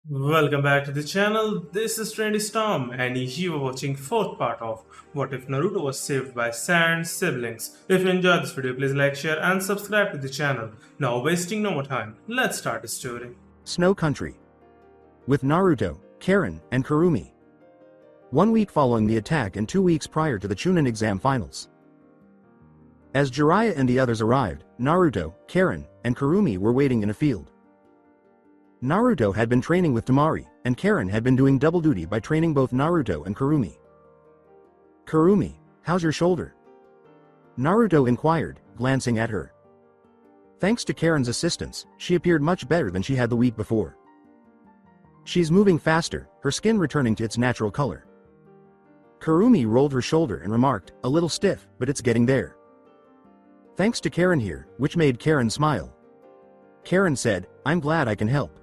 Welcome back to the channel. This is Trendy Storm, and you are watching fourth part of What If Naruto Was Saved by Sand Siblings. If you enjoyed this video, please like, share, and subscribe to the channel. Now, wasting no more time, let's start the story. Snow Country. With Naruto, Karen, and Kurumi. 1 week following the attack and 2 weeks prior to the Chunin exam finals. As Jiraiya and the others arrived, Naruto, Karen, and Kurumi were waiting in a field. Naruto had been training with Temari, and Karen had been doing double duty by training both Naruto and Kurumi. "Kurumi, how's your shoulder?" Naruto inquired, glancing at her. Thanks to Karen's assistance, she appeared much better than she had the week before. She's moving faster, her skin returning to its natural color. Kurumi rolled her shoulder and remarked, a little stiff, but it's getting there. Thanks to Karen here, which made Karen smile. Karen said, I'm glad I can help.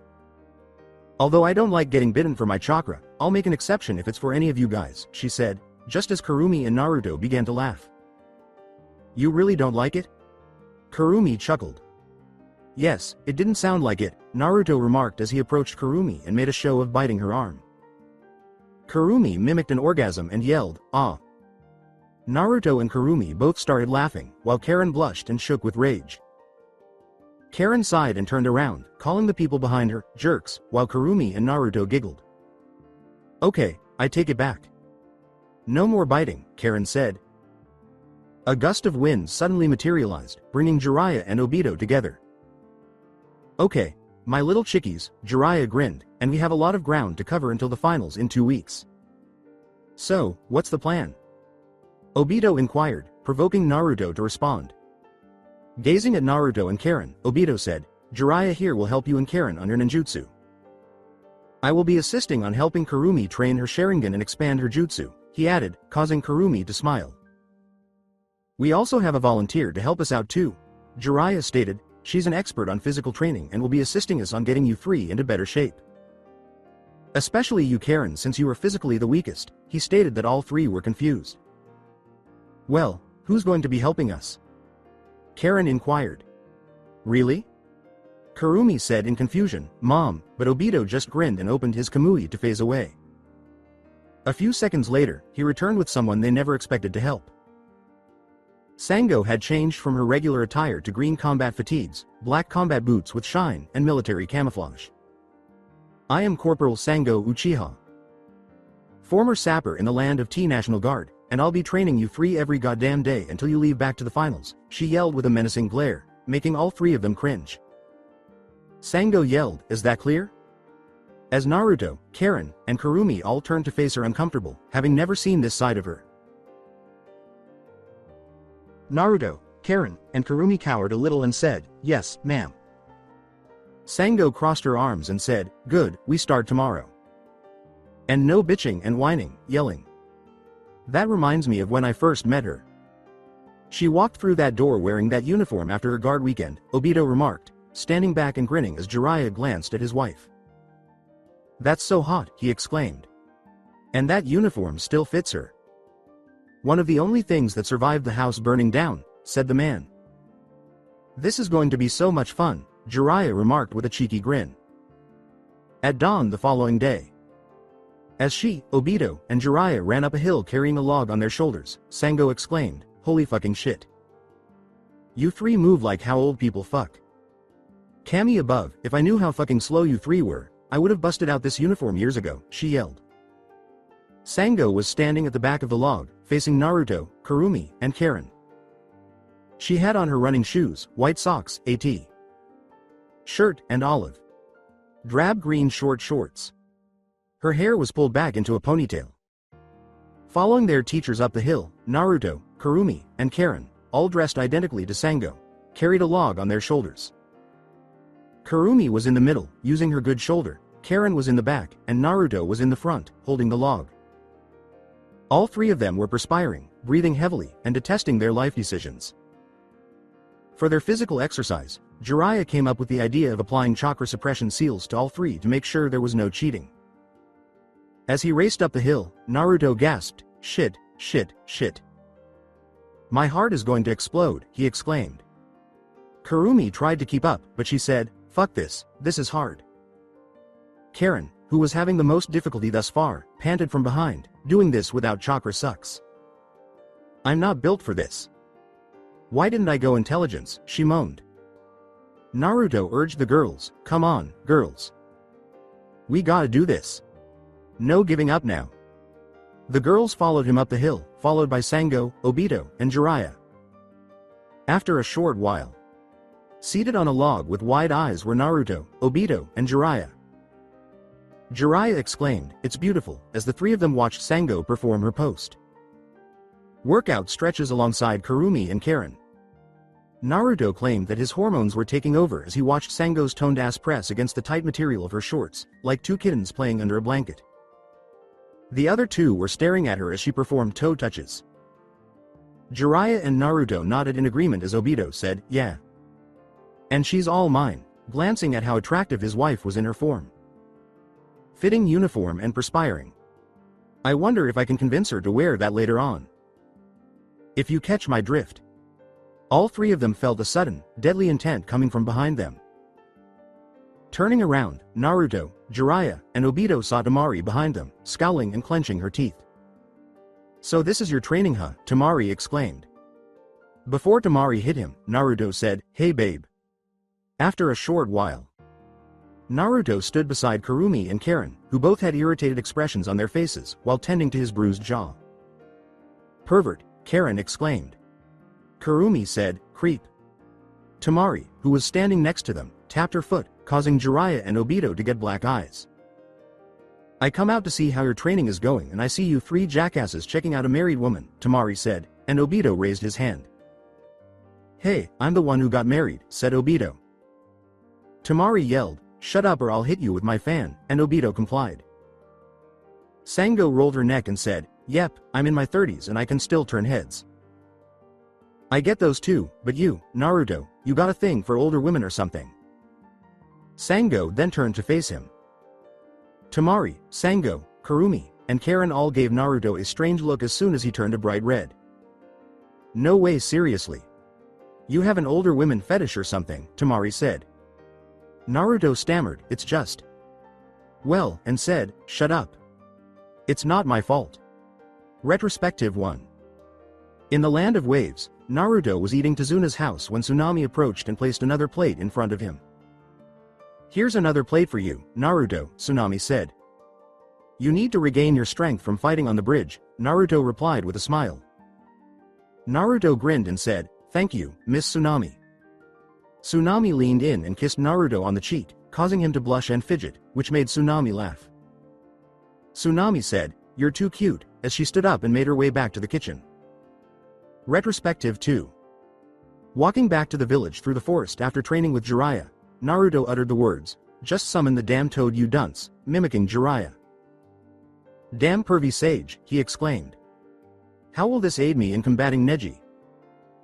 Although I don't like getting bitten for my chakra, I'll make an exception if it's for any of you guys, she said, just as Kurumi and Naruto began to laugh. You really don't like it? Kurumi chuckled. Yes, it didn't sound like it, Naruto remarked as he approached Kurumi and made a show of biting her arm. Kurumi mimicked an orgasm and yelled, ah. Naruto and Kurumi both started laughing, while Karen blushed and shook with rage. Karen sighed and turned around, calling the people behind her jerks, while Kurumi and Naruto giggled. Okay, I take it back. No more biting, Karen said. A gust of wind suddenly materialized, bringing Jiraiya and Obito together. Okay, my little chickies, Jiraiya grinned, and we have a lot of ground to cover until the finals in 2 weeks. So, what's the plan? Obito inquired, provoking Naruto to respond. Gazing at Naruto and Karen, Obito said, Jiraiya here will help you and Karen on your ninjutsu. I will be assisting on helping Kurumi train her Sharingan and expand her jutsu, he added, causing Kurumi to smile. We also have a volunteer to help us out too, Jiraiya stated, she's an expert on physical training and will be assisting us on getting you three into better shape. Especially you Karen since you are physically the weakest, he stated that all three were confused. Well, who's going to be helping us? Karen inquired. Really? Kurumi said in confusion, Mom, but Obito just grinned and opened his kamui to phase away. A few seconds later, he returned with someone they never expected to help. Sango had changed from her regular attire to green combat fatigues, black combat boots with shine, and military camouflage. I am Corporal Sango Uchiha. Former sapper in the land of T National Guard, and I'll be training you three every goddamn day until you leave back to the finals, she yelled with a menacing glare, making all three of them cringe. Sango yelled, is that clear? As Naruto, Karen, and Kurumi all turned to face her uncomfortable, having never seen this side of her. Naruto, Karen, and Kurumi cowered a little and said, yes, ma'am. Sango crossed her arms and said, good, we start tomorrow. And no bitching and whining, yelling. That reminds me of when I first met her. She walked through that door wearing that uniform after her guard weekend, Obito remarked, standing back and grinning as Jiraiya glanced at his wife. That's so hot, he exclaimed. And that uniform still fits her. One of the only things that survived the house burning down, said the man. This is going to be so much fun, Jiraiya remarked with a cheeky grin. At dawn the following day. As she, Obito, and Jiraiya ran up a hill carrying a log on their shoulders, Sango exclaimed, holy fucking shit. You three move like how old people fuck. Kami above, if I knew how fucking slow you three were, I would have busted out this uniform years ago, she yelled. Sango was standing at the back of the log, facing Naruto, Kurumi, and Karen. She had on her running shoes, white socks, AT shirt, and olive drab green short shorts. Her hair was pulled back into a ponytail. Following their teachers up the hill, Naruto, Kurumi, and Karen, all dressed identically to Sango, carried a log on their shoulders. Kurumi was in the middle, using her good shoulder, Karen was in the back, and Naruto was in the front, holding the log. All three of them were perspiring, breathing heavily, and detesting their life decisions. For their physical exercise, Jiraiya came up with the idea of applying chakra suppression seals to all three to make sure there was no cheating. As he raced up the hill, Naruto gasped, shit, shit, shit. My heart is going to explode, he exclaimed. Kurumi tried to keep up, but she said, fuck this, this is hard. Karen, who was having the most difficulty thus far, panted from behind, doing this without chakra sucks. I'm not built for this. Why didn't I go intelligence, she moaned. Naruto urged the girls, come on, girls. We gotta do this. No giving up now. The girls followed him up the hill, followed by Sango, Obito, and Jiraiya. After a short while, seated on a log with wide eyes were Naruto, Obito, and Jiraiya. Jiraiya exclaimed, "It's beautiful," as the three of them watched Sango perform her post workout stretches alongside Kurumi and Karen. Naruto claimed that his hormones were taking over as he watched Sango's toned ass press against the tight material of her shorts, like two kittens playing under a blanket. The other two were staring at her as she performed toe touches. Jiraiya and Naruto nodded in agreement as Obito said, "Yeah. And she's all mine," glancing at how attractive his wife was in her form. Fitting uniform and perspiring. I wonder if I can convince her to wear that later on. If you catch my drift. All three of them felt a sudden, deadly intent coming from behind them. Turning around, Naruto, Jiraiya, and Obito saw Temari behind them, scowling and clenching her teeth. "So this is your training, huh?" Temari exclaimed. Before Temari hit him, Naruto said, "Hey babe." After a short while, Naruto stood beside Kurumi and Karen, who both had irritated expressions on their faces, while tending to his bruised jaw. "Pervert," Karen exclaimed. Kurumi said, "Creep." Temari, who was standing next to them, tapped her foot, causing Jiraiya and Obito to get black eyes. "I come out to see how your training is going and I see you three jackasses checking out a married woman," Temari said, and Obito raised his hand. "Hey, I'm the one who got married," said Obito. Temari yelled, "Shut up or I'll hit you with my fan," and Obito complied. Sango rolled her neck and said, "Yep, I'm in my 30s and I can still turn heads." "I get those too, but you, Naruto, you got a thing for older women or something." Sango then turned to face him. Temari, Sango, Kurumi, and Karen all gave Naruto a strange look as soon as he turned a bright red. "No way, seriously. You have an older women fetish or something," Temari said. Naruto stammered, "It's just." Well, and said, "Shut up. It's not my fault." Retrospective 1. In the land of waves, Naruto was eating Tazuna's house when Tsunami approached and placed another plate in front of him. "Here's another plate for you, Naruto," Tsunami said. "You need to regain your strength from fighting on the bridge," Naruto replied with a smile. Naruto grinned and said, "Thank you, Miss Tsunami." Tsunami leaned in and kissed Naruto on the cheek, causing him to blush and fidget, which made Tsunami laugh. Tsunami said, "You're too cute," as she stood up and made her way back to the kitchen. Retrospective 2. Walking back to the village through the forest after training with Jiraiya, Naruto uttered the words, "Just summon the damn toad, you dunce," mimicking Jiraiya. "Damn pervy sage," he exclaimed. "How will this aid me in combating Neji?"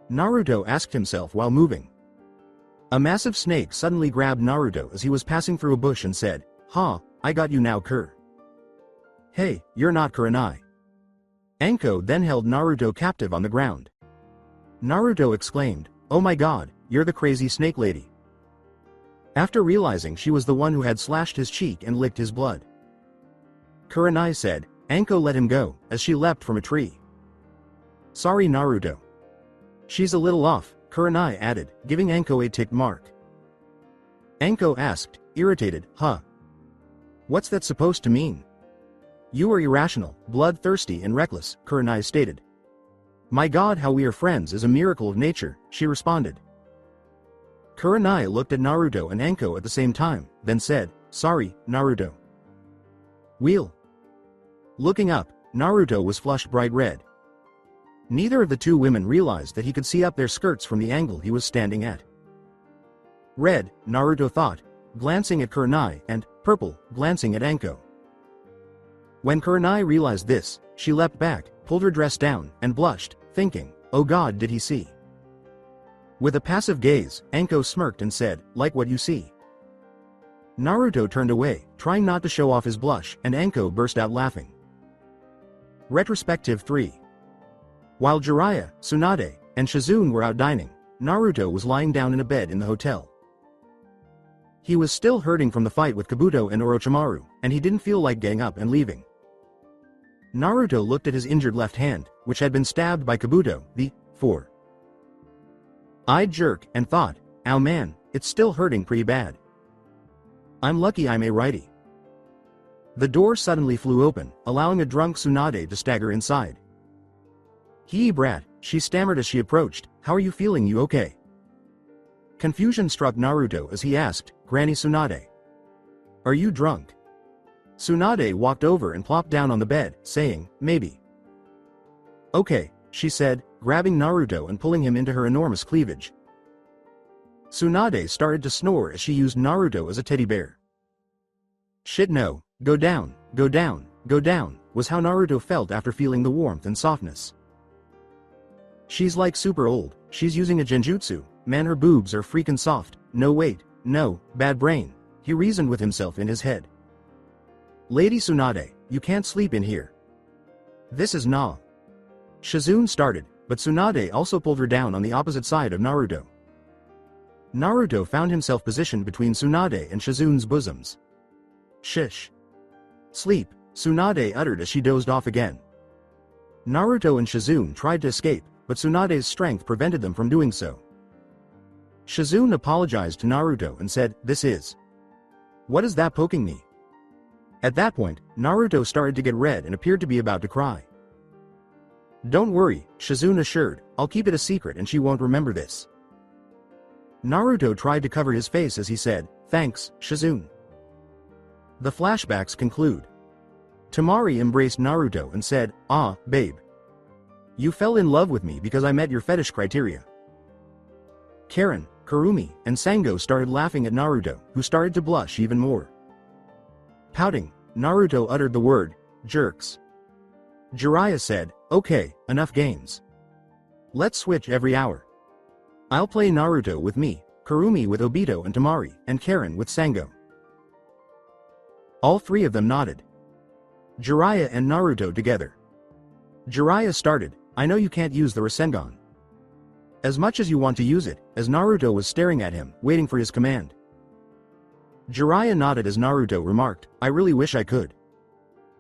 Naruto asked himself while moving. A massive snake suddenly grabbed Naruto as he was passing through a bush and said, "Ha, I got you now, Kur." "Hey, you're not Kurenai." Anko then held Naruto captive on the ground. Naruto exclaimed, "Oh my god, you're the crazy snake lady." After realizing she was the one who had slashed his cheek and licked his blood. Kurenai said, Anko let him go, as she leapt from a tree. "Sorry Naruto." "She's a little off," Kurenai added, giving Anko a tick mark. Anko asked, irritated, "Huh? What's that supposed to mean?" "You are irrational, bloodthirsty and reckless," Kurenai stated. "My god, how we are friends is a miracle of nature," she responded. Kurenai looked at Naruto and Anko at the same time, then said, "Sorry, Naruto." Wheel. Looking up, Naruto was flushed bright red. Neither of the two women realized that he could see up their skirts from the angle he was standing at. Red, Naruto thought, glancing at Kurenai, and purple, glancing at Anko. When Kurenai realized this, she leapt back, pulled her dress down, and blushed, thinking, "Oh god, did he see?" With a passive gaze, Anko smirked and said, "Like what you see." Naruto turned away, trying not to show off his blush, and Anko burst out laughing. Retrospective 3. While Jiraiya, Tsunade, and Shizune were out dining, Naruto was lying down in a bed in the hotel. He was still hurting from the fight with Kabuto and Orochimaru, and he didn't feel like getting up and leaving. Naruto looked at his injured left hand, which had been stabbed by Kabuto, the four-eyed jerk, and thought, "Ow man, it's still hurting pretty bad. I'm lucky I'm a righty." The door suddenly flew open, allowing a drunk Tsunade to stagger inside. "Hee brat," she stammered as she approached, "how are you feeling, you okay?" Confusion struck Naruto as he asked, "Granny Tsunade, are you drunk?" Tsunade walked over and plopped down on the bed, saying, "Maybe." "Okay," she said, grabbing Naruto and pulling him into her enormous cleavage. Tsunade started to snore as she used Naruto as a teddy bear. "Shit no, go down, go down, go down," was how Naruto felt after feeling the warmth and softness. "She's like super old, she's using a genjutsu, man her boobs are freaking soft, no wait, no, bad brain," he reasoned with himself in his head. "Lady Tsunade, you can't sleep in here. This is nah." Shizune started, but Tsunade also pulled her down on the opposite side of Naruto. Naruto found himself positioned between Tsunade and Shizune's bosoms. "Shish. Sleep," Tsunade uttered as she dozed off again. Naruto and Shizune tried to escape, but Tsunade's strength prevented them from doing so. Shizune apologized to Naruto and said, "This is. What is that poking me?" At that point, Naruto started to get red and appeared to be about to cry. "Don't worry," Shizune assured, "I'll keep it a secret and she won't remember this." Naruto tried to cover his face as he said, "Thanks, Shizune." The flashbacks conclude. Temari embraced Naruto and said, "Ah, babe. You fell in love with me because I met your fetish criteria." Karen, Kurumi, and Sango started laughing at Naruto, who started to blush even more. Pouting, Naruto uttered the word, "jerks." Jiraiya said, "Okay, enough games. Let's switch every hour. I'll play Naruto with me, Kurumi with Obito and Temari, and Karen with Sango." All three of them nodded. Jiraiya and Naruto together. Jiraiya started, "I know you can't use the Rasengan as much as you want to use it," as Naruto was staring at him, waiting for his command. Jiraiya nodded as Naruto remarked, "I really wish I could.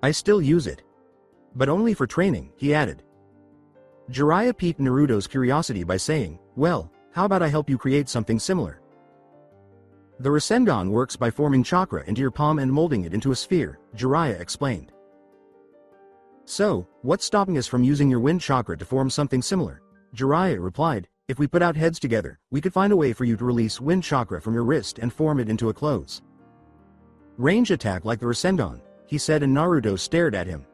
I still use it. But only for training," he added. Jiraiya piqued Naruto's curiosity by saying, "Well, how about I help you create something similar? The Rasengan works by forming chakra into your palm and molding it into a sphere," Jiraiya explained. "So, what's stopping us from using your wind chakra to form something similar?" Jiraiya replied, "If we put out heads together, we could find a way for you to release wind chakra from your wrist and form it into a close range attack like the Rasengan," he said, and Naruto stared at him.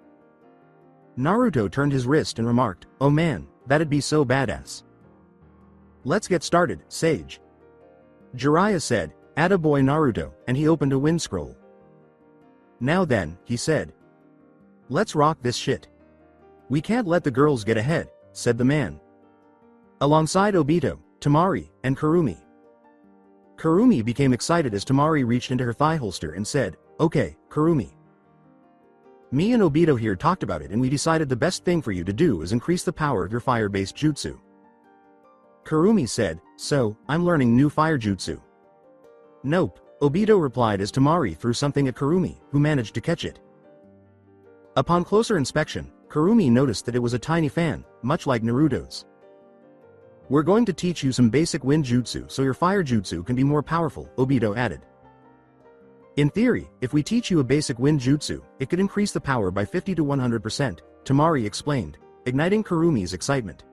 Naruto turned his wrist and remarked, "Oh man, that'd be so badass. Let's get started, Sage." Jiraiya said, "Attaboy Naruto," and he opened a wind scroll. "Now then," he said. "Let's rock this shit. We can't let the girls get ahead," said the man. Alongside Obito, Temari, and Kurumi. Kurumi became excited as Temari reached into her thigh holster and said, "Okay, Kurumi. Me and Obito here talked about it and we decided the best thing for you to do is increase the power of your fire-based jutsu." Kurumi said, "So, I'm learning new fire jutsu?" "Nope," Obito replied as Temari threw something at Kurumi, who managed to catch it. Upon closer inspection, Kurumi noticed that it was a tiny fan, much like Naruto's. "We're going to teach you some basic wind jutsu so your fire jutsu can be more powerful," Obito added. "In theory, if we teach you a basic wind jutsu, it could increase the power by 50 to 100%, Temari explained, igniting Kurumi's excitement.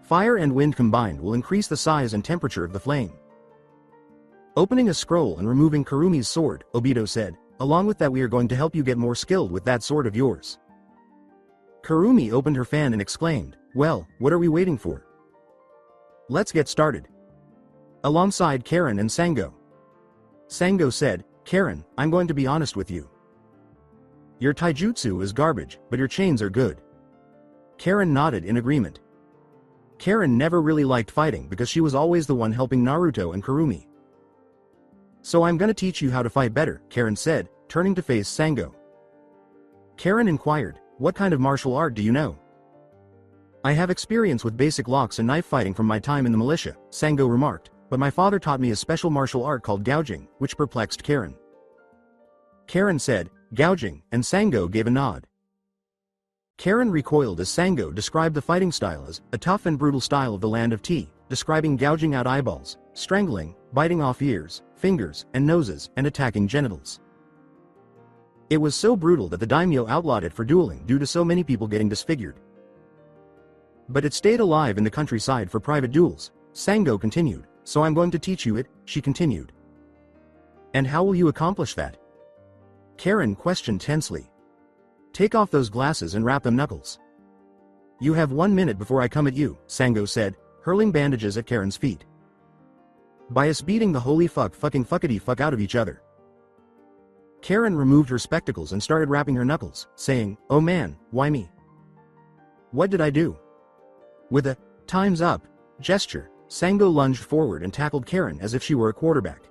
Fire and wind combined will increase the size and temperature of the flame. Opening a scroll and removing Kurumi's sword, Obito said, "Along with that we are going to help you get more skilled with that sword of yours." Kurumi opened her fan and exclaimed, "Well, what are we waiting for? Let's get started." Alongside Karen and Sango. Sango said, "Karen, I'm going to be honest with you. Your taijutsu is garbage, but your chains are good." Karen nodded in agreement. Karen never really liked fighting because she was always the one helping Naruto and Kurumi. "So I'm gonna teach you how to fight better," Karen said, turning to face Sango. Karen inquired, "What kind of martial art do you know?" "I have experience with basic locks and knife fighting from my time in the militia," Sango remarked, but my father taught me a special martial art called gouging, which perplexed Karen. Karen said, gouging, and Sango gave a nod. Karen recoiled as Sango described the fighting style as a tough and brutal style of the land of tea, describing gouging out eyeballs, strangling, biting off ears, fingers, and noses, and attacking genitals. It was so brutal that the daimyo outlawed it for dueling due to so many people getting disfigured. But it stayed alive in the countryside for private duels, Sango continued, so I'm going to teach you it, she continued. And how will you accomplish that? Karen questioned tensely. Take off those glasses and wrap them knuckles. You have 1 minute before I come at you, Sango said, hurling bandages at Karen's feet. By us beating the holy fucking fuckity fuck out of each other. Karen removed her spectacles and started wrapping her knuckles, saying, oh man, why me? What did I do? With a time's up gesture, Sango lunged forward and tackled Karen as if she were a quarterback.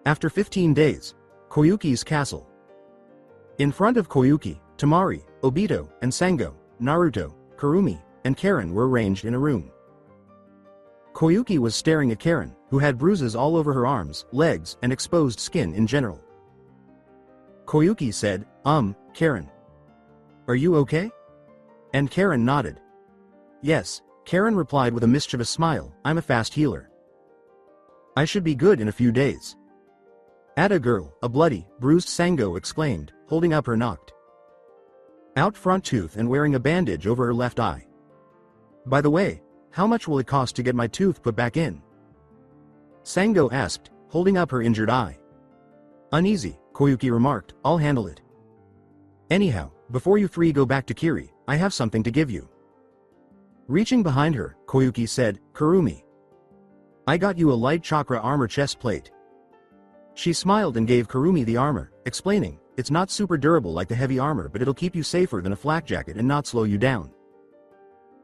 After 15 days, Koyuki's castle. In front of Koyuki, Temari, Obito, and Sango, Naruto, Kurumi, and Karen were arranged in a room. Koyuki was staring at Karen, who had bruises all over her arms, legs, and exposed skin in general. Koyuki said, Karen. Are you okay? And Karen nodded. Yes, Karen replied with a mischievous smile, I'm a fast healer. I should be good in a few days. Atta girl, a bloody, bruised Sango exclaimed, holding up her knocked out front tooth and wearing a bandage over her left eye. By the way, how much will it cost to get my tooth put back in? Sango asked, holding up her injured eye. Uneasy, Koyuki remarked, I'll handle it. Anyhow, before you three go back to Kiri, I have something to give you. Reaching behind her, Koyuki said, Kurumi. I got you a light chakra armor chest plate. She smiled and gave Kurumi the armor, explaining, it's not super durable like the heavy armor but it'll keep you safer than a flak jacket and not slow you down.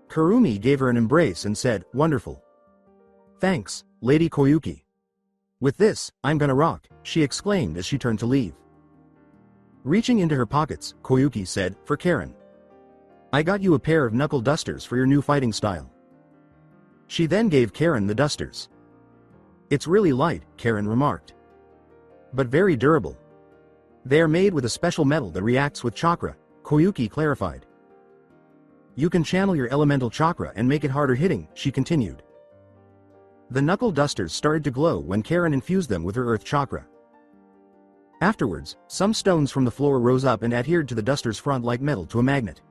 Kurumi gave her an embrace and said, wonderful. Thanks, Lady Koyuki. With this, I'm gonna rock, she exclaimed as she turned to leave. Reaching into her pockets, Koyuki said, for Karen. I got you a pair of knuckle dusters for your new fighting style. She then gave Karen the dusters. It's really light, Karen remarked. But very durable. They are made with a special metal that reacts with chakra, Koyuki clarified. You can channel your elemental chakra and make it harder hitting, she continued. The knuckle dusters started to glow when Karen infused them with her earth chakra. Afterwards, some stones from the floor rose up and adhered to the duster's front like metal to a magnet.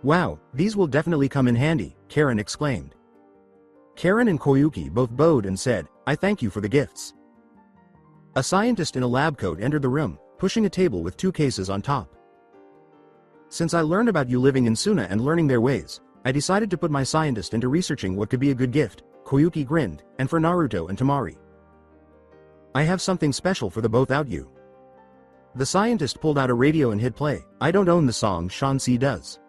Wow, these will definitely come in handy, Karen exclaimed. Karen and Koyuki both bowed and said, I thank you for the gifts. A scientist in a lab coat entered the room, pushing a table with 2 cases on top. Since I learned about you living in Suna and learning their ways, I decided to put my scientist into researching what could be a good gift, Koyuki grinned, and for Naruto and Temari. I have something special for the both out you. The scientist pulled out a radio and hit play. I don't own the song, Shansi does.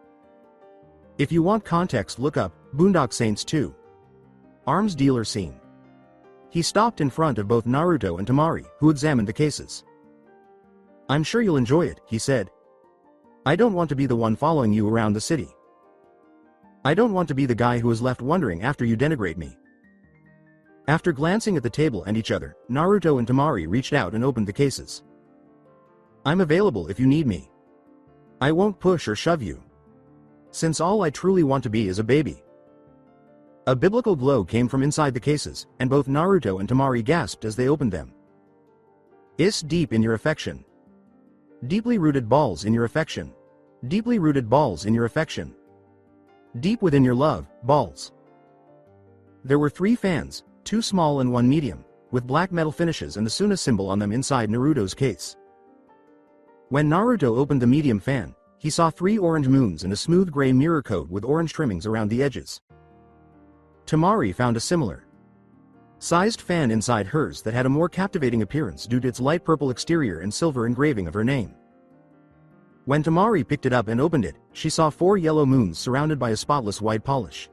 If you want context, look up Boondock Saints 2. Arms dealer scene. He stopped in front of both Naruto and Temari, who examined the cases. I'm sure you'll enjoy it, he said. I don't want to be the one following you around the city. I don't want to be the guy who is left wondering after you denigrate me. After glancing at the table and each other, Naruto and Temari reached out and opened the cases. I'm available if you need me. I won't push or shove you. Since all I truly want to be is a baby. A biblical glow came from inside the cases, and both Naruto and Temari gasped as they opened them. Is deep in your affection. Deeply rooted balls in your affection. Deeply rooted balls in your affection. Deep within your love, balls. There were 3 fans, 2 small and 1 medium, with black metal finishes and the Suna symbol on them inside Naruto's case. When Naruto opened the medium fan, he saw 3 orange moons and a smooth gray mirror coat with orange trimmings around the edges. Temari found a similar sized fan inside hers that had a more captivating appearance due to its light purple exterior and silver engraving of her name. When Temari picked it up and opened it, she saw 4 yellow moons surrounded by a spotless white polish.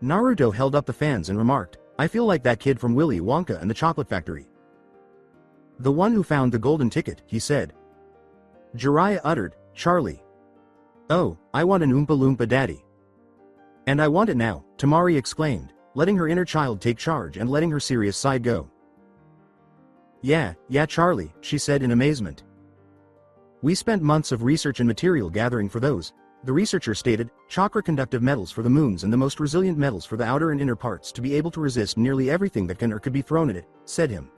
Naruto held up the fans and remarked, I feel like that kid from Willy Wonka and the Chocolate Factory. The one who found the golden ticket, he said. Jiraiya uttered, Charlie. Oh, I want an Oompa Loompa daddy. And I want it now, Temari exclaimed, letting her inner child take charge and letting her serious side go. Yeah, Charlie, she said in amazement. We spent months of research and material gathering for those, the researcher stated, chakra-conductive metals for the moons and the most resilient metals for the outer and inner parts to be able to resist nearly everything that can or could be thrown at it, said him.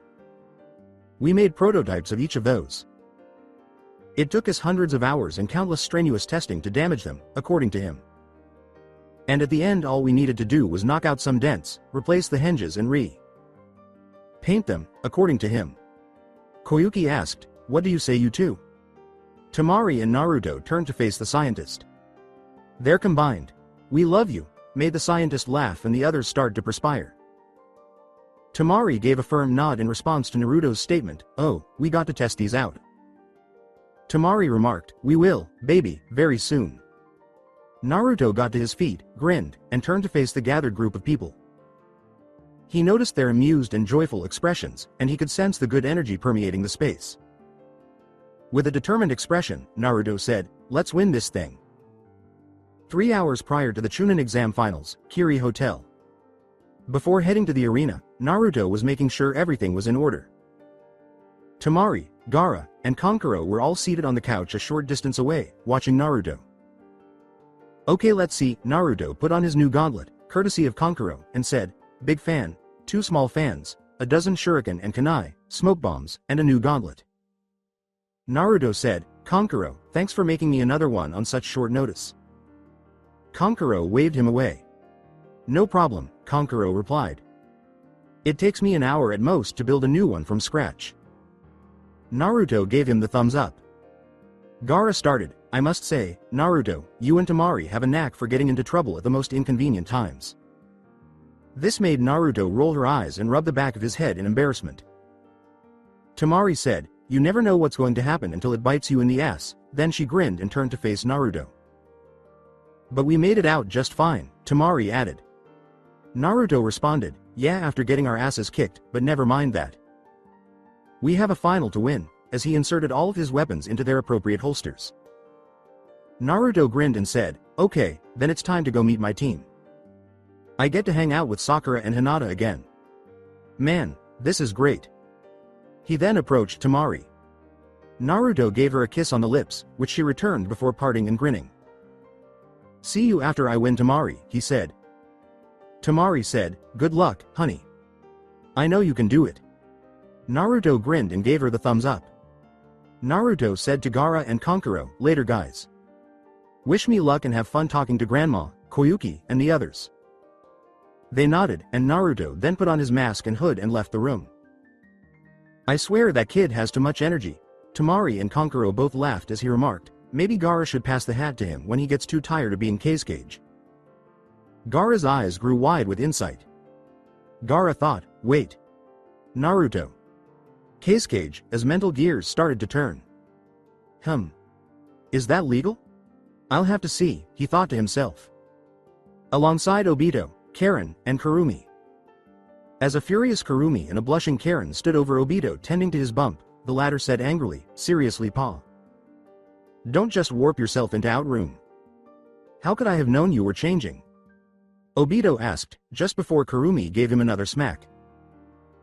We made prototypes of each of those. It took us hundreds of hours and countless strenuous testing to damage them, according to him. And at the end all we needed to do was knock out some dents, replace the hinges and paint them, according to him. Koyuki asked, what do you say you two? Temari and Naruto turned to face the scientist. They're combined. We love you, made the scientist laugh and the others start to perspire. Temari gave a firm nod in response to Naruto's statement, oh, we got to test these out. Temari remarked, we will, baby, very soon. Naruto got to his feet, grinned, and turned to face the gathered group of people. He noticed their amused and joyful expressions, and he could sense the good energy permeating the space. With a determined expression, Naruto said, let's win this thing. 3 hours prior to the Chunin exam finals, Kiri Hotel. Before heading to the arena, Naruto was making sure everything was in order. Temari, Gaara, and Kankuro were all seated on the couch a short distance away, watching Naruto. Okay, let's see. Naruto put on his new gauntlet, courtesy of Kankuro, and said, big fan, 2 small fans, a dozen shuriken and kunai, smoke bombs, and a new gauntlet. Naruto said, Kankuro, thanks for making me another one on such short notice. Kankuro waved him away. No problem, Kankuro replied. It takes me an hour at most to build a new one from scratch. Naruto gave him the thumbs up. Gaara started, I must say, Naruto, you and Temari have a knack for getting into trouble at the most inconvenient times. This made Naruto roll her eyes and rub the back of his head in embarrassment. Temari said, you never know what's going to happen until it bites you in the ass, then she grinned and turned to face Naruto. But we made it out just fine, Temari added. Naruto responded, yeah, after getting our asses kicked, but never mind that. We have a final to win, as he inserted all of his weapons into their appropriate holsters. Naruto grinned and said, okay, then it's time to go meet my team. I get to hang out with Sakura and Hinata again. Man, this is great. He then approached Temari. Naruto gave her a kiss on the lips, which she returned before parting and grinning. See you after I win, Temari, he said. Temari said, good luck, honey. I know you can do it. Naruto grinned and gave her the thumbs up. Naruto said to Gaara and Kankuro, later guys. Wish me luck and have fun talking to Grandma, Koyuki, and the others. They nodded, and Naruto then put on his mask and hood and left the room. I swear that kid has too much energy. Temari and Kankuro both laughed as he remarked, maybe Gaara should pass the hat to him when he gets too tired of being cage. Gaara's eyes grew wide with insight. Gaara thought, wait. Naruto. Cage, as mental gears started to turn. Is that legal? I'll have to see, he thought to himself. Alongside Obito, Karen, and Kurumi. As a furious Kurumi and a blushing Karen stood over Obito tending to his bump, the latter said angrily, seriously Pa. Don't just warp yourself into Outroom. How could I have known you were changing? Obito asked, just before Kurumi gave him another smack.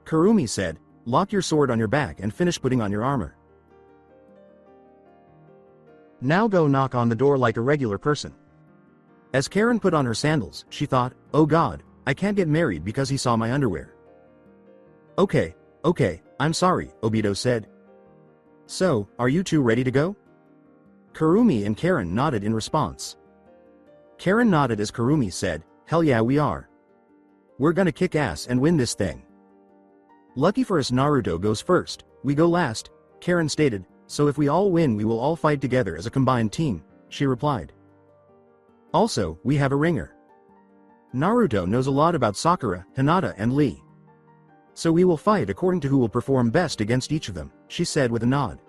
Kurumi said, lock your sword on your back and finish putting on your armor. Now go knock on the door like a regular person. As Karen put on her sandals, she thought, oh god, I can't get married because he saw my underwear. Okay, I'm sorry, Obito said. So, are you two ready to go? Kurumi and Karen nodded in response. Karen nodded as Kurumi said, hell yeah we are. We're gonna kick ass and win this thing. Lucky for us Naruto goes first, we go last, Karen stated, so if we all win we will all fight together as a combined team, she replied. Also, we have a ringer. Naruto knows a lot about Sakura, Hinata and Lee. So we will fight according to who will perform best against each of them, she said with a nod.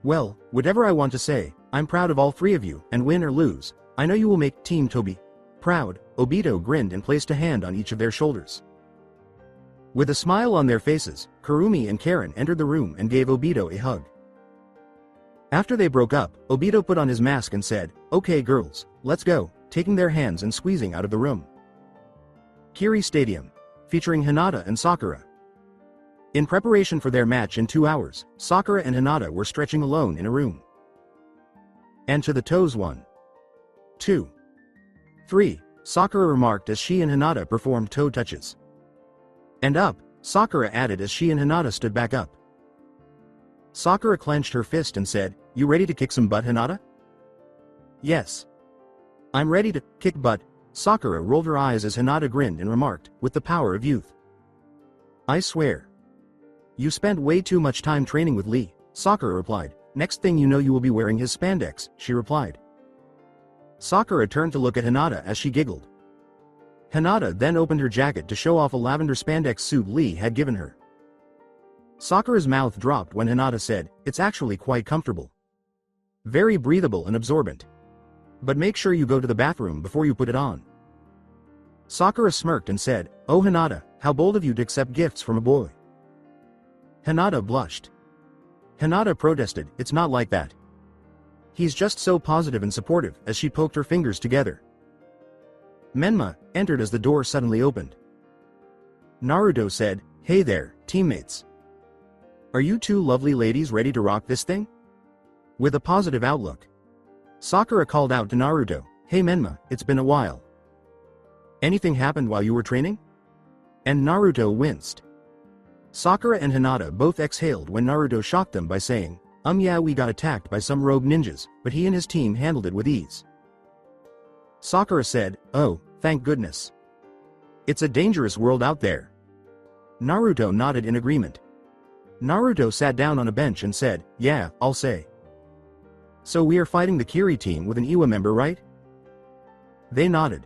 Well, whatever I want to say, I'm proud of all 3 of you, and win or lose, I know you will make Team Tobi proud. Obito grinned and placed a hand on each of their shoulders. With a smile on their faces, Kurumi and Karen entered the room and gave Obito a hug. After they broke up, Obito put on his mask and said, okay girls, let's go, taking their hands and squeezing out of the room. Kiri Stadium, featuring Hinata and Sakura. In preparation for their match in 2 hours, Sakura and Hinata were stretching alone in a room. And to the toes 1, 2, 3, Sakura remarked as she and Hinata performed toe touches. And up, Sakura added as she and Hinata stood back up. Sakura clenched her fist and said, "You ready to kick some butt, Hinata?" "Yes. I'm ready to kick butt." Sakura rolled her eyes as Hinata grinned and remarked, "With the power of youth." "I swear. You spent way too much time training with Lee," Sakura replied. "Next thing you know you will be wearing his spandex," she replied. Sakura turned to look at Hinata as she giggled. Hinata then opened her jacket to show off a lavender spandex suit Lee had given her. Sakura's mouth dropped when Hinata said, "It's actually quite comfortable. Very breathable and absorbent. But make sure you go to the bathroom before you put it on." Sakura smirked and said, "Oh Hinata, how bold of you to accept gifts from a boy." Hinata blushed. Hinata protested, "It's not like that. He's just so positive and supportive," as she poked her fingers together. Menma entered as the door suddenly opened. Naruto said, "Hey there, teammates. Are you two lovely ladies ready to rock this thing?" With a positive outlook, Sakura called out to Naruto, "Hey Menma, it's been a while. Anything happened while you were training?" And Naruto winced. Sakura and Hinata both exhaled when Naruto shocked them by saying, Yeah, we got attacked by some rogue ninjas, but he and his team handled it with ease." Sakura said, "Oh, thank goodness. It's a dangerous world out there." Naruto nodded in agreement. Naruto sat down on a bench and said, "Yeah, I'll say. So we are fighting the Kiri team with an Iwa member, right?" They nodded.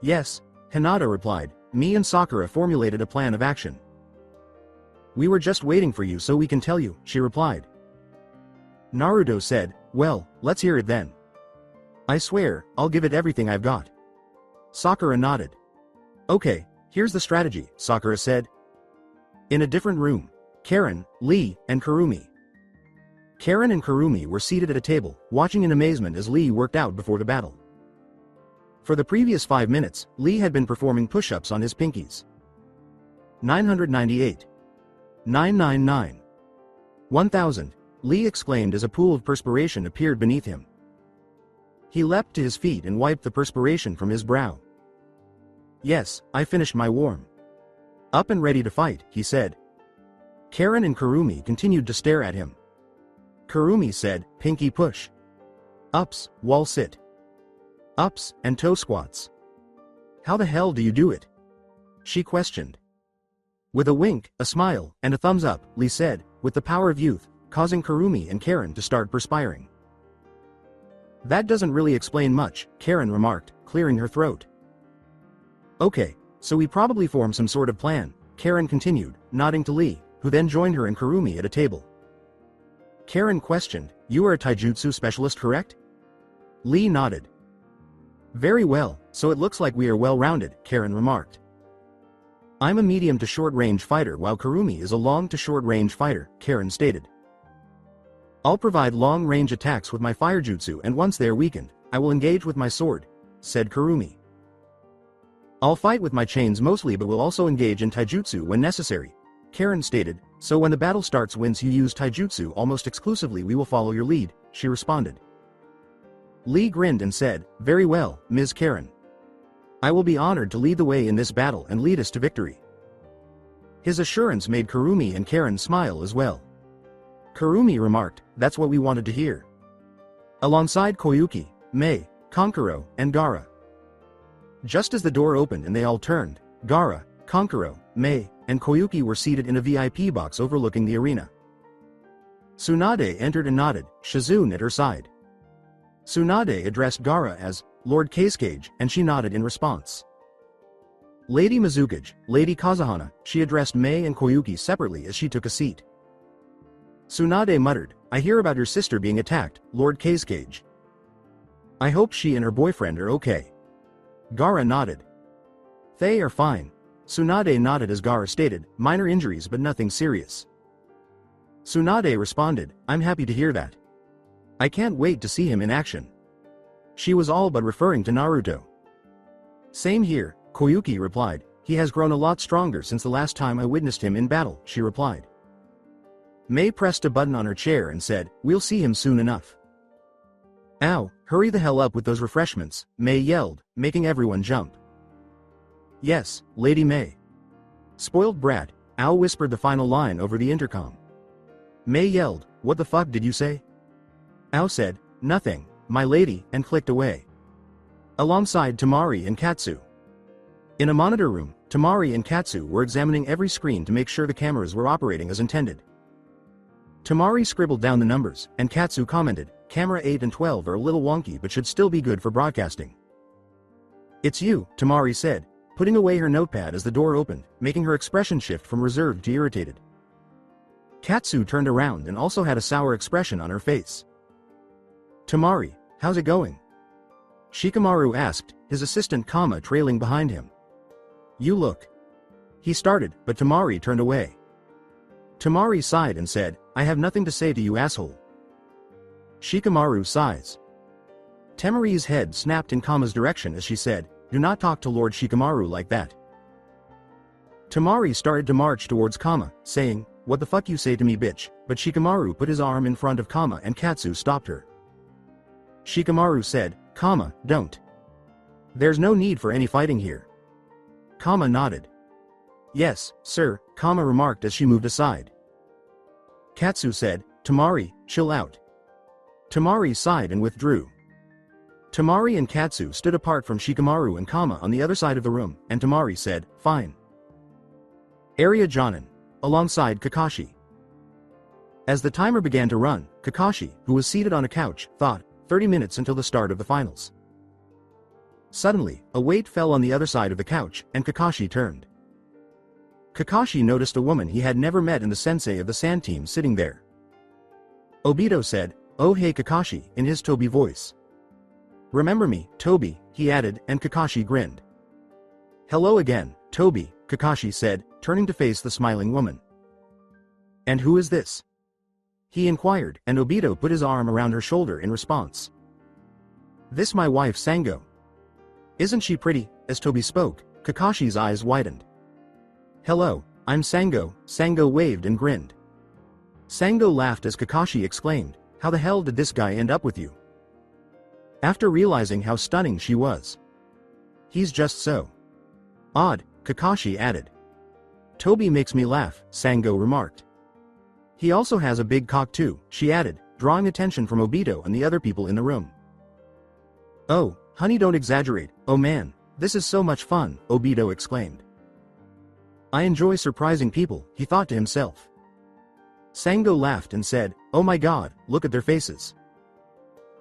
"Yes," Hinata replied. "Me and Sakura formulated a plan of action." "We were just waiting for you so we can tell you," she replied. Naruto said, "Well, let's hear it then. I swear, I'll give it everything I've got." Sakura nodded. "Okay, here's the strategy," Sakura said. In a different room, Karen, Lee, and Kurumi. Karen and Kurumi were seated at a table, watching in amazement as Lee worked out before the battle. For the previous 5 minutes, Lee had been performing push-ups on his pinkies. 998. 999. 1000. Lee exclaimed as a pool of perspiration appeared beneath him. He leapt to his feet and wiped the perspiration from his brow. "Yes, I finished my warm up and ready to fight," he said. Karen and Kurumi continued to stare at him. Kurumi said, "Pinky push. Ups, wall sit. Ups, and toe squats. How the hell do you do it?" she questioned. With a wink, a smile, and a thumbs up, Lee said, with the power of youth, causing Kurumi and Karen to start perspiring. "That doesn't really explain much," Karen remarked, clearing her throat. "Okay, so we probably formed some sort of plan," Karen continued, nodding to Lee, who then joined her and Kurumi at a table. Karen questioned, "You are a taijutsu specialist, correct?" Lee nodded. "Very well, so it looks like we are well-rounded," Karen remarked. "I'm a medium to short-range fighter while Kurumi is a long to short-range fighter," Karen stated. "I'll provide long-range attacks with my fire jutsu, and once they are weakened, I will engage with my sword," said Kurumi. "I'll fight with my chains mostly but will also engage in taijutsu when necessary," Karen stated. "So when the battle starts, once you use taijutsu almost exclusively, we will follow your lead," she responded. Lee grinned and said, "Very well, Ms. Karen. I will be honored to lead the way in this battle and lead us to victory." His assurance made Kurumi and Karen smile as well. Kurumi remarked, "That's what we wanted to hear." Alongside Koyuki, Mei, Kankuro, and Gaara. Just as the door opened and they all turned, Gaara, Kankuro, Mei, and Koyuki were seated in a VIP box overlooking the arena. Tsunade entered and nodded, Shizune at her side. Tsunade addressed Gaara as Lord Casecage, and she nodded in response. Lady Mizukage, Lady Kazuhana, she addressed Mei and Koyuki separately as she took a seat. Tsunade muttered, "I hear about your sister being attacked, Lord Casecage. I hope she and her boyfriend are okay." Gaara nodded. "They are fine." Tsunade nodded as Gaara stated, "Minor injuries but nothing serious." Tsunade responded, "I'm happy to hear that. I can't wait to see him in action." She was all but referring to Naruto. "Same here," Koyuki replied. He has grown a lot stronger since the last time I witnessed him in battle, she replied. Mei pressed a button on her chair and said, we'll see him soon enough. Ow, hurry the hell up with those refreshments, Mei yelled, making everyone jump. Yes, Lady Mei. Spoiled brat, Ao whispered the final line over the intercom. Mei yelled, what the fuck did you say? Ao said, nothing, my lady, and clicked away. Alongside Temari and Katsu. In a monitor room, Temari and Katsu were examining every screen to make sure the cameras were operating as intended. Temari scribbled down the numbers, and Katsu commented, camera 8 and 12 are a little wonky but should still be good for broadcasting. It's you, Temari said, putting away her notepad as the door opened, making her expression shift from reserved to irritated. Katsu turned around and also had a sour expression on her face. Temari, how's it going? Shikamaru asked, his assistant Kama trailing behind him. You look. He started, but Temari turned away. Temari sighed and said, I have nothing to say to you, asshole. Shikamaru sighs. Temari's head snapped in Kama's direction as she said, do not talk to Lord Shikamaru like that. Temari started to march towards Kama, saying, what the fuck you say to me, bitch, but Shikamaru put his arm in front of Kama and Katsu stopped her. Shikamaru said, Kama, don't. There's no need for any fighting here. Kama nodded. Yes, sir, Kama remarked as she moved aside. Katsu said, Temari, chill out. Temari sighed and withdrew. Temari and Katsu stood apart from Shikamaru and Kama on the other side of the room, and Temari said, fine. Area Jonin. Alongside Kakashi. As the timer began to run, Kakashi, who was seated on a couch, thought, 30 minutes until the start of the finals. Suddenly, a weight fell on the other side of the couch, and Kakashi turned. Kakashi noticed a woman he had never met in the sensei of the sand team sitting there. Obito said, oh hey Kakashi, in his Tobi voice. Remember me, Tobi, he added, and Kakashi grinned. Hello again, Tobi, Kakashi said, turning to face the smiling woman. And who is this? He inquired, and Obito put his arm around her shoulder in response. This my wife Sango. Isn't she pretty? As Tobi spoke, Kakashi's eyes widened. Hello, I'm Sango, Sango waved and grinned. Sango laughed as Kakashi exclaimed, how the hell did this guy end up with you? After realizing how stunning she was. He's just so odd, Kakashi added. Tobi makes me laugh, Sango remarked. He also has a big cock too, she added, drawing attention from Obito and the other people in the room. Oh, honey, don't exaggerate, oh man, this is so much fun, Obito exclaimed. I enjoy surprising people, he thought to himself. Sango laughed and said, oh my god, look at their faces.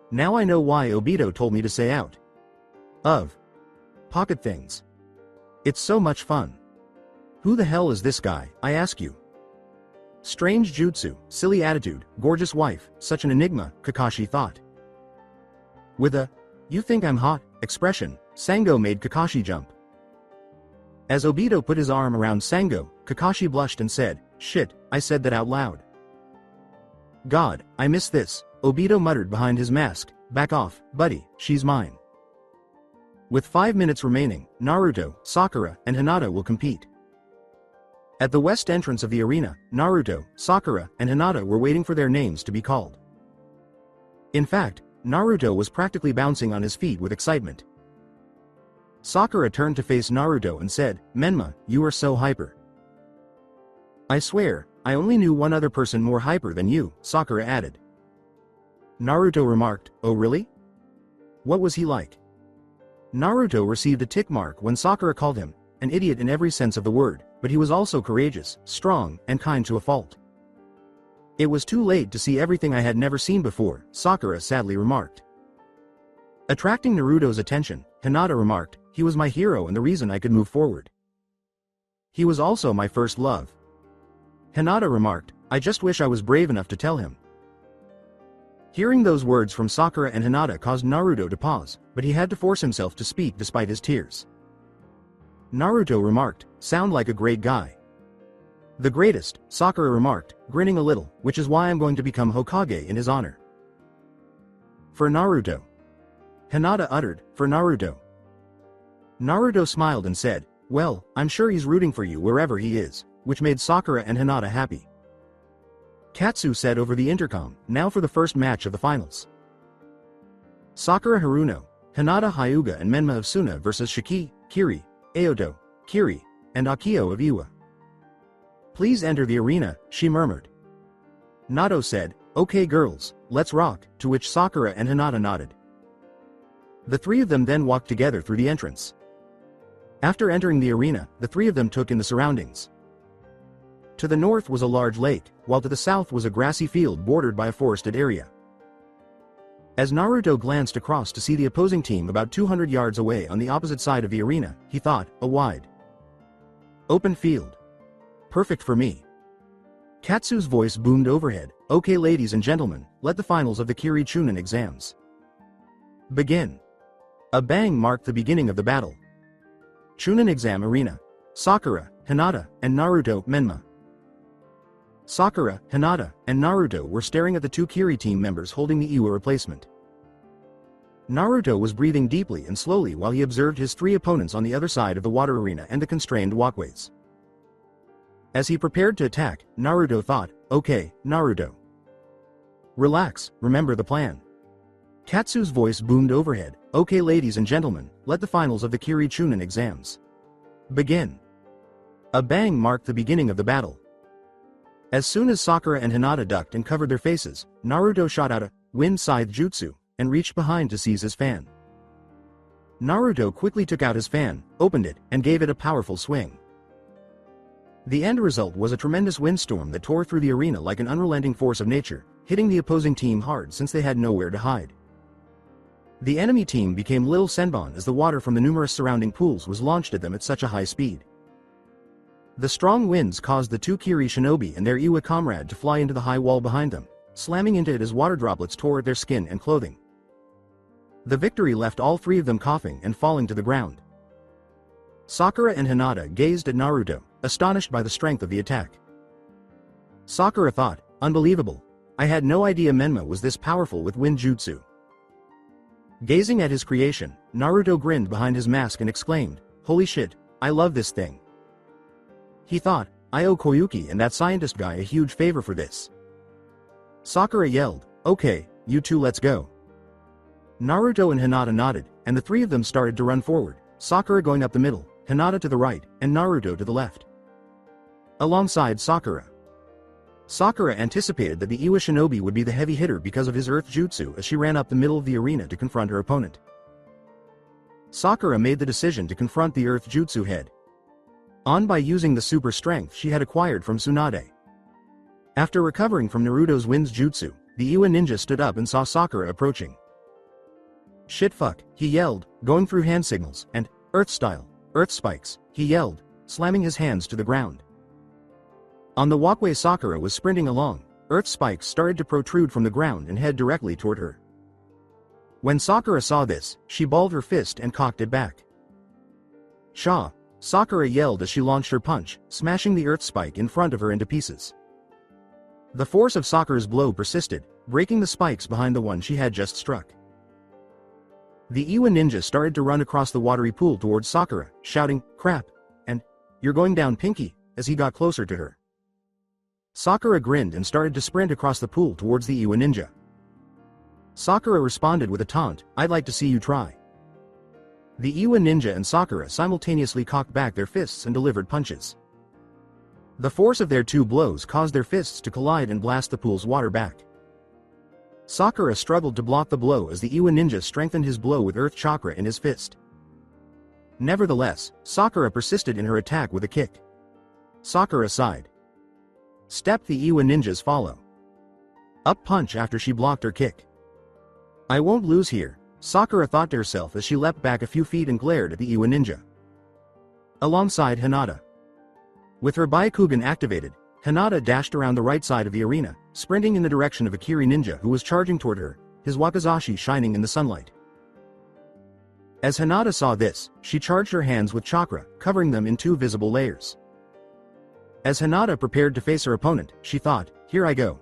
Now I know why Obito told me to say out of pocket things. It's so much fun. Who the hell is this guy, I ask you? Strange jutsu, silly attitude, gorgeous wife, such an enigma, Kakashi thought. With a, you think I'm hot, expression, Sango made Kakashi jump. As Obito put his arm around Sango, Kakashi blushed and said, shit, I said that out loud. God, I miss this, Obito muttered behind his mask, back off, buddy, she's mine. With 5 minutes remaining, Naruto, Sakura, and Hinata will compete. At the west entrance of the arena, Naruto, Sakura, and Hinata were waiting for their names to be called. In fact, Naruto was practically bouncing on his feet with excitement. Sakura turned to face Naruto and said, Menma, you are so hyper. I swear, I only knew one other person more hyper than you, Sakura added. Naruto remarked, oh really? What was he like? Naruto received a tick mark when Sakura called him an idiot in every sense of the word, but he was also courageous, strong, and kind to a fault. It was too late to see everything I had never seen before, Sakura sadly remarked. Attracting Naruto's attention, Hinata remarked, he was my hero and the reason I could move forward. He was also my first love. Hinata remarked, I just wish I was brave enough to tell him. Hearing those words from Sakura and Hinata caused Naruto to pause, but he had to force himself to speak despite his tears. Naruto remarked, sound like a great guy. The greatest, Sakura remarked, grinning a little, which is why I'm going to become Hokage in his honor. For Naruto. Hinata uttered, for Naruto. Naruto smiled and said, "Well, I'm sure he's rooting for you wherever he is," which made Sakura and Hinata happy. Katsu said over the intercom, "Now for the first match of the finals. Sakura Haruno, Hinata Hyuga and Menma of Suna versus Shiki, Kiri, Aoto, Kiri, and Akio of Iwa. Please enter the arena," she murmured. Nato said, "Okay girls, let's rock," to which Sakura and Hinata nodded. The three of them then walked together through the entrance. After entering the arena, the three of them took in the surroundings. To the north was a large lake, while to the south was a grassy field bordered by a forested area. As Naruto glanced across to see the opposing team about 200 yards away on the opposite side of the arena, he thought, a wide, open field. Perfect for me. Katsu's voice boomed overhead, "Okay ladies and gentlemen, let the finals of the Kiri Chunin exams begin." A bang marked the beginning of the battle. Chunin exam arena. Sakura, Hinata, and Naruto, Menma. Sakura, Hinata, and Naruto were staring at the two Kiri team members holding the Iwa replacement. Naruto was breathing deeply and slowly while he observed his three opponents on the other side of the water arena and the constrained walkways. As he prepared to attack, Naruto thought, "Okay, Naruto. Relax, remember the plan." Katsu's voice boomed overhead, "Okay ladies and gentlemen, let the finals of the Kiri Chunin exams begin." A bang marked the beginning of the battle. As soon as Sakura and Hinata ducked and covered their faces, Naruto shot out a wind scythe jutsu and reached behind to seize his fan. Naruto quickly took out his fan, opened it, and gave it a powerful swing. The end result was a tremendous windstorm that tore through the arena like an unrelenting force of nature, hitting the opposing team hard since they had nowhere to hide. The enemy team became Little Senbon as the water from the numerous surrounding pools was launched at them at such a high speed. The strong winds caused the two Kiri shinobi and their Iwa comrade to fly into the high wall behind them, slamming into it as water droplets tore at their skin and clothing. The victory left all three of them coughing and falling to the ground. Sakura and Hinata gazed at Naruto, astonished by the strength of the attack. Sakura thought, "Unbelievable. I had no idea Menma was this powerful with wind jutsu." Gazing at his creation, Naruto grinned behind his mask and exclaimed, "Holy shit, I love this thing." He thought, "I owe Koyuki and that scientist guy a huge favor for this." Sakura yelled, "Okay, you two let's go." Naruto and Hinata nodded, and the three of them started to run forward, Sakura going up the middle, Hinata to the right, and Naruto to the left. Alongside Sakura. Sakura anticipated that the Iwa shinobi would be the heavy hitter because of his earth jutsu as she ran up the middle of the arena to confront her opponent. Sakura made the decision to confront the earth jutsu head on by using the super strength she had acquired from Tsunade. After recovering from Naruto's wind's jutsu, the Iwa ninja stood up and saw Sakura approaching. "Shit fuck," he yelled, going through hand signals, and, "Earth style, earth spikes," he yelled, slamming his hands to the ground. On the walkway Sakura was sprinting along, earth spikes started to protrude from the ground and head directly toward her. When Sakura saw this, she balled her fist and cocked it back. "Shaw!" Sakura yelled as she launched her punch, smashing the earth spike in front of her into pieces. The force of Sakura's blow persisted, breaking the spikes behind the one she had just struck. The Iwa ninja started to run across the watery pool towards Sakura, shouting, "Crap!" and, "You're going down, Pinky," as he got closer to her. Sakura grinned and started to sprint across the pool towards the Iwa ninja. Sakura responded with a taunt, "I'd like to see you try." The Iwa ninja and Sakura simultaneously cocked back their fists and delivered punches. The force of their two blows caused their fists to collide and blast the pool's water back. Sakura struggled to block the blow as the Iwa ninja strengthened his blow with earth chakra in his fist. Nevertheless, Sakura persisted in her attack with a kick. Sakura sighed. Step the Iwa ninjas follow. Up punch after she blocked her kick. "I won't lose here," Sakura thought to herself as she leapt back a few feet and glared at the Iwa ninja. Alongside Hinata. With her Byakugan activated, Hinata dashed around the right side of the arena, sprinting in the direction of a Kiri ninja who was charging toward her, his wakizashi shining in the sunlight. As Hinata saw this, she charged her hands with chakra, covering them in two visible layers. As Hinata prepared to face her opponent, she thought, "Here I go."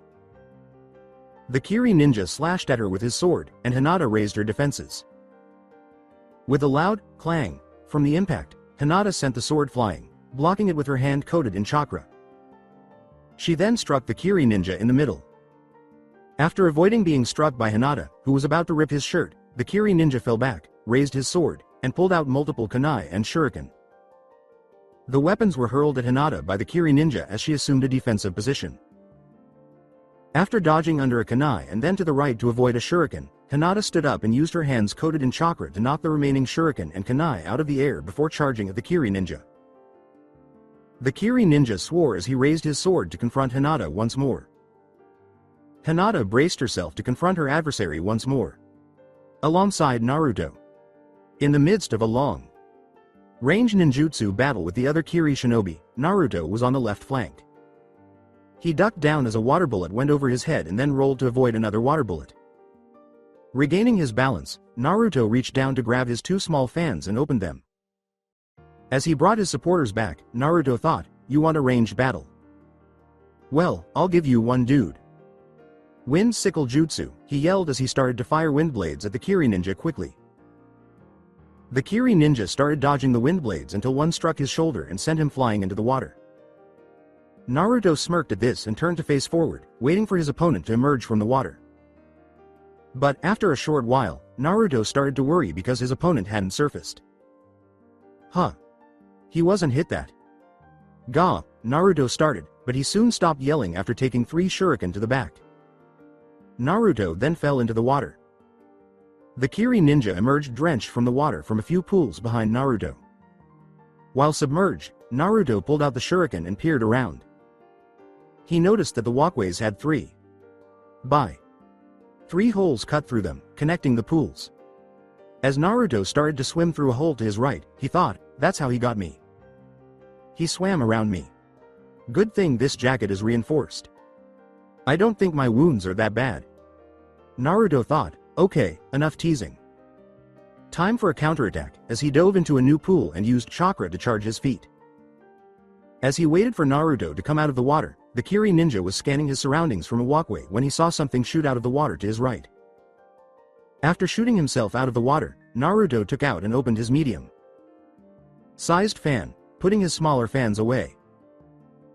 The Kiri ninja slashed at her with his sword, and Hinata raised her defenses. With a loud clang, From the impact, Hinata sent the sword flying, blocking it with her hand coated in chakra. She then struck the Kiri ninja in the middle. After avoiding being struck by Hinata, who was about to rip his shirt, the Kiri ninja fell back, raised his sword, and pulled out multiple kunai and shuriken. The weapons were hurled at Hinata by the Kiri ninja as she assumed a defensive position. After dodging under a kunai and then to the right to avoid a shuriken, Hinata stood up and used her hands coated in chakra to knock the remaining shuriken and kunai out of the air before charging at the Kiri ninja. The Kiri ninja swore as he raised his sword to confront Hinata once more. Hinata braced herself to confront her adversary once more. Alongside Naruto. In the midst of a long range ninjutsu battle with the other Kiri shinobi, Naruto was on the left flank. He ducked down as a water bullet went over his head and then rolled to avoid another water bullet. Regaining his balance, Naruto reached down to grab his two small fans and opened them. As he brought his supporters back, Naruto thought, "You want a ranged battle? Well, I'll give you one, dude." Wind sickle jutsu, he yelled as he started to fire wind blades at the Kiri ninja quickly. The Kiri ninja started dodging the wind blades until one struck his shoulder and sent him flying into the water. Naruto smirked at this and turned to face forward, waiting for his opponent to emerge from the water. But after a short while, Naruto started to worry because his opponent hadn't surfaced. He wasn't hit that. Gah, Naruto started, but he soon stopped yelling after taking 3 shuriken to the back. Naruto then fell into the water. The Kiri ninja emerged drenched from the water from a few pools behind Naruto. While submerged, Naruto pulled out the shuriken and peered around. He noticed that the walkways had 3 holes cut through them, connecting the pools. As Naruto started to swim through a hole to his right, he thought, "That's how he got me. He swam around me. Good thing this jacket is reinforced. I don't think my wounds are that bad." Naruto thought, "Okay, enough teasing. Time for a counterattack," as he dove into a new pool and used chakra to charge his feet. As he waited for Naruto to come out of the water, the Kiri ninja was scanning his surroundings from a walkway when he saw something shoot out of the water to his right. After shooting himself out of the water, Naruto took out and opened his medium-sized fan, putting his smaller fans away.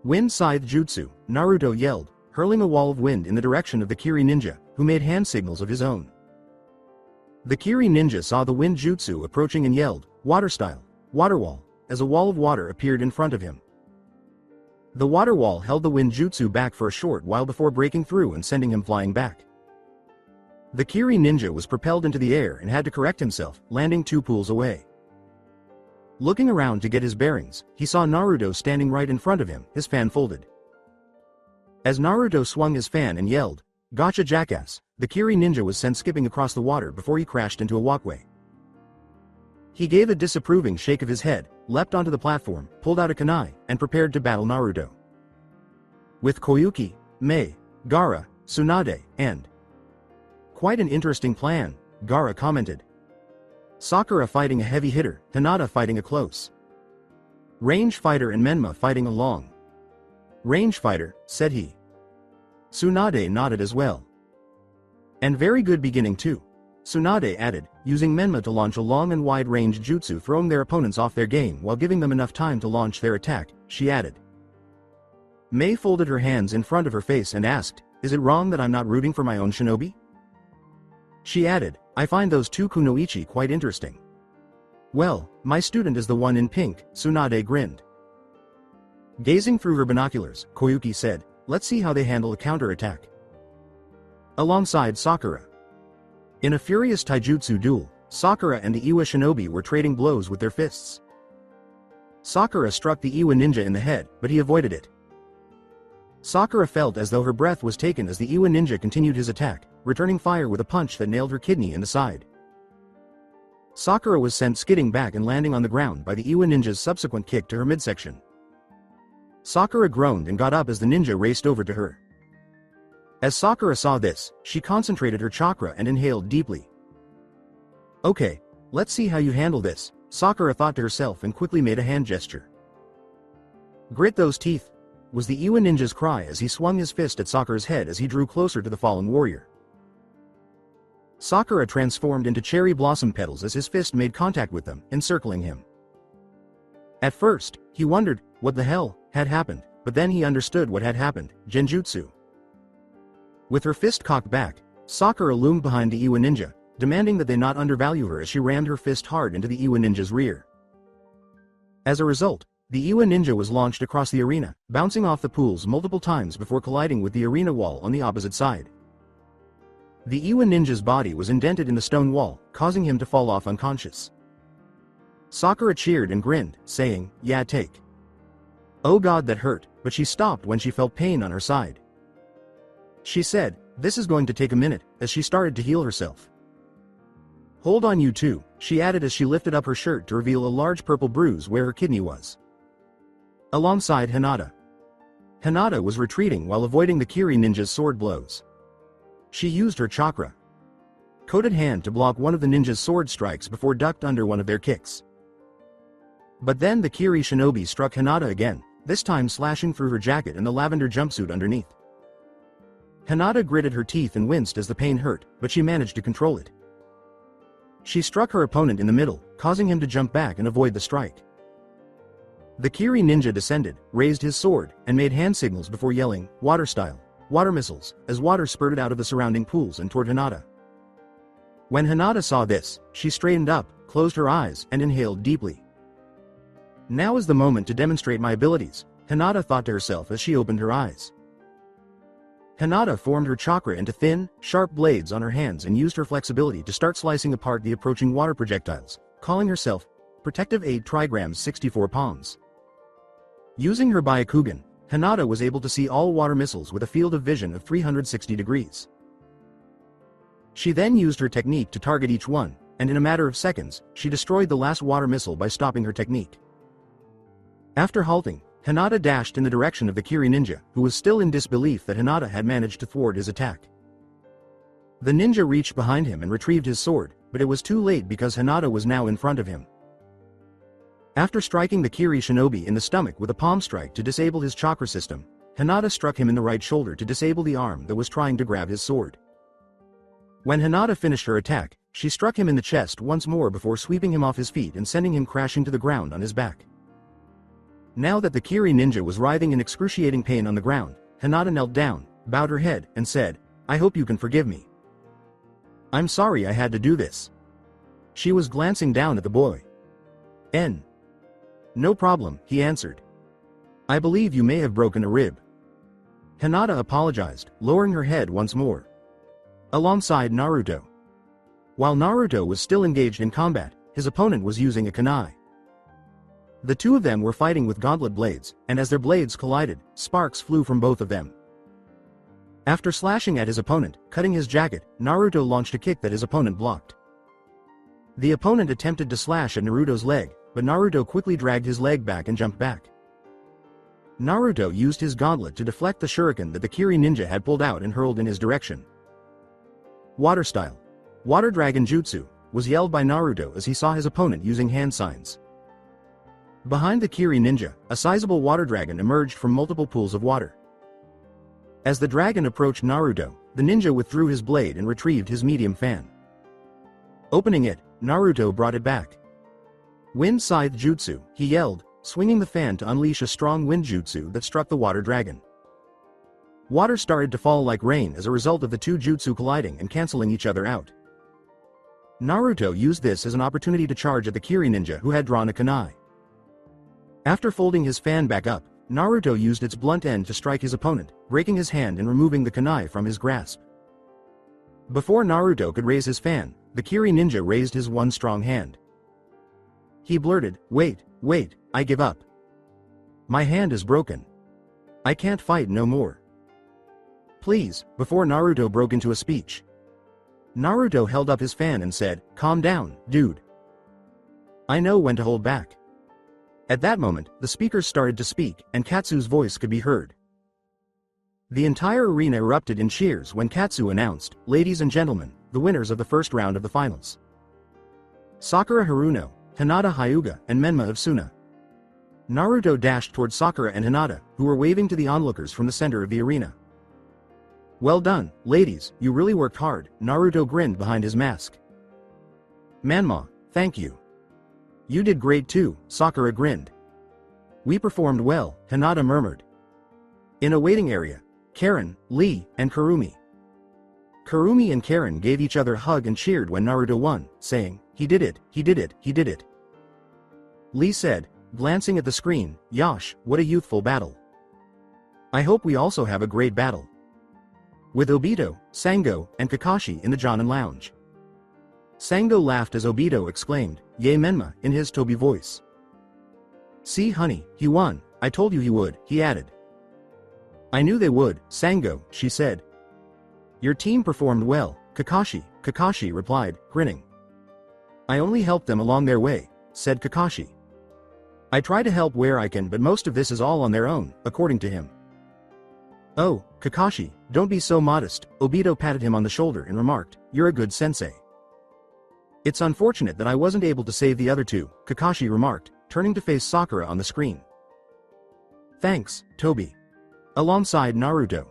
Wind scythe jutsu, Naruto yelled, hurling a wall of wind in the direction of the Kiri ninja, who made hand signals of his own. The Kiri ninja saw the wind jutsu approaching and yelled, "Water style, water wall," as a wall of water appeared in front of him. The water wall held the wind jutsu back for a short while before breaking through and sending him flying back. The Kiri ninja was propelled into the air and had to correct himself, landing 2 pools away. Looking around to get his bearings, he saw Naruto standing right in front of him, his fan folded. As Naruto swung his fan and yelled, "Gotcha jackass," the Kiri ninja was sent skipping across the water before he crashed into a walkway. He gave a disapproving shake of his head, leapt onto the platform, pulled out a kunai, and prepared to battle Naruto. With Koyuki, Mei, Gaara, Tsunade, and quite an interesting plan, Gaara commented. Sakura fighting a heavy hitter, Hinata fighting a close range fighter and Menma fighting a long range fighter, said he. Tsunade nodded as well. And very good beginning too, Tsunade added, using Menma to launch a long and wide-range jutsu throwing their opponents off their game while giving them enough time to launch their attack, she added. Mei folded her hands in front of her face and asked, "Is it wrong that I'm not rooting for my own shinobi?" She added, "I find those 2 kunoichi quite interesting." "Well, my student is the one in pink," Tsunade grinned. Gazing through her binoculars, Koyuki said, "Let's see how they handle a counter-attack." Alongside Sakura. In a furious taijutsu duel, Sakura and the Iwa shinobi were trading blows with their fists. Sakura struck the Iwa ninja in the head, but he avoided it. Sakura felt as though her breath was taken as the Iwa ninja continued his attack, returning fire with a punch that nailed her kidney in the side. Sakura was sent skidding back and landing on the ground by the Iwa ninja's subsequent kick to her midsection. Sakura groaned and got up as the ninja raced over to her. As Sakura saw this, she concentrated her chakra and inhaled deeply. "Okay, let's see how you handle this," Sakura thought to herself and quickly made a hand gesture. "Grit those teeth," was the Iwa ninja's cry as he swung his fist at Sakura's head as he drew closer to the fallen warrior. Sakura transformed into cherry blossom petals as his fist made contact with them, encircling him. At first, he wondered what the hell had happened, but then he understood what had happened: genjutsu. With her fist cocked back, Sakura loomed behind the Iwa ninja, demanding that they not undervalue her as she rammed her fist hard into the Iwa ninja's rear. As a result, the Iwa ninja was launched across the arena, bouncing off the pools multiple times before colliding with the arena wall on the opposite side. The Iwa ninja's body was indented in the stone wall, causing him to fall off unconscious. Sakura cheered and grinned, saying, "Yeah, take." Oh god, that hurt, but she stopped when she felt pain on her side. She said, "This is going to take a minute," as she started to heal herself. "Hold on you two," she added as she lifted up her shirt to reveal a large purple bruise where her kidney was. Alongside Hinata. Hinata was retreating while avoiding the Kiri ninja's sword blows. She used her chakra coated hand to block one of the ninja's sword strikes before ducked under one of their kicks. But then the Kiri shinobi struck Hinata again, this time slashing through her jacket and the lavender jumpsuit underneath. Hinata gritted her teeth and winced as the pain hurt, but she managed to control it. She struck her opponent in the middle, causing him to jump back and avoid the strike. The Kiri ninja descended, raised his sword, and made hand signals before yelling, "Water style, water missiles," as water spurted out of the surrounding pools and toward Hinata. When Hinata saw this, she straightened up, closed her eyes, and inhaled deeply. "Now is the moment to demonstrate my abilities," Hinata thought to herself as she opened her eyes. Hinata formed her chakra into thin, sharp blades on her hands and used her flexibility to start slicing apart the approaching water projectiles, calling herself Protective Aid Trigrams 64 Palms. Using her Byakugan, Hinata was able to see all water missiles with a field of vision of 360 degrees. She then used her technique to target each one, and in a matter of seconds, she destroyed the last water missile by stopping her technique. After halting, Hinata dashed in the direction of the Kiri ninja, who was still in disbelief that Hinata had managed to thwart his attack. The ninja reached behind him and retrieved his sword, but it was too late because Hinata was now in front of him. After striking the Kiri shinobi in the stomach with a palm strike to disable his chakra system, Hinata struck him in the right shoulder to disable the arm that was trying to grab his sword. When Hinata finished her attack, she struck him in the chest once more before sweeping him off his feet and sending him crashing to the ground on his back. Now that the Kiri ninja was writhing in excruciating pain on the ground, Hinata knelt down, bowed her head, and said, "I hope you can forgive me. I'm sorry I had to do this." She was glancing down at the boy. "No problem," he answered. "I believe you may have broken a rib." Hinata apologized, lowering her head once more. Alongside Naruto. While Naruto was still engaged in combat, his opponent was using a kunai. The two of them were fighting with gauntlet blades, and as their blades collided, sparks flew from both of them. After slashing at his opponent, cutting his jacket, Naruto launched a kick that his opponent blocked. The opponent attempted to slash at Naruto's leg, but Naruto quickly dragged his leg back and jumped back. Naruto used his gauntlet to deflect the shuriken that the Kiri ninja had pulled out and hurled in his direction. "Water style, Water Dragon Jutsu," was yelled by Naruto as he saw his opponent using hand signs. Behind the Kiri ninja, a sizable water dragon emerged from multiple pools of water. As the dragon approached Naruto, the ninja withdrew his blade and retrieved his medium fan. Opening it, Naruto brought it back. "Wind Scythe Jutsu," he yelled, swinging the fan to unleash a strong wind jutsu that struck the water dragon. Water started to fall like rain as a result of the two jutsu colliding and canceling each other out. Naruto used this as an opportunity to charge at the Kiri ninja who had drawn a kunai. After folding his fan back up, Naruto used its blunt end to strike his opponent, breaking his hand and removing the kunai from his grasp. Before Naruto could raise his fan, the Kiri ninja raised his one strong hand. He blurted, wait, I give up. My hand is broken. I can't fight no more. Please," before Naruto broke into a speech. Naruto held up his fan and said, "Calm down, dude. I know when to hold back." At that moment, the speakers started to speak, and Katsu's voice could be heard. The entire arena erupted in cheers when Katsu announced, "Ladies and gentlemen, the winners of the first round of the finals. Sakura Haruno, Hinata Hyuga, and Menma of Suna." Naruto dashed toward Sakura and Hinata, who were waving to the onlookers from the center of the arena. "Well done, ladies, you really worked hard," Naruto grinned behind his mask. "Manma, thank you. You did great too," Sakura grinned. We performed well, Hinata murmured. In a waiting area, Karen, Lee, and Kurumi. Kurumi and Karen gave each other a hug and cheered when Naruto won, saying, "He did it, he did it, he did it." Lee said, glancing at the screen, "Yosh, what a youthful battle. I hope we also have a great battle." With Obito, Sango, and Kakashi in the Jonin lounge. Sango laughed as Obito exclaimed, "Yay Menma," in his Tobi voice. "See honey, he won, I told you he would," he added. "I knew they would, Sango," she said. "Your team performed well, Kakashi replied, grinning. "I only helped them along their way," said Kakashi. "I try to help where I can, but most of this is all on their own," according to him. "Oh, Kakashi, don't be so modest," Obito patted him on the shoulder and remarked, "You're a good sensei." "It's unfortunate that I wasn't able to save the other two," Kakashi remarked, turning to face Sakura on the screen. "Thanks, Tobi." Alongside Naruto.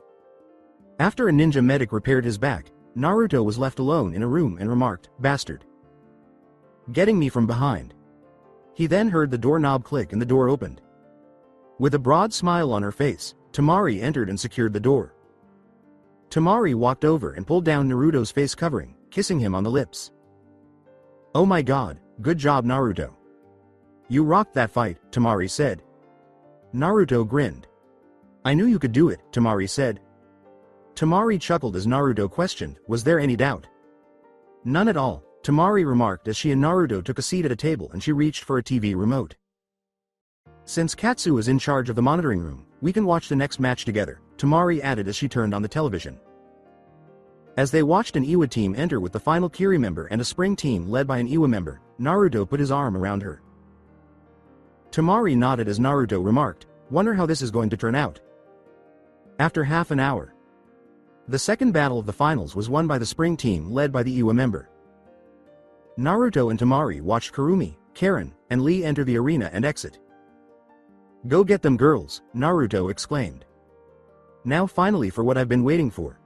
After a ninja medic repaired his back, Naruto was left alone in a room and remarked, "Bastard. Getting me from behind." He then heard the doorknob click and the door opened. With a broad smile on her face, Temari entered and secured the door. Temari walked over and pulled down Naruto's face covering, kissing him on the lips. "Oh my god, good job Naruto. You rocked that fight," Temari said. Naruto grinned. "I knew you could do it," Temari said. Temari chuckled as Naruto questioned, "Was there any doubt?" "None at all," Temari remarked as she and Naruto took a seat at a table and she reached for a TV remote. "Since Katsu is in charge of the monitoring room, we can watch the next match together," Temari added as she turned on the television. As they watched an Iwa team enter with the final Kiri member and a spring team led by an Iwa member, Naruto put his arm around her. Temari nodded as Naruto remarked, "Wonder how this is going to turn out." After half an hour, the second battle of the finals was won by the spring team led by the Iwa member. Naruto and Temari watched Kurumi, Karen, and Lee enter the arena and exit. "Go get them girls," Naruto exclaimed. "Now finally for what I've been waiting for."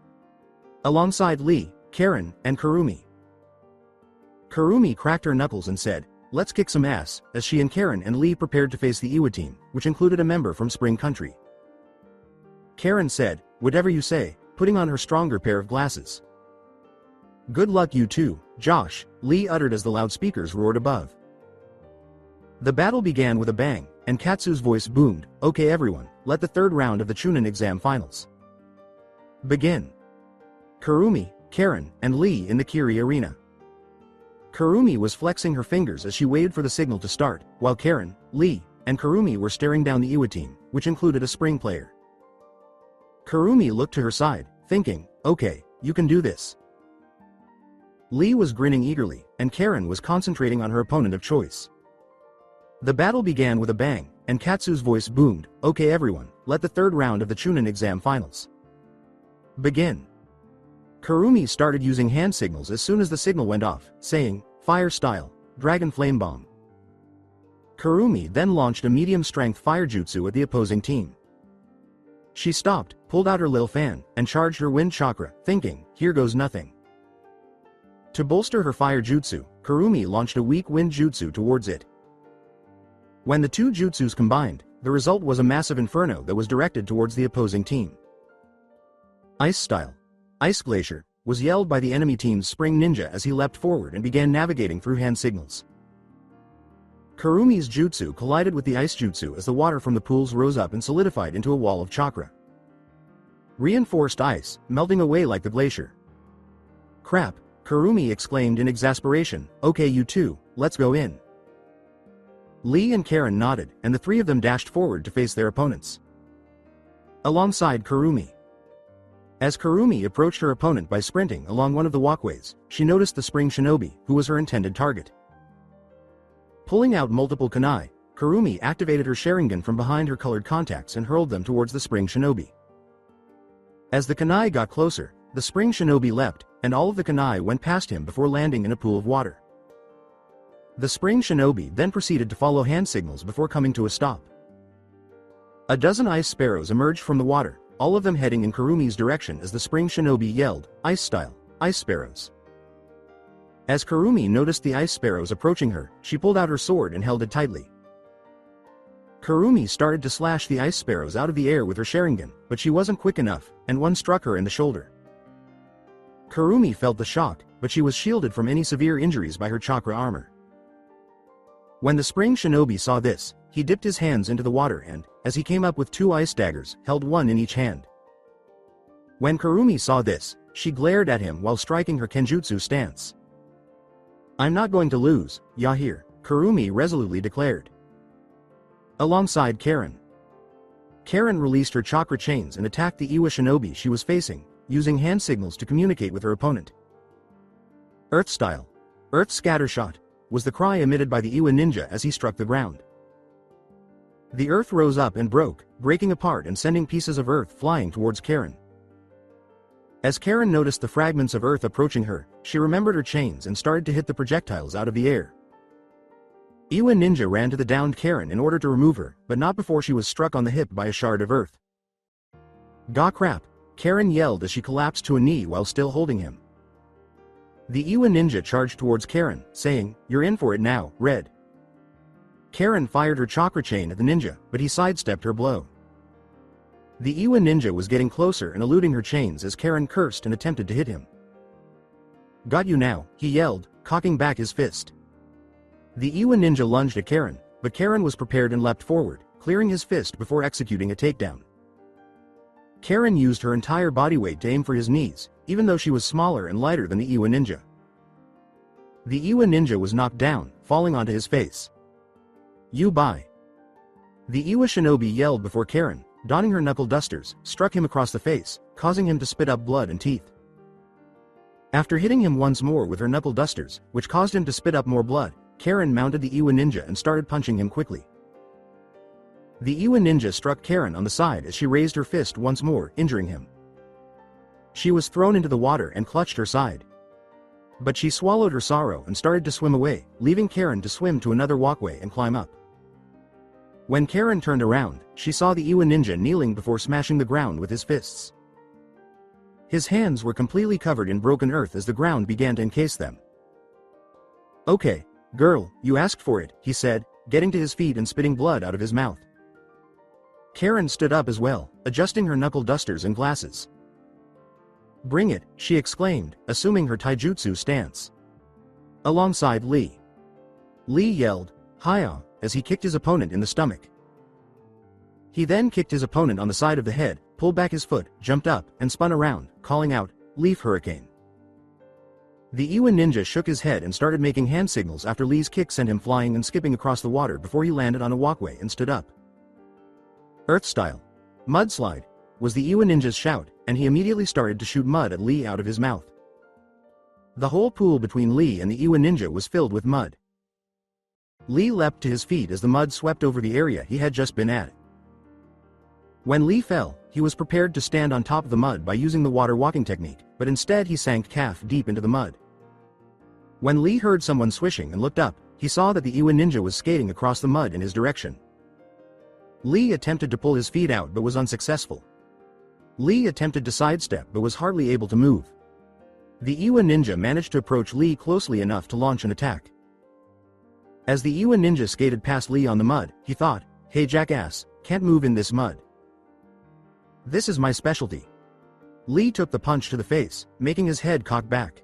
Alongside Lee, Karen, and Kurumi. Kurumi cracked her knuckles and said, "Let's kick some ass," as she and Karen and Lee prepared to face the Iwa team, which included a member from Spring Country. Karen said, "Whatever you say," putting on her stronger pair of glasses. "Good luck you two, Josh," Lee uttered as the loudspeakers roared above. The battle began with a bang, and Katsu's voice boomed, "Okay everyone, let the third round of the Chunin exam finals begin." Kurumi, Karen, and Lee in the Kiri arena. Kurumi was flexing her fingers as she waited for the signal to start, while Karen, Lee, and Kurumi were staring down the Iwa team, which included a spring player. Kurumi looked to her side, thinking, "Okay, you can do this." Lee was grinning eagerly, and Karen was concentrating on her opponent of choice. The battle began with a bang, and Katsu's voice boomed, "Okay everyone, let the third round of the Chunin exam finals begin." Kurumi started using hand signals as soon as the signal went off, saying, "Fire style, Dragon Flame Bomb." Kurumi then launched a medium-strength fire jutsu at the opposing team. She stopped, pulled out her lil fan, and charged her wind chakra, thinking, "Here goes nothing." To bolster her fire jutsu, Kurumi launched a weak wind jutsu towards it. When the two jutsus combined, the result was a massive inferno that was directed towards the opposing team. "Ice style, Ice Glacier," was yelled by the enemy team's spring ninja as he leapt forward and began navigating through hand signals. Kurumi's jutsu collided with the ice jutsu as the water from the pools rose up and solidified into a wall of chakra. Reinforced ice, melting away like the glacier. "Crap," Kurumi exclaimed in exasperation, "Okay you two, let's go in." Lee and Karen nodded, and the three of them dashed forward to face their opponents. Alongside Kurumi. As Kurumi approached her opponent by sprinting along one of the walkways, she noticed the spring shinobi, who was her intended target. Pulling out multiple kunai, Kurumi activated her Sharingan from behind her colored contacts and hurled them towards the spring shinobi. As the kunai got closer, the spring shinobi leapt, and all of the kunai went past him before landing in a pool of water. The spring shinobi then proceeded to follow hand signals before coming to a stop. A dozen ice sparrows emerged from the water, all of them heading in Kurumi's direction as the spring shinobi yelled, "Ice style, ice sparrows." As Kurumi noticed the ice sparrows approaching her, she pulled out her sword and held it tightly. Kurumi started to slash the ice sparrows out of the air with her Sharingan, but she wasn't quick enough, and one struck her in the shoulder. Kurumi felt the shock, but she was shielded from any severe injuries by her chakra armor. When the spring shinobi saw this, he dipped his hands into the water and, as he came up with 2 ice daggers, held one in each hand. When Kurumi saw this, she glared at him while striking her Kenjutsu stance. "I'm not going to lose, Yahir," Kurumi resolutely declared. Alongside Karen. Karen released her chakra chains and attacked the Iwa shinobi she was facing, using hand signals to communicate with her opponent. Earth Style. Earth Scatter Shot, was the cry emitted by the Iwa ninja as he struck the ground. The earth rose up and broke, breaking apart and sending pieces of earth flying towards Karen. As Karen noticed the fragments of earth approaching her, she remembered her chains and started to hit the projectiles out of the air. Iwa ninja ran to the downed Karen in order to remove her, but not before she was struck on the hip by a shard of earth. "Gah crap," Karen yelled as she collapsed to a knee while still holding him. The Iwa ninja charged towards Karen, saying, "You're in for it now, Red." Karen fired her chakra chain at the ninja, but he sidestepped her blow. The Iwa ninja was getting closer and eluding her chains as Karen cursed and attempted to hit him. "Got you now," he yelled, cocking back his fist. The Iwa ninja lunged at Karen, but Karen was prepared and leapt forward, clearing his fist before executing a takedown. Karen used her entire body weight to aim for his knees, even though she was smaller and lighter than the Iwa ninja. The Iwa ninja was knocked down, falling onto his face. "You bye." The Iwa shinobi yelled before Karen, donning her knuckle dusters, struck him across the face, causing him to spit up blood and teeth. After hitting him once more with her knuckle dusters, which caused him to spit up more blood, Karen mounted the Iwa ninja and started punching him quickly. The Iwa ninja struck Karen on the side as she raised her fist once more, injuring him. She was thrown into the water and clutched her side. But she swallowed her sorrow and started to swim away, leaving Karen to swim to another walkway and climb up. When Karen turned around, she saw the Iwa ninja kneeling before smashing the ground with his fists. His hands were completely covered in broken earth as the ground began to encase them. "Okay, girl, you asked for it," he said, getting to his feet and spitting blood out of his mouth. Karen stood up as well, adjusting her knuckle dusters and glasses. "Bring it," she exclaimed, assuming her taijutsu stance. Alongside Lee. Lee yelled, "Hiya," as he kicked his opponent in the stomach. He then kicked his opponent on the side of the head, pulled back his foot, jumped up, and spun around, calling out, "Leaf Hurricane." The Iwa ninja shook his head and started making hand signals after Lee's kick sent him flying and skipping across the water before he landed on a walkway and stood up. "Earth Style. Mudslide," was the Iwa ninja's shout, and he immediately started to shoot mud at Lee out of his mouth. The whole pool between Lee and the Iwa ninja was filled with mud. Lee leapt to his feet as the mud swept over the area he had just been at. When Lee fell, he was prepared to stand on top of the mud by using the water walking technique, but instead he sank calf deep into the mud. When Lee heard someone swishing and looked up, he saw that the Iwa ninja was skating across the mud in his direction. Lee attempted to pull his feet out but was unsuccessful. Lee attempted to sidestep but was hardly able to move. The Iwa ninja managed to approach Lee closely enough to launch an attack. As the Iwa ninja skated past Lee on the mud, he thought, "Hey jackass, can't move in this mud. This is my specialty." Lee took the punch to the face, making his head cock back.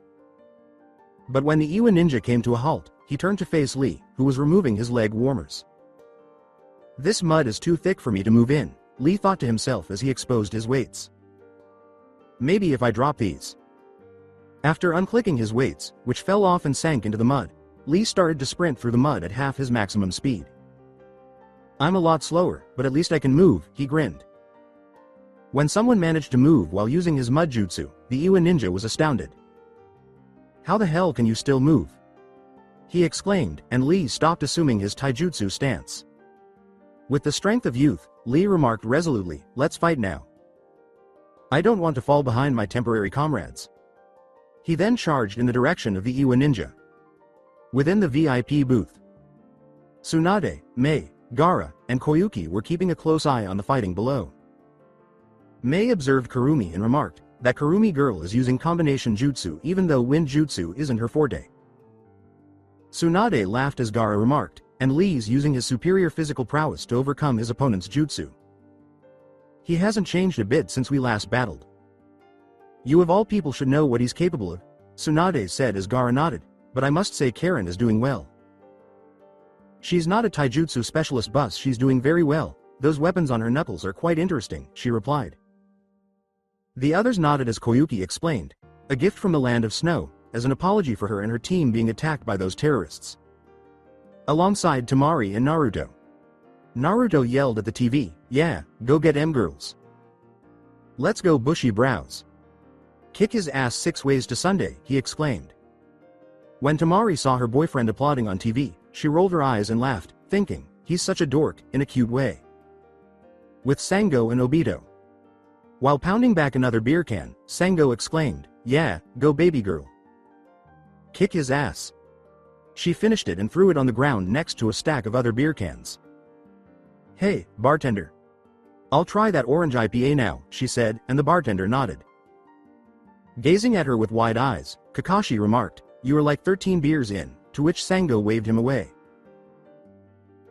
But when the Iwa ninja came to a halt, he turned to face Lee, who was removing his leg warmers. "This mud is too thick for me to move in," Lee thought to himself as he exposed his weights. "Maybe if I drop these." After unclicking his weights, which fell off and sank into the mud, Lee started to sprint through the mud at half his maximum speed. "I'm a lot slower, but at least I can move," he grinned. When someone managed to move while using his mud jutsu, the Iwa ninja was astounded. "How the hell can you still move?" he exclaimed, and Lee stopped assuming his taijutsu stance. With the strength of youth, Lee remarked resolutely, "Let's fight now. I don't want to fall behind my temporary comrades." He then charged in the direction of the Iwa ninja. Within the VIP booth, Tsunade, Mei, Gaara, and Koyuki were keeping a close eye on the fighting below. Mei observed Kurumi and remarked that Kurumi girl is using combination jutsu even though wind jutsu isn't her forte. Tsunade laughed as Gaara remarked, and Lee's using his superior physical prowess to overcome his opponent's jutsu. He hasn't changed a bit since we last battled. You of all people should know what he's capable of, Tsunade said as Gaara nodded, but I must say Karen is doing well. She's not a taijutsu specialist boss, she's doing very well, those weapons on her knuckles are quite interesting, she replied. The others nodded as Koyuki explained, a gift from the land of snow, as an apology for her and her team being attacked by those terrorists. Alongside Temari and Naruto. Naruto yelled at the TV, yeah, go get girls. Let's go bushy brows. Kick his ass 6 ways to Sunday, he exclaimed. When Temari saw her boyfriend applauding on TV, she rolled her eyes and laughed, thinking, he's such a dork, in a cute way. With Sango and Obito. While pounding back another beer can, Sango exclaimed, yeah, go baby girl. Kick his ass. She finished it and threw it on the ground next to a stack of other beer cans. Hey, bartender. I'll try that orange IPA now, she said, and the bartender nodded. Gazing at her with wide eyes, Kakashi remarked, you are like 13 beers in, to which Sango waved him away.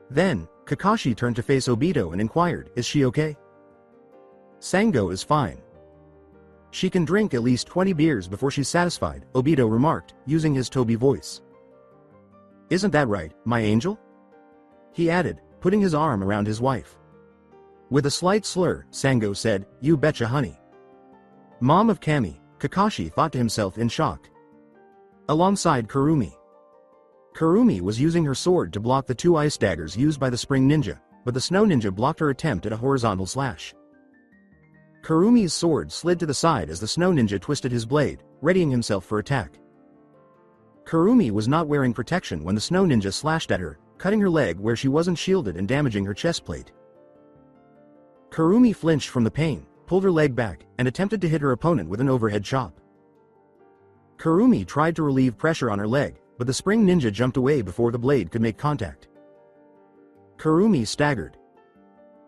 Then, Kakashi turned to face Obito and inquired, is she okay? Sango is fine. She can drink at least 20 beers before she's satisfied, Obito remarked, using his Tobi voice. Isn't that right, my angel? He added, putting his arm around his wife. With a slight slur, Sango said, you betcha honey. Mom of Kami, Kakashi thought to himself in shock. Alongside Kurumi. Kurumi was using her sword to block the 2 ice daggers used by the Spring Ninja, but the Snow Ninja blocked her attempt at a horizontal slash. Kurumi's sword slid to the side as the Snow Ninja twisted his blade, readying himself for attack. Kurumi was not wearing protection when the Snow Ninja slashed at her, cutting her leg where she wasn't shielded and damaging her chest plate. Kurumi flinched from the pain, pulled her leg back, and attempted to hit her opponent with an overhead chop. Kurumi tried to relieve pressure on her leg, but the Spring Ninja jumped away before the blade could make contact. Kurumi staggered.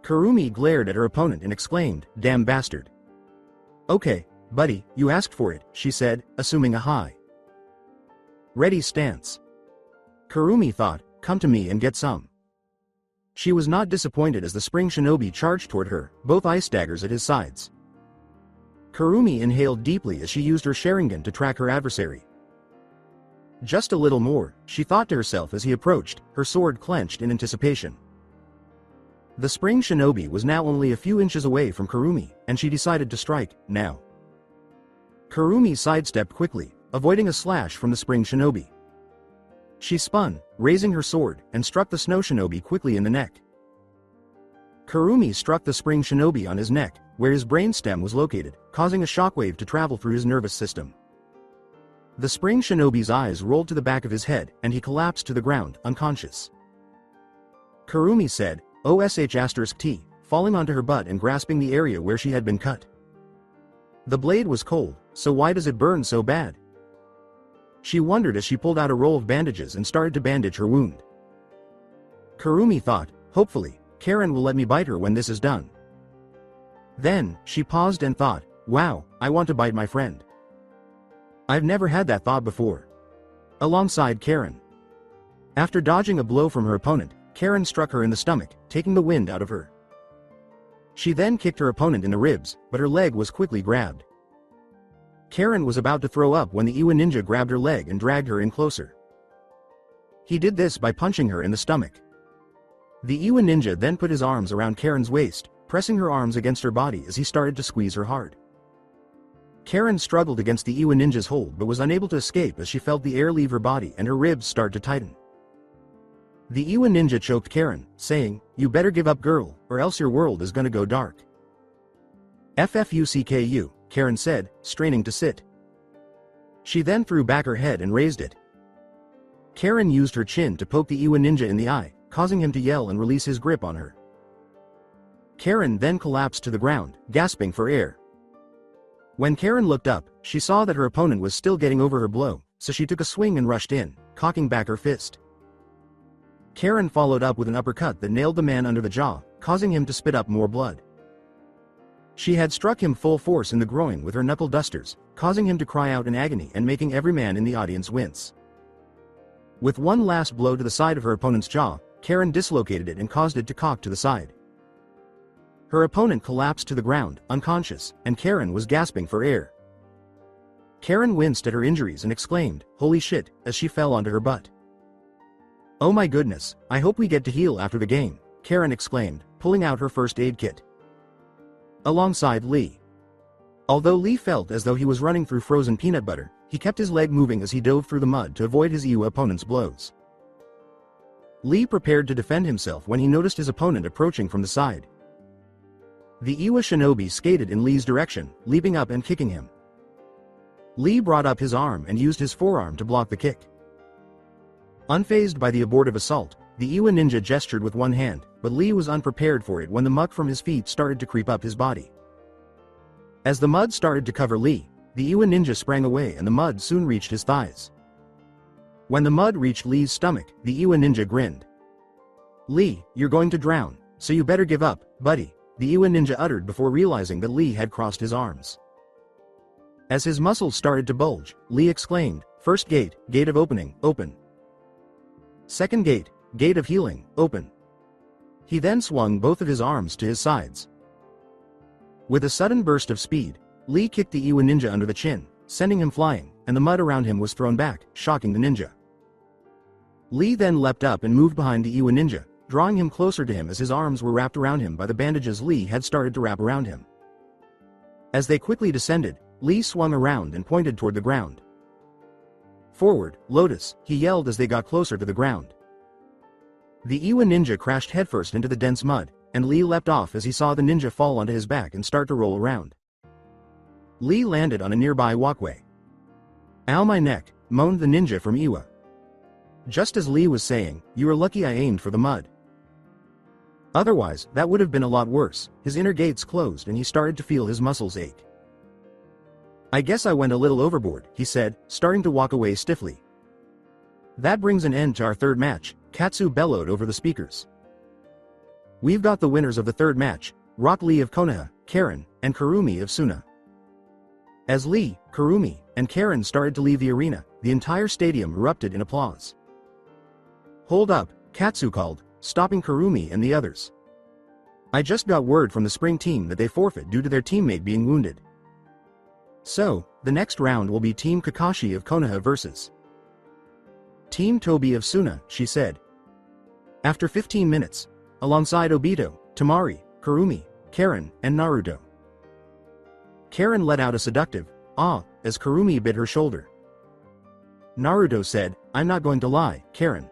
Kurumi glared at her opponent and exclaimed, damn bastard. Okay, buddy, you asked for it, she said, assuming a high. Ready stance. Kurumi thought, come to me and get some. She was not disappointed as the Spring Shinobi charged toward her, both ice daggers at his sides. Kurumi inhaled deeply as she used her Sharingan to track her adversary. Just a little more, she thought to herself as he approached, her sword clenched in anticipation. The Spring Shinobi was now only a few inches away from Kurumi, and she decided to strike, now. Kurumi sidestepped quickly, avoiding a slash from the Spring Shinobi. She spun, raising her sword, and struck the Snow Shinobi quickly in the neck. Kurumi struck the Spring Shinobi on his neck, where his brainstem was located, causing a shockwave to travel through his nervous system. The Spring Shinobi's eyes rolled to the back of his head, and he collapsed to the ground, unconscious. Kurumi said, OSH*T, falling onto her butt and grasping the area where she had been cut. The blade was cold, so why does it burn so bad? She wondered as she pulled out a roll of bandages and started to bandage her wound. Kurumi thought, hopefully, Karen will let me bite her when this is done. Then, she paused and thought, wow, I want to bite my friend. I've never had that thought before. Alongside Karen. After dodging a blow from her opponent, Karen struck her in the stomach, taking the wind out of her. She then kicked her opponent in the ribs, but her leg was quickly grabbed. Karen was about to throw up when the Iwa Ninja grabbed her leg and dragged her in closer. He did this by punching her in the stomach. The Iwa Ninja then put his arms around Karen's waist, pressing her arms against her body as he started to squeeze her hard. Karen struggled against the Iwa Ninja's hold but was unable to escape as she felt the air leave her body and her ribs start to tighten. The Iwa Ninja choked Karen, saying, you better give up girl, or else your world is gonna go dark. FFUCKU, Karen said, straining to sit. She then threw back her head and raised it. Karen used her chin to poke the Iwa Ninja in the eye, causing him to yell and release his grip on her. Karen then collapsed to the ground, gasping for air. When Karen looked up, she saw that her opponent was still getting over her blow, so she took a swing and rushed in, cocking back her fist. Karen followed up with an uppercut that nailed the man under the jaw, causing him to spit up more blood. She had struck him full force in the groin with her knuckle dusters, causing him to cry out in agony and making every man in the audience wince. With one last blow to the side of her opponent's jaw, Karen dislocated it and caused it to cock to the side. Her opponent collapsed to the ground, unconscious, and Karen was gasping for air. Karen winced at her injuries and exclaimed, "Holy shit," as she fell onto her butt. "Oh my goodness, I hope we get to heal after the game," Karen exclaimed, pulling out her first aid kit. Alongside Lee. Although Lee felt as though he was running through frozen peanut butter, he kept his leg moving as he dove through the mud to avoid his Iwa opponent's blows. Lee prepared to defend himself when he noticed his opponent approaching from the side. The Iwa shinobi skated in Lee's direction, leaping up and kicking him. Lee brought up his arm and used his forearm to block the kick. Unfazed by the abortive assault, the Iwa ninja gestured with one hand, but Lee was unprepared for it when the muck from his feet started to creep up his body. As the mud started to cover Lee, the Iwa ninja sprang away and the mud soon reached his thighs. When the mud reached Lee's stomach, the Iwa ninja grinned. "Lee, you're going to drown, so you better give up, buddy," the Iwa ninja uttered before realizing that Lee had crossed his arms. As his muscles started to bulge, Lee exclaimed, "First gate, gate of opening, open. Second gate, gate of healing, open." He then swung both of his arms to his sides. With a sudden burst of speed, Lee kicked the Iwa ninja under the chin, sending him flying, and the mud around him was thrown back, shocking the ninja. Lee then leapt up and moved behind the Iwa ninja, drawing him closer to him as his arms were wrapped around him by the bandages Lee had started to wrap around him. As they quickly descended, Lee swung around and pointed toward the ground. "Forward, Lotus," he yelled as they got closer to the ground. The Iwa ninja crashed headfirst into the dense mud, and Lee leapt off as he saw the ninja fall onto his back and start to roll around. Lee landed on a nearby walkway. "Ow my neck," moaned the ninja from Iwa. Just as Lee was saying, "You are lucky I aimed for the mud. Otherwise, that would have been a lot worse," his inner gates closed and he started to feel his muscles ache. "I guess I went a little overboard," he said, starting to walk away stiffly. "That brings an end to our third match," Katsu bellowed over the speakers. "We've got the winners of the third match, Rock Lee of Konoha, Karen, and Kurumi of Suna." As Lee, Kurumi, and Karen started to leave the arena, the entire stadium erupted in applause. "Hold up," Katsu called, stopping Kurumi and the others. "I just got word from the spring team that they forfeit due to their teammate being wounded. So, the next round will be Team Kakashi of Konoha versus Team Tobi of Suna," she said. After 15 minutes, alongside Obito, Temari, Kurumi, Karen, and Naruto. Karen let out a seductive, "Ah," as Kurumi bit her shoulder. Naruto said, "I'm not going to lie, Karen.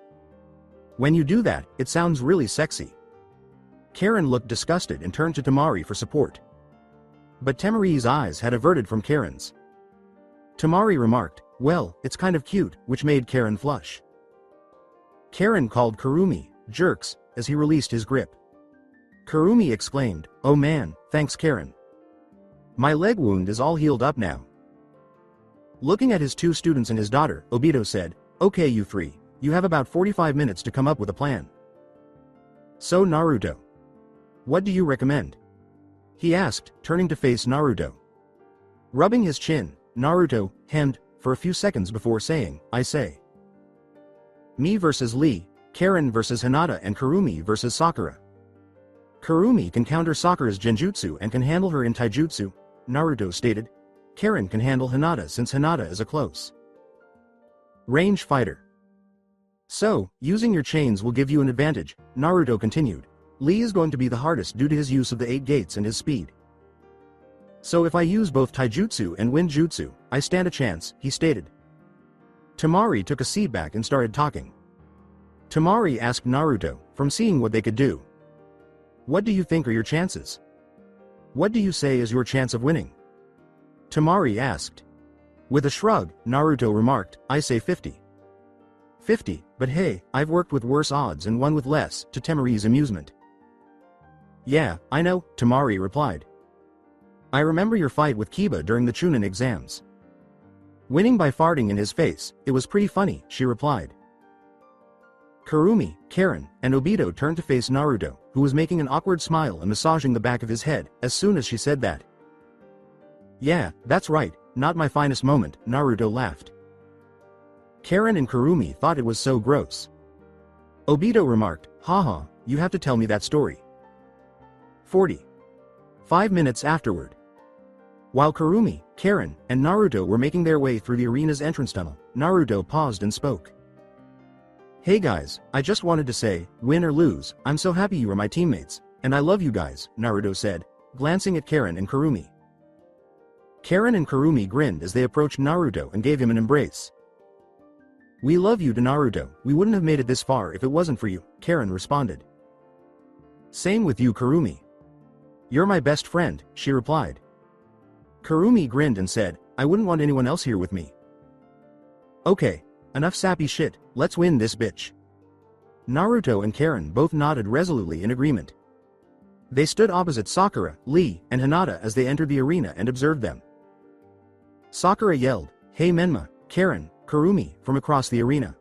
When you do that, it sounds really sexy." Karen looked disgusted and turned to Temari for support. But Temari's eyes had averted from Karen's. Temari remarked, "Well, it's kind of cute," which made Karen flush. Karen called Kurumi, "Jerks," as he released his grip. Kurumi exclaimed, "Oh man, thanks Karen. My leg wound is all healed up now." Looking at his two students and his daughter, Obito said, "Okay you three, you have about 45 minutes to come up with a plan. So Naruto, what do you recommend?" he asked, turning to face Naruto. Rubbing his chin, Naruto hemmed for a few seconds before saying, "I say. Me versus Lee, Karen versus Hinata and Kurumi versus Sakura. Kurumi can counter Sakura's genjutsu and can handle her in taijutsu," Naruto stated. "Karen can handle Hinata since Hinata is a close range fighter. So, using your chains will give you an advantage," Naruto continued. "Lee is going to be the hardest due to his use of the 8 gates and his speed. So if I use both taijutsu and wind jutsu, I stand a chance," he stated. Temari took a seat back and started talking. Temari asked Naruto, from seeing what they could do, "What do you think are your chances? What do you say is your chance of winning?" Temari asked. With a shrug, Naruto remarked, "I say 50. 50, but hey, I've worked with worse odds and won with less," to Temari's amusement. "Yeah, I know," Temari replied. "I remember your fight with Kiba during the Chunin exams. Winning by farting in his face, it was pretty funny," she replied. Kurumi, Karen, and Obito turned to face Naruto, who was making an awkward smile and massaging the back of his head, as soon as she said that. "Yeah, that's right, not my finest moment," Naruto laughed. Karen and Kurumi thought it was so gross. Obito remarked, haha, you have to tell me that story. 40. 5 minutes afterward. While Kurumi, Karen, and Naruto were making their way through the arena's entrance tunnel, Naruto paused and spoke. Hey guys, I just wanted to say, win or lose, I'm so happy you are my teammates, and I love you guys, Naruto said, glancing at Karen and Kurumi. Karen and Kurumi grinned as they approached Naruto and gave him an embrace. We love you to Naruto, we wouldn't have made it this far if it wasn't for you, Karen responded. Same with you Kurumi. You're my best friend, she replied. Kurumi grinned and said, I wouldn't want anyone else here with me. Okay, enough sappy shit, let's win this bitch. Naruto and Karen both nodded resolutely in agreement. They stood opposite Sakura, Lee, and Hinata as they entered the arena and observed them. Sakura yelled, Hey Menma, Karen, Kurumi, from across the arena.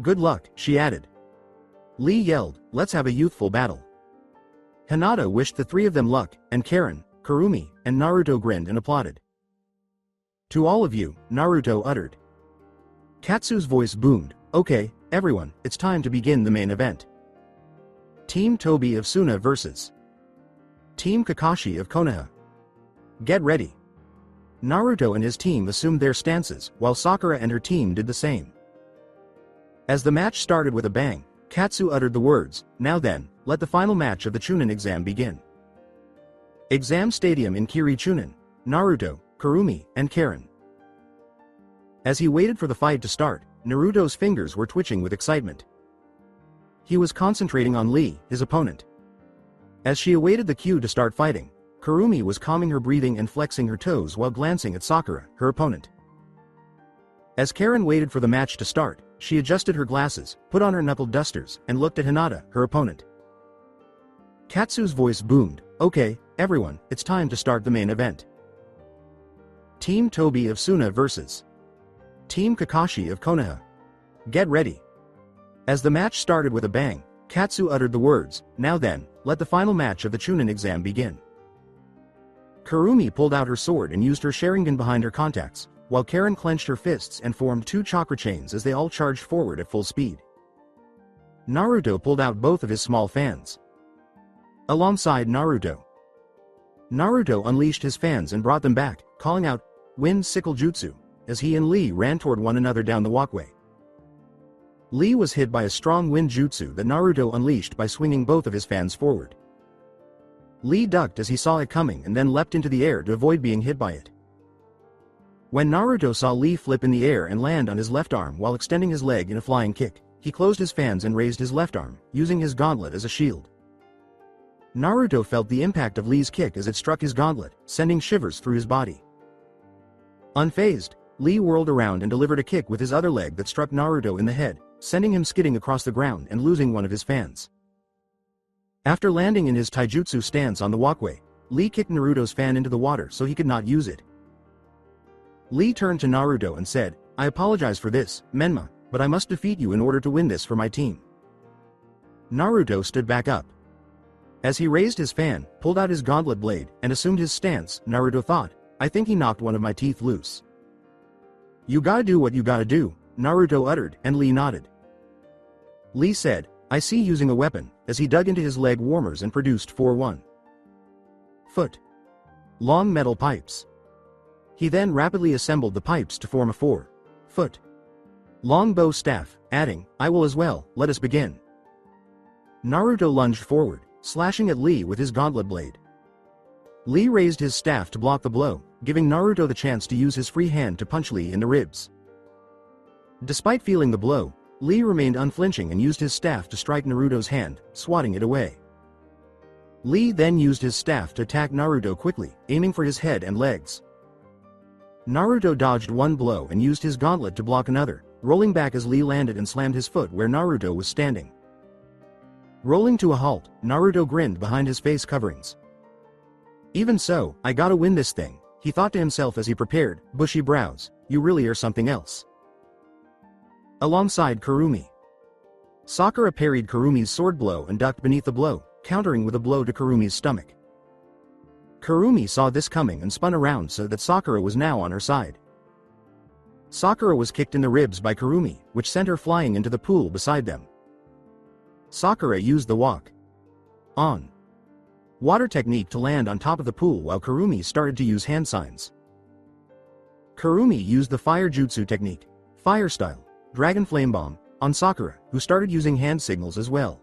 Good luck, she added. Lee yelled, let's have a youthful battle. Hinata wished the three of them luck, and Karen, Kurumi, and Naruto grinned and applauded. To all of you, Naruto uttered. Katsu's voice boomed, okay, everyone, it's time to begin the main event. Team Tobi of Suna vs. Team Kakashi of Konoha. Get ready. Naruto and his team assumed their stances, while Sakura and her team did the same. As the match started with a bang, Katsu uttered the words, now then, let the final match of the Chunin exam begin. Exam Stadium in Kiri Chunin, Naruto, Kurumi, and Karen. As he waited for the fight to start, Naruto's fingers were twitching with excitement. He was concentrating on Lee, his opponent. As she awaited the cue to start fighting, Kurumi was calming her breathing and flexing her toes while glancing at Sakura, her opponent. As Karen waited for the match to start, she adjusted her glasses, put on her knuckle dusters, and looked at Hinata, her opponent. Katsu's voice boomed, okay, everyone, it's time to start the main event. Team Tobi of Suna vs. Team Kakashi of Konoha. Get ready. As the match started with a bang, Katsu uttered the words, now then, let the final match of the Chunin exam begin. Kurumi pulled out her sword and used her Sharingan behind her contacts, while Karen clenched her fists and formed two chakra chains as they all charged forward at full speed. Naruto pulled out both of his small fans. Alongside Naruto, unleashed his fans and brought them back, calling out, Wind Sickle Jutsu, as he and Lee ran toward one another down the walkway. Lee was hit by a strong wind jutsu that Naruto unleashed by swinging both of his fans forward. Lee ducked as he saw it coming and then leapt into the air to avoid being hit by it. When Naruto saw Lee flip in the air and land on his left arm while extending his leg in a flying kick, he closed his fans and raised his left arm, using his gauntlet as a shield. Naruto felt the impact of Lee's kick as it struck his gauntlet, sending shivers through his body. Unfazed, Lee whirled around and delivered a kick with his other leg that struck Naruto in the head, sending him skidding across the ground and losing one of his fans. After landing in his taijutsu stance on the walkway, Lee kicked Naruto's fan into the water so he could not use it. Lee turned to Naruto and said, I apologize for this, Menma, but I must defeat you in order to win this for my team. Naruto stood back up. As he raised his fan, pulled out his gauntlet blade, and assumed his stance, Naruto thought, I think he knocked one of my teeth loose. You gotta do what you gotta do, Naruto uttered, and Lee nodded. Lee said, I see using a weapon, as he dug into his leg warmers and produced 4-1 foot long metal pipes. He then rapidly assembled the pipes to form a 4-foot long bow staff, adding, I will as well, let us begin. Naruto lunged forward, slashing at Lee with his gauntlet blade. Lee raised his staff to block the blow, giving Naruto the chance to use his free hand to punch Lee in the ribs. Despite feeling the blow, Lee remained unflinching and used his staff to strike Naruto's hand, swatting it away. Lee then used his staff to attack Naruto quickly, aiming for his head and legs. Naruto dodged one blow and used his gauntlet to block another, rolling back as Lee landed and slammed his foot where Naruto was standing. Rolling to a halt, Naruto grinned behind his face coverings. Even so, I gotta win this thing, he thought to himself as he prepared, bushy brows, you really are something else. Alongside Kurumi, Sakura parried Kurumi's sword blow and ducked beneath the blow, countering with a blow to Kurumi's stomach. Kurumi saw this coming and spun around so that Sakura was now on her side. Sakura was kicked in the ribs by Kurumi, which sent her flying into the pool beside them. Sakura used the walk on water technique to land on top of the pool while Kurumi started to use hand signs. Kurumi used the fire jutsu technique, fire style, dragon flame bomb, on Sakura, who started using hand signals as well.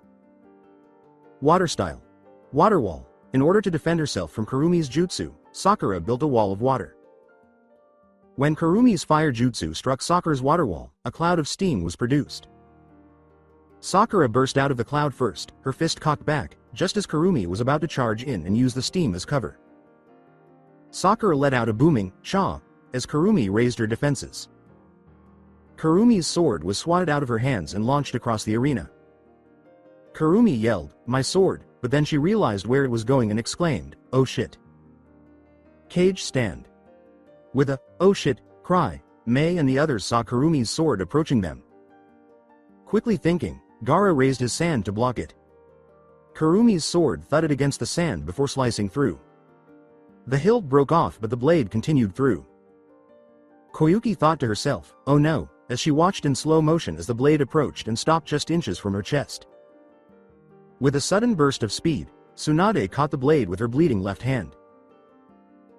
Water style, water wall. In order to defend herself from Kurumi's jutsu, Sakura built a wall of water. When Kurumi's fire jutsu struck Sakura's water wall, a cloud of steam was produced. Sakura burst out of the cloud first, her fist cocked back, just as Kurumi was about to charge in and use the steam as cover. Sakura let out a booming "cha" as Kurumi raised her defenses. Kurumi's sword was swatted out of her hands and launched across the arena. Kurumi yelled, "My sword," but then she realized where it was going and exclaimed, "Oh shit." Cage stand. With a "oh shit" cry, Mei and the others saw Kurumi's sword approaching them. Quickly thinking, Gaara raised his sand to block it. Kurumi's sword thudded against the sand before slicing through. The hilt broke off, but the blade continued through. Koyuki thought to herself, "Oh no," as she watched in slow motion as the blade approached and stopped just inches from her chest. With a sudden burst of speed, Tsunade caught the blade with her bleeding left hand.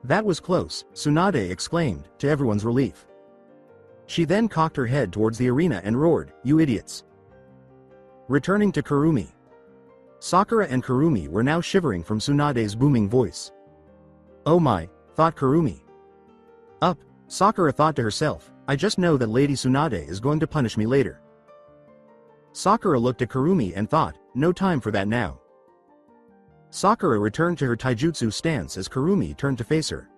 "That was close," Tsunade exclaimed, to everyone's relief. She then cocked her head towards the arena and roared, "You idiots." Returning to Kurumi. Sakura and Kurumi were now shivering from Tsunade's booming voice. "Oh my," thought Kurumi. "Up," Sakura thought to herself, "I just know that Lady Tsunade is going to punish me later." Sakura looked at Kurumi and thought, "No time for that now." Sakura returned to her taijutsu stance as Kurumi turned to face her.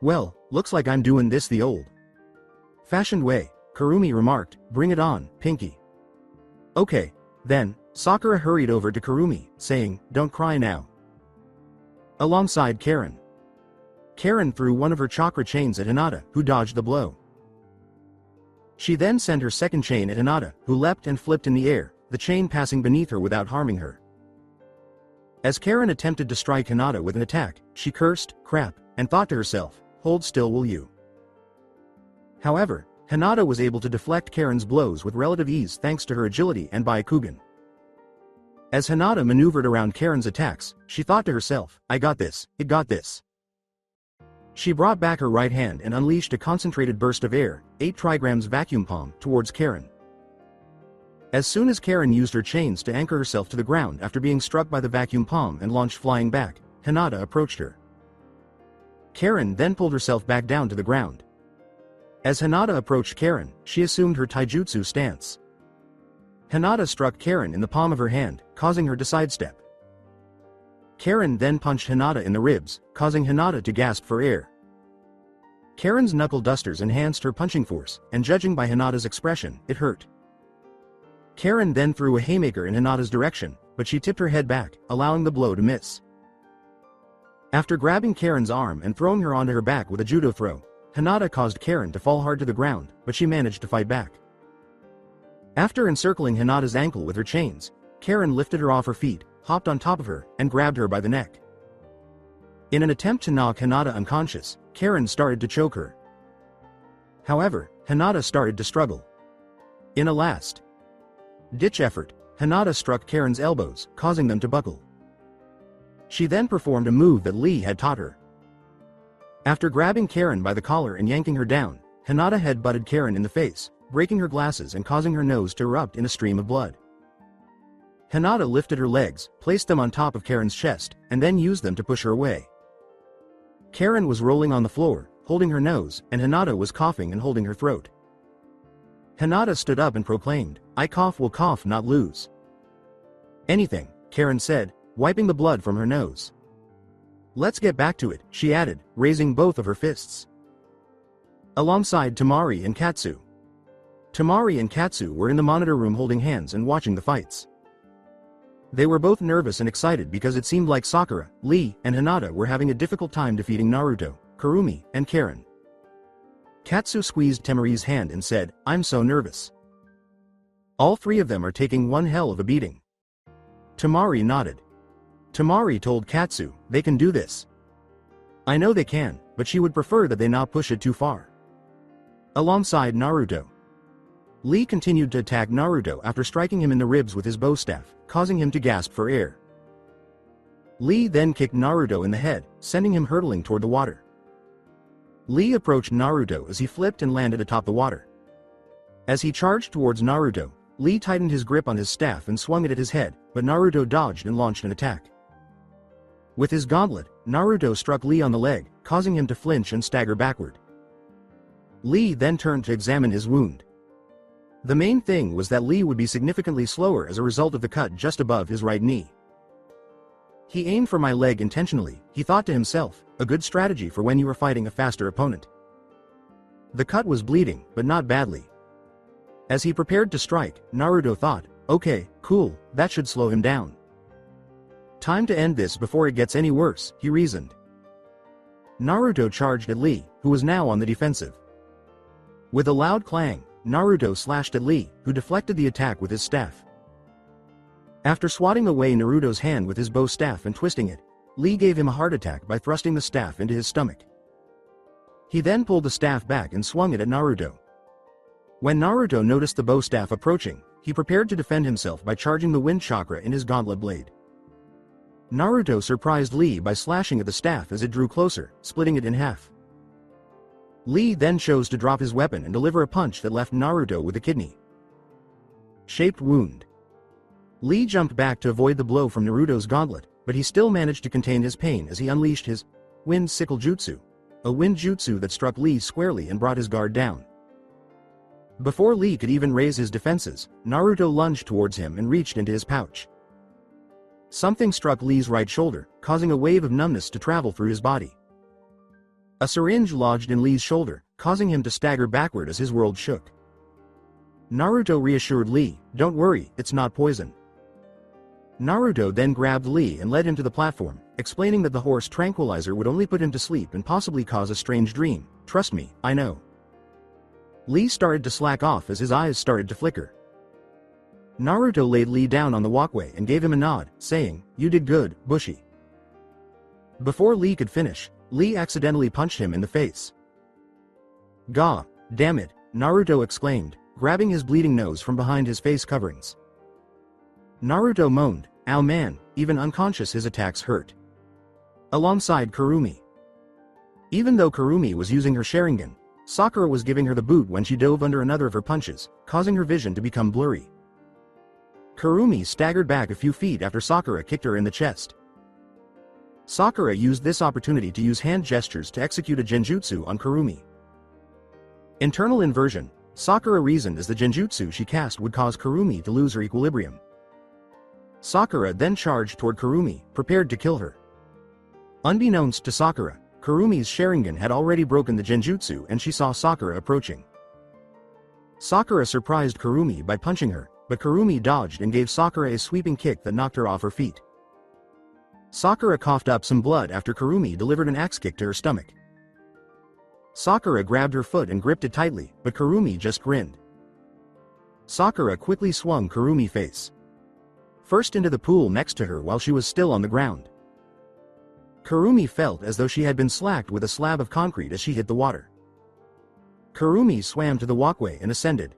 "Well, looks like I'm doing this the old-fashioned way," Kurumi remarked, "Bring it on, Pinky." "Okay, then," Sakura hurried over to Kurumi, saying, "Don't cry now." Alongside Karen. Karen threw one of her chakra chains at Hinata, who dodged the blow. She then sent her second chain at Hinata, who leapt and flipped in the air, the chain passing beneath her without harming her. As Karen attempted to strike Hinata with an attack, she cursed, "Crap," and thought to herself, "Hold still, will you?" However, Hinata was able to deflect Karen's blows with relative ease thanks to her agility and Byakugan. As Hinata maneuvered around Karen's attacks, she thought to herself, "I got this, it got this." She brought back her right hand and unleashed a concentrated burst of air, 8 trigrams vacuum palm, towards Karen. As soon as Karen used her chains to anchor herself to the ground after being struck by the vacuum palm and launched flying back, Hinata approached her. Karen then pulled herself back down to the ground. As Hinata approached Karen, she assumed her taijutsu stance. Hinata struck Karen in the palm of her hand, causing her to sidestep. Karen then punched Hinata in the ribs, causing Hinata to gasp for air. Karen's knuckle dusters enhanced her punching force, and judging by Hinata's expression, it hurt. Karen then threw a haymaker in Hinata's direction, but she tipped her head back, allowing the blow to miss. After grabbing Karen's arm and throwing her onto her back with a judo throw, Hinata caused Karen to fall hard to the ground, but she managed to fight back. After encircling Hinata's ankle with her chains, Karen lifted her off her feet, hopped on top of her, and grabbed her by the neck. In an attempt to knock Hinata unconscious, Karen started to choke her. However, Hinata started to struggle. In a last-ditch effort, Hinata struck Karen's elbows, causing them to buckle. She then performed a move that Lee had taught her. After grabbing Karen by the collar and yanking her down, Hinata head-butted Karen in the face, breaking her glasses and causing her nose to erupt in a stream of blood. Hinata lifted her legs, placed them on top of Karen's chest, and then used them to push her away. Karen was rolling on the floor, holding her nose, and Hinata was coughing and holding her throat. Hinata stood up and proclaimed, "I cough will cough, not lose." "Anything," Karen said, wiping the blood from her nose. "Let's get back to it," she added, raising both of her fists. Alongside Temari and Katsu. Temari and Katsu were in the monitor room holding hands and watching the fights. They were both nervous and excited because it seemed like Sakura, Lee, and Hinata were having a difficult time defeating Naruto, Kurumi, and Karen. Katsu squeezed Temari's hand and said, "I'm so nervous." "All three of them are taking one hell of a beating." Temari nodded. Temari told Katsu, "They can do this." "I know they can, but she would prefer that they not push it too far." Alongside Naruto. Lee continued to attack Naruto after striking him in the ribs with his bow staff, causing him to gasp for air. Lee then kicked Naruto in the head, sending him hurtling toward the water. Lee approached Naruto as he flipped and landed atop the water. As he charged towards Naruto, Lee tightened his grip on his staff and swung it at his head, but Naruto dodged and launched an attack. With his gauntlet, Naruto struck Lee on the leg, causing him to flinch and stagger backward. Lee then turned to examine his wound. The main thing was that Lee would be significantly slower as a result of the cut just above his right knee. He aimed for my leg intentionally, he thought to himself, a good strategy for when you were fighting a faster opponent. The cut was bleeding, but not badly. As he prepared to strike, Naruto thought, okay, cool, that should slow him down. Time to end this before it gets any worse, he reasoned. Naruto charged at Lee, who was now on the defensive. With a loud clang, Naruto slashed at Lee, who deflected the attack with his staff. After swatting away Naruto's hand with his bow staff and twisting it, Lee gave him a heart attack by thrusting the staff into his stomach. He then pulled the staff back and swung it at Naruto. When Naruto noticed the bow staff approaching, he prepared to defend himself by charging the wind chakra in his gauntlet blade. Naruto surprised Lee by slashing at the staff as it drew closer, splitting it in half. Lee then chose to drop his weapon and deliver a punch that left Naruto with a kidney-shaped wound. Lee jumped back to avoid the blow from Naruto's gauntlet, but he still managed to contain his pain as he unleashed his wind sickle jutsu, a wind jutsu that struck Lee squarely and brought his guard down. Before Lee could even raise his defenses, Naruto lunged towards him and reached into his pouch. Something struck Lee's right shoulder, causing a wave of numbness to travel through his body. A syringe lodged in Lee's shoulder, causing him to stagger backward as his world shook. Naruto reassured Lee, "Don't worry, it's not poison." Naruto then grabbed Lee and led him to the platform, explaining that the horse tranquilizer would only put him to sleep and possibly cause a strange dream. "Trust me, I know." Lee started to slack off as his eyes started to flicker. Naruto laid Lee down on the walkway and gave him a nod, saying, "You did good, Bushi." Before Lee could finish, Lee accidentally punched him in the face. "Gah, damn it," Naruto exclaimed, grabbing his bleeding nose from behind his face coverings. Naruto moaned, "Ow man," even unconscious his attacks hurt. Alongside Kurumi. Even though Kurumi was using her Sharingan, Sakura was giving her the boot when she dove under another of her punches, causing her vision to become blurry. Kurumi staggered back a few feet after Sakura kicked her in the chest. Sakura used this opportunity to use hand gestures to execute a genjutsu on Kurumi. Internal inversion, Sakura reasoned as the genjutsu she cast would cause Kurumi to lose her equilibrium. Sakura then charged toward Kurumi, prepared to kill her. Unbeknownst to Sakura, Kurumi's Sharingan had already broken the genjutsu and she saw Sakura approaching. Sakura surprised Kurumi by punching her, but Kurumi dodged and gave Sakura a sweeping kick that knocked her off her feet. Sakura coughed up some blood after Kurumi delivered an axe kick to her stomach. Sakura grabbed her foot and gripped it tightly, but Kurumi just grinned. Sakura quickly swung Kurumi face first into the pool next to her while she was still on the ground. Kurumi felt as though she had been slacked with a slab of concrete as she hit the water. Kurumi swam to the walkway and ascended.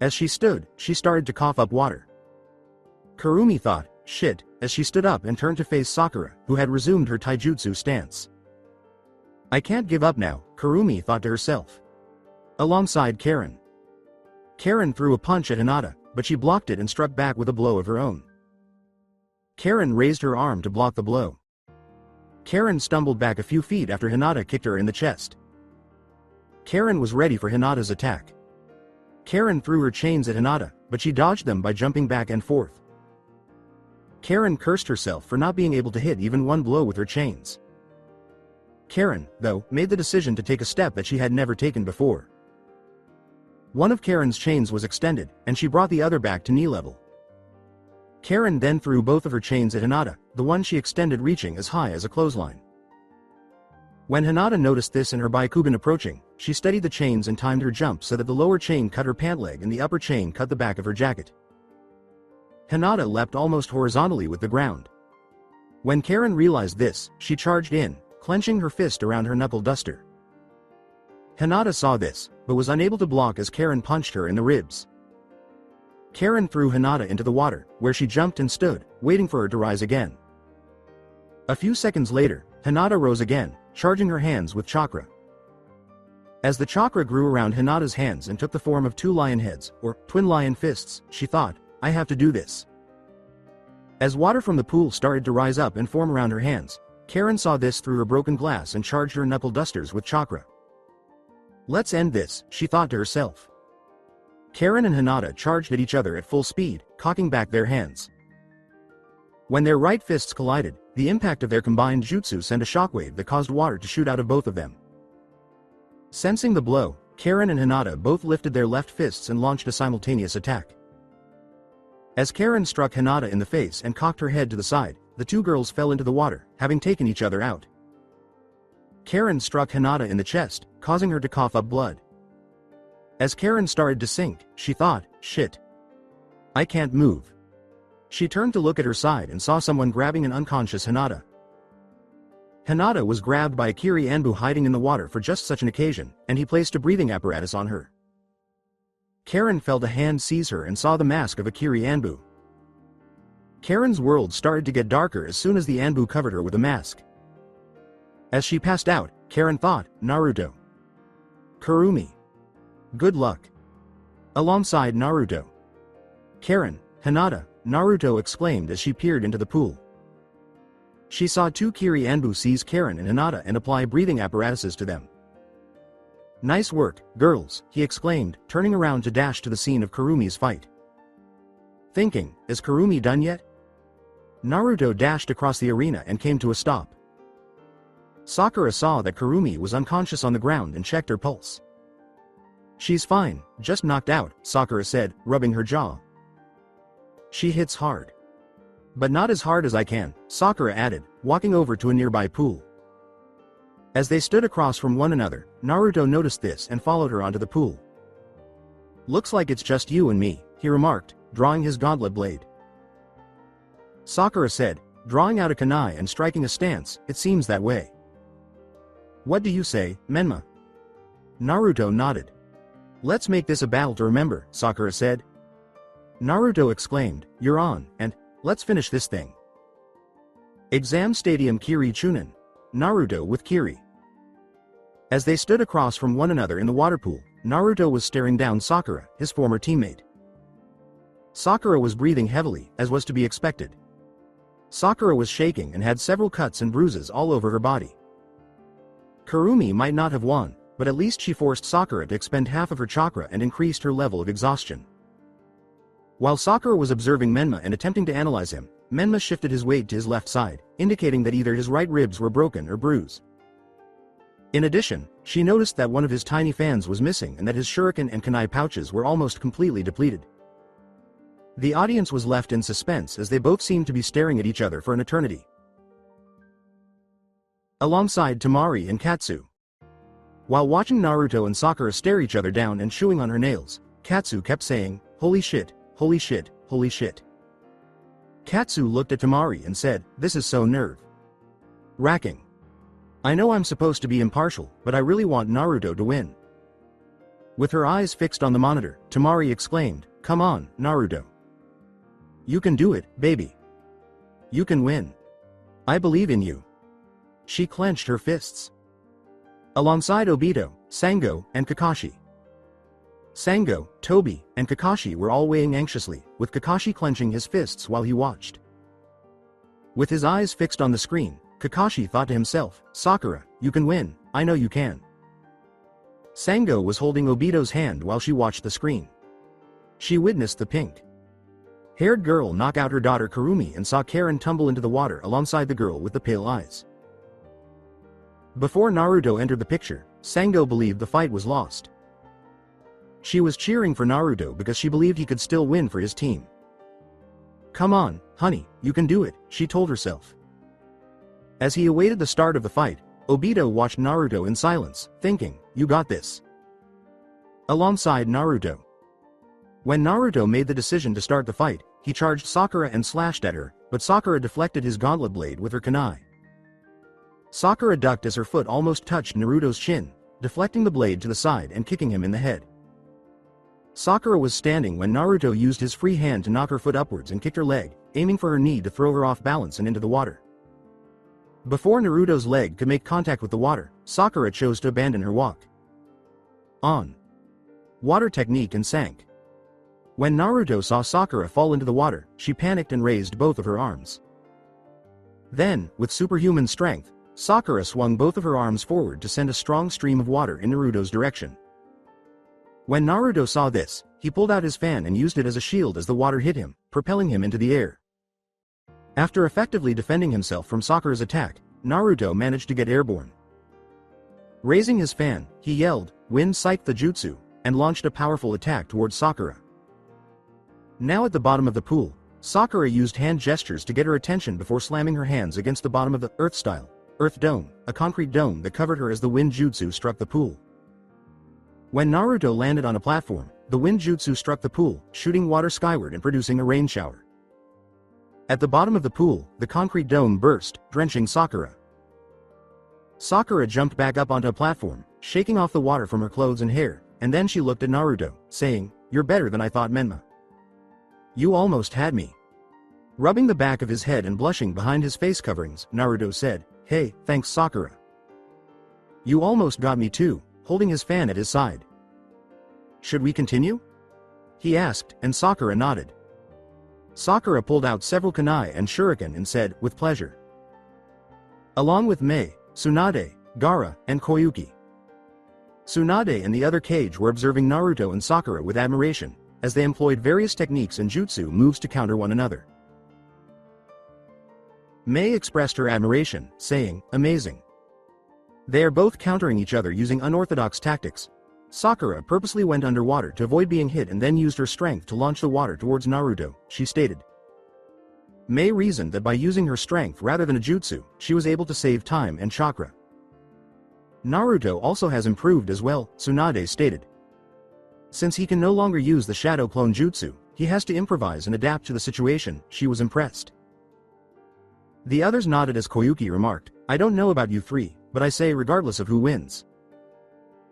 As she stood, she started to cough up water. Kurumi thought, "Shit," as she stood up and turned to face Sakura, who had resumed her taijutsu stance. "I can't give up now," Kurumi thought to herself. Alongside Karen. Karen threw a punch at Hinata, but she blocked it and struck back with a blow of her own. Karen raised her arm to block the blow. Karen stumbled back a few feet after Hinata kicked her in the chest. Karen was ready for Hinata's attack. Karen threw her chains at Hinata, but she dodged them by jumping back and forth. Karen cursed herself for not being able to hit even one blow with her chains. Karen, though, made the decision to take a step that she had never taken before. One of Karen's chains was extended, and she brought the other back to knee level. Karen then threw both of her chains at Hinata, the one she extended reaching as high as a clothesline. When Hinata noticed this and her Byakugan approaching, she steadied the chains and timed her jump so that the lower chain cut her pant leg and the upper chain cut the back of her jacket. Hinata leapt almost horizontally with the ground. When Karen realized this, she charged in, clenching her fist around her knuckle duster. Hinata saw this, but was unable to block as Karen punched her in the ribs. Karen threw Hinata into the water, where she jumped and stood, waiting for her to rise again. A few seconds later, Hinata rose again, charging her hands with chakra. As the chakra grew around Hinata's hands and took the form of two lion heads, or twin lion fists, she thought, I have to do this. As water from the pool started to rise up and form around her hands, Karen saw this through her broken glass and charged her knuckle dusters with chakra. Let's end this, she thought to herself. Karen and Hinata charged at each other at full speed, cocking back their hands. When their right fists collided, the impact of their combined jutsu sent a shockwave that caused water to shoot out of both of them. Sensing the blow, Karen and Hinata both lifted their left fists and launched a simultaneous attack. As Karen struck Hinata in the face and cocked her head to the side, the two girls fell into the water, having taken each other out. Karen struck Hinata in the chest, causing her to cough up blood. As Karen started to sink, she thought, shit. I can't move. She turned to look at her side and saw someone grabbing an unconscious Hinata. Hinata was grabbed by Akiri Anbu hiding in the water for just such an occasion, and he placed a breathing apparatus on her. Karen felt a hand seize her and saw the mask of Akiri Anbu. Karen's world started to get darker as soon as the Anbu covered her with a mask. As she passed out, Karen thought, Naruto. Kurumi. Good luck. Alongside Naruto. Karen, Hinata, Naruto exclaimed as she peered into the pool. She saw two Kiri Anbu seize Karen and Hinata and apply breathing apparatuses to them. Nice work, girls, he exclaimed, turning around to dash to the scene of Kurumi's fight. Thinking, is Kurumi done yet? Naruto dashed across the arena and came to a stop. Sakura saw that Kurumi was unconscious on the ground and checked her pulse. She's fine, just knocked out, Sakura said, rubbing her jaw. She hits hard. But not as hard as I can, Sakura added, walking over to a nearby pool. As they stood across from one another, Naruto noticed this and followed her onto the pool. Looks like it's just you and me, he remarked, drawing his gauntlet blade. Sakura said, drawing out a kunai and striking a stance, it seems that way. What do you say, Menma? Naruto nodded. Let's make this a battle to remember, Sakura said. Naruto exclaimed, you're on, and, let's finish this thing. Exam Stadium Kiri Chunin. Naruto with Kiri. As they stood across from one another in the water pool, Naruto was staring down Sakura, his former teammate. Sakura was breathing heavily, as was to be expected. Sakura was shaking and had several cuts and bruises all over her body. Kurumi might not have won, but at least she forced Sakura to expend half of her chakra and increased her level of exhaustion. While Sakura was observing Menma and attempting to analyze him, Menma shifted his weight to his left side, indicating that either his right ribs were broken or bruised. In addition, she noticed that one of his tiny fans was missing and that his shuriken and kunai pouches were almost completely depleted. The audience was left in suspense as they both seemed to be staring at each other for an eternity. Alongside Temari and Katsu. While watching Naruto and Sakura stare each other down and chewing on her nails, Katsu kept saying, holy shit, holy shit, holy shit. Katsu looked at Temari and said, this is so nerve-wracking. I know I'm supposed to be impartial, but I really want Naruto to win. With her eyes fixed on the monitor, Temari exclaimed, come on, Naruto. You can do it, baby. You can win. I believe in you. She clenched her fists. Alongside Obito, Sango, and Kakashi. Sango, Tobi, and Kakashi were all weighing anxiously, with Kakashi clenching his fists while he watched. With his eyes fixed on the screen, Kakashi thought to himself, Sakura, you can win, I know you can. Sango was holding Obito's hand while she watched the screen. She witnessed the pink-haired girl knock out her daughter Kurumi and saw Karen tumble into the water alongside the girl with the pale eyes. Before Naruto entered the picture, Sango believed the fight was lost. She was cheering for Naruto because she believed he could still win for his team. Come on, honey, you can do it, she told herself. As he awaited the start of the fight, Obito watched Naruto in silence, thinking, you got this. Alongside Naruto. When Naruto made the decision to start the fight, he charged Sakura and slashed at her, but Sakura deflected his gauntlet blade with her kunai. Sakura ducked as her foot almost touched Naruto's chin, deflecting the blade to the side and kicking him in the head. Sakura was standing when Naruto used his free hand to knock her foot upwards and kicked her leg, aiming for her knee to throw her off balance and into the water. Before Naruto's leg could make contact with the water, Sakura chose to abandon her walk on water technique and sank. When Naruto saw Sakura fall into the water, she panicked and raised both of her arms. Then, with superhuman strength, Sakura swung both of her arms forward to send a strong stream of water in Naruto's direction. When Naruto saw this, he pulled out his fan and used it as a shield as the water hit him, propelling him into the air. After effectively defending himself from Sakura's attack, Naruto managed to get airborne. Raising his fan, he yelled, "Wind Sight the Jutsu," and launched a powerful attack towards Sakura. Now at the bottom of the pool, Sakura used hand gestures to get her attention before slamming her hands against the bottom of the Earth Dome, a concrete dome that covered her as the wind jutsu struck the pool. When Naruto landed on a platform, the wind jutsu struck the pool, shooting water skyward and producing a rain shower. At the bottom of the pool, the concrete dome burst, drenching Sakura. Sakura jumped back up onto a platform, shaking off the water from her clothes and hair, and then she looked at Naruto, saying, "You're better than I thought, Menma. You almost had me." Rubbing the back of his head and blushing behind his face coverings, Naruto said, "Hey, thanks Sakura. You almost got me too," holding his fan at his side. "Should we continue?" he asked, and Sakura nodded. Sakura pulled out several kunai and shuriken and said, "With pleasure." Along with Mei, Tsunade, Gaara, and Koyuki. Tsunade and the other Kage were observing Naruto and Sakura with admiration, as they employed various techniques and jutsu moves to counter one another. Mei expressed her admiration, saying, "Amazing. They are both countering each other using unorthodox tactics." Sakura purposely went underwater to avoid being hit and then used her strength to launch the water towards Naruto, she stated. Mei reasoned that by using her strength rather than a jutsu, she was able to save time and chakra. Naruto also has improved as well, Tsunade stated. Since he can no longer use the shadow clone jutsu, he has to improvise and adapt to the situation. She was impressed. The others nodded as Koyuki remarked, "I don't know about you three, but I say regardless of who wins,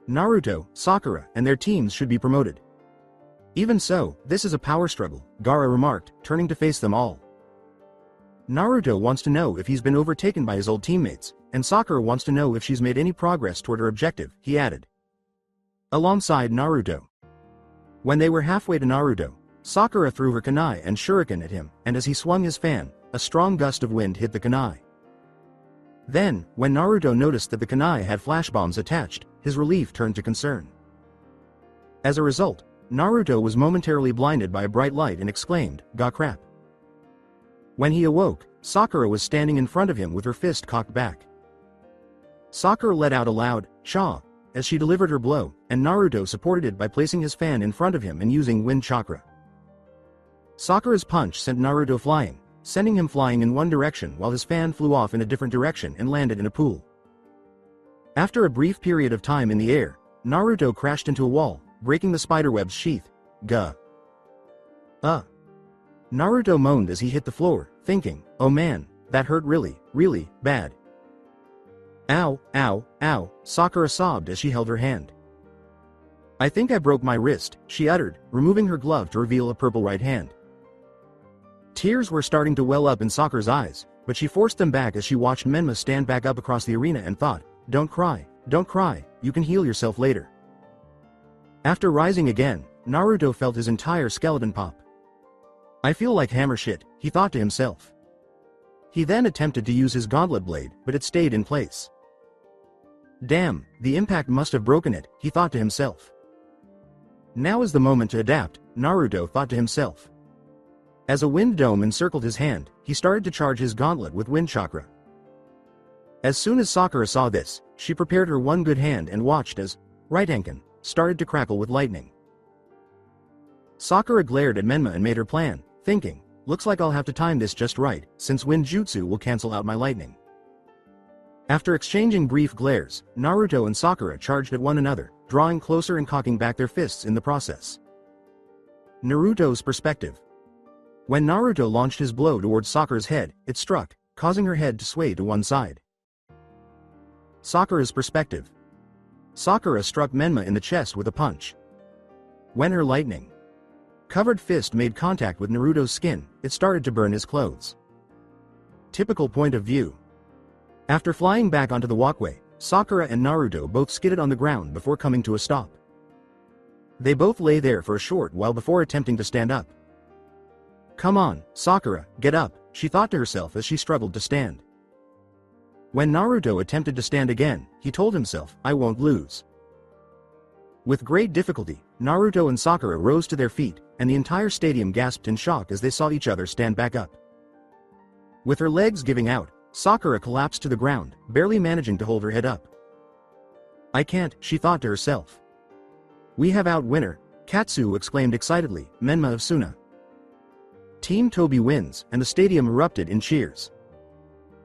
Naruto, Sakura, and their teams should be promoted." "Even so, this is a power struggle," Gaara remarked, turning to face them all. Naruto wants to know if he's been overtaken by his old teammates, and Sakura wants to know if she's made any progress toward her objective, he added. Alongside Naruto. When they were halfway to Naruto, Sakura threw her kunai and shuriken at him, and as he swung his fan, a strong gust of wind hit the kunai. Then, when Naruto noticed that the kunai had flash bombs attached, his relief turned to concern. As a result, Naruto was momentarily blinded by a bright light and exclaimed, "Ga crap." When he awoke, Sakura was standing in front of him with her fist cocked back. Sakura let out a loud, "Cha," as she delivered her blow, and Naruto supported it by placing his fan in front of him and using wind chakra. Sakura's punch sent Naruto flying, sending him flying in one direction while his fan flew off in a different direction and landed in a pool. After a brief period of time in the air, Naruto crashed into a wall, breaking the spiderweb's sheath. Gah. Naruto moaned as he hit the floor, thinking, "Oh man, that hurt really, really bad." "Ow, ow, ow," Sakura sobbed as she held her hand. "I think I broke my wrist," she uttered, removing her glove to reveal a purple right hand. Tears were starting to well up in Sakura's eyes, but she forced them back as she watched Menma stand back up across the arena and thought, don't cry, you can heal yourself later." After rising again, Naruto felt his entire skeleton pop. "I feel like hammer shit," he thought to himself. He then attempted to use his gauntlet blade, but it stayed in place. "Damn, the impact must have broken it," he thought to himself. "Now is the moment to adapt," Naruto thought to himself. As a wind dome encircled his hand, he started to charge his gauntlet with wind chakra. As soon as Sakura saw this, she prepared her one good hand and watched as Raitenkan started to crackle with lightning. Sakura glared at Menma and made her plan, thinking, "Looks like I'll have to time this just right, since wind jutsu will cancel out my lightning." After exchanging brief glares, Naruto and Sakura charged at one another, drawing closer and cocking back their fists in the process. Naruto's perspective. When Naruto launched his blow towards Sakura's head, it struck, causing her head to sway to one side. Sakura's perspective. Sakura struck Menma in the chest with a punch. When her lightning-covered fist made contact with Naruto's skin, it started to burn his clothes. Typical point of view. After flying back onto the walkway, Sakura and Naruto both skidded on the ground before coming to a stop. They both lay there for a short while before attempting to stand up. "Come on, Sakura, get up," she thought to herself as she struggled to stand. When Naruto attempted to stand again, he told himself, "I won't lose." With great difficulty, Naruto and Sakura rose to their feet, and the entire stadium gasped in shock as they saw each other stand back up. With her legs giving out, Sakura collapsed to the ground, barely managing to hold her head up. "I can't," she thought to herself. "We have out winner," Katsu exclaimed excitedly, Menma of Suna. Team Tobi wins, and the stadium erupted in cheers.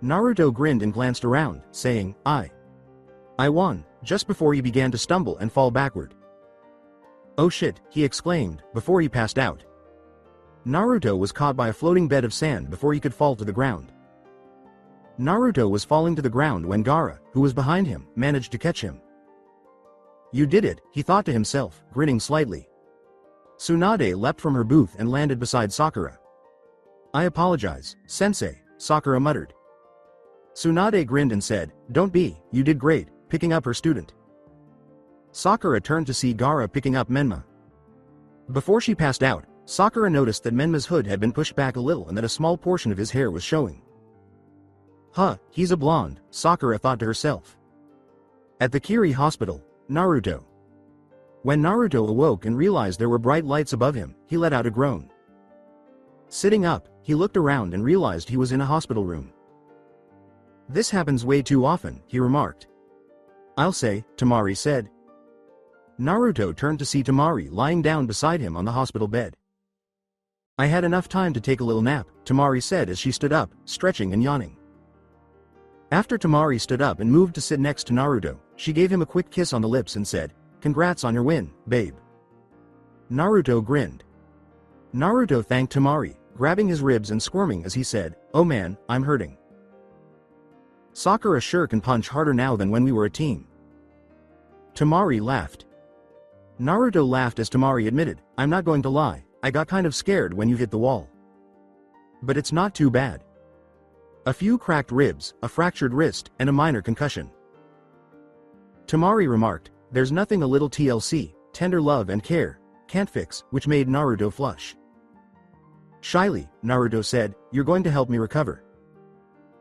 Naruto grinned and glanced around, saying, I won," just before he began to stumble and fall backward. "Oh shit," he exclaimed, before he passed out. Naruto was caught by a floating bed of sand before he could fall to the ground. Naruto was falling to the ground when Gaara, who was behind him, managed to catch him. "You did it," he thought to himself, grinning slightly. Tsunade leapt from her booth and landed beside Sakura. "I apologize, sensei," Sakura muttered. Tsunade grinned and said, "Don't be, you did great, picking up her student." Sakura turned to see Gaara picking up Menma. Before she passed out, Sakura noticed that Menma's hood had been pushed back a little and that a small portion of his hair was showing. "Huh, he's a blonde," Sakura thought to herself. At the Kiri hospital, Naruto. When Naruto awoke and realized there were bright lights above him, he let out a groan. Sitting up, he looked around and realized he was in a hospital room. "This happens way too often," he remarked. "I'll say," Temari said. Naruto turned to see Temari lying down beside him on the hospital bed. "I had enough time to take a little nap," Temari said as she stood up, stretching and yawning. After Temari stood up and moved to sit next to Naruto, she gave him a quick kiss on the lips and said, "Congrats on your win, babe." Naruto grinned. Naruto thanked Temari, grabbing his ribs and squirming as he said, "Oh man, I'm hurting. Sakura sure can punch harder now than when we were a team." Temari laughed. Naruto laughed as Temari admitted, "I'm not going to lie, I got kind of scared when you hit the wall. But it's not too bad. A few cracked ribs, a fractured wrist, and a minor concussion." Temari remarked, "There's nothing a little TLC, tender love and care, can't fix," which made Naruto flush. Shyly, Naruto said, "You're going to help me recover."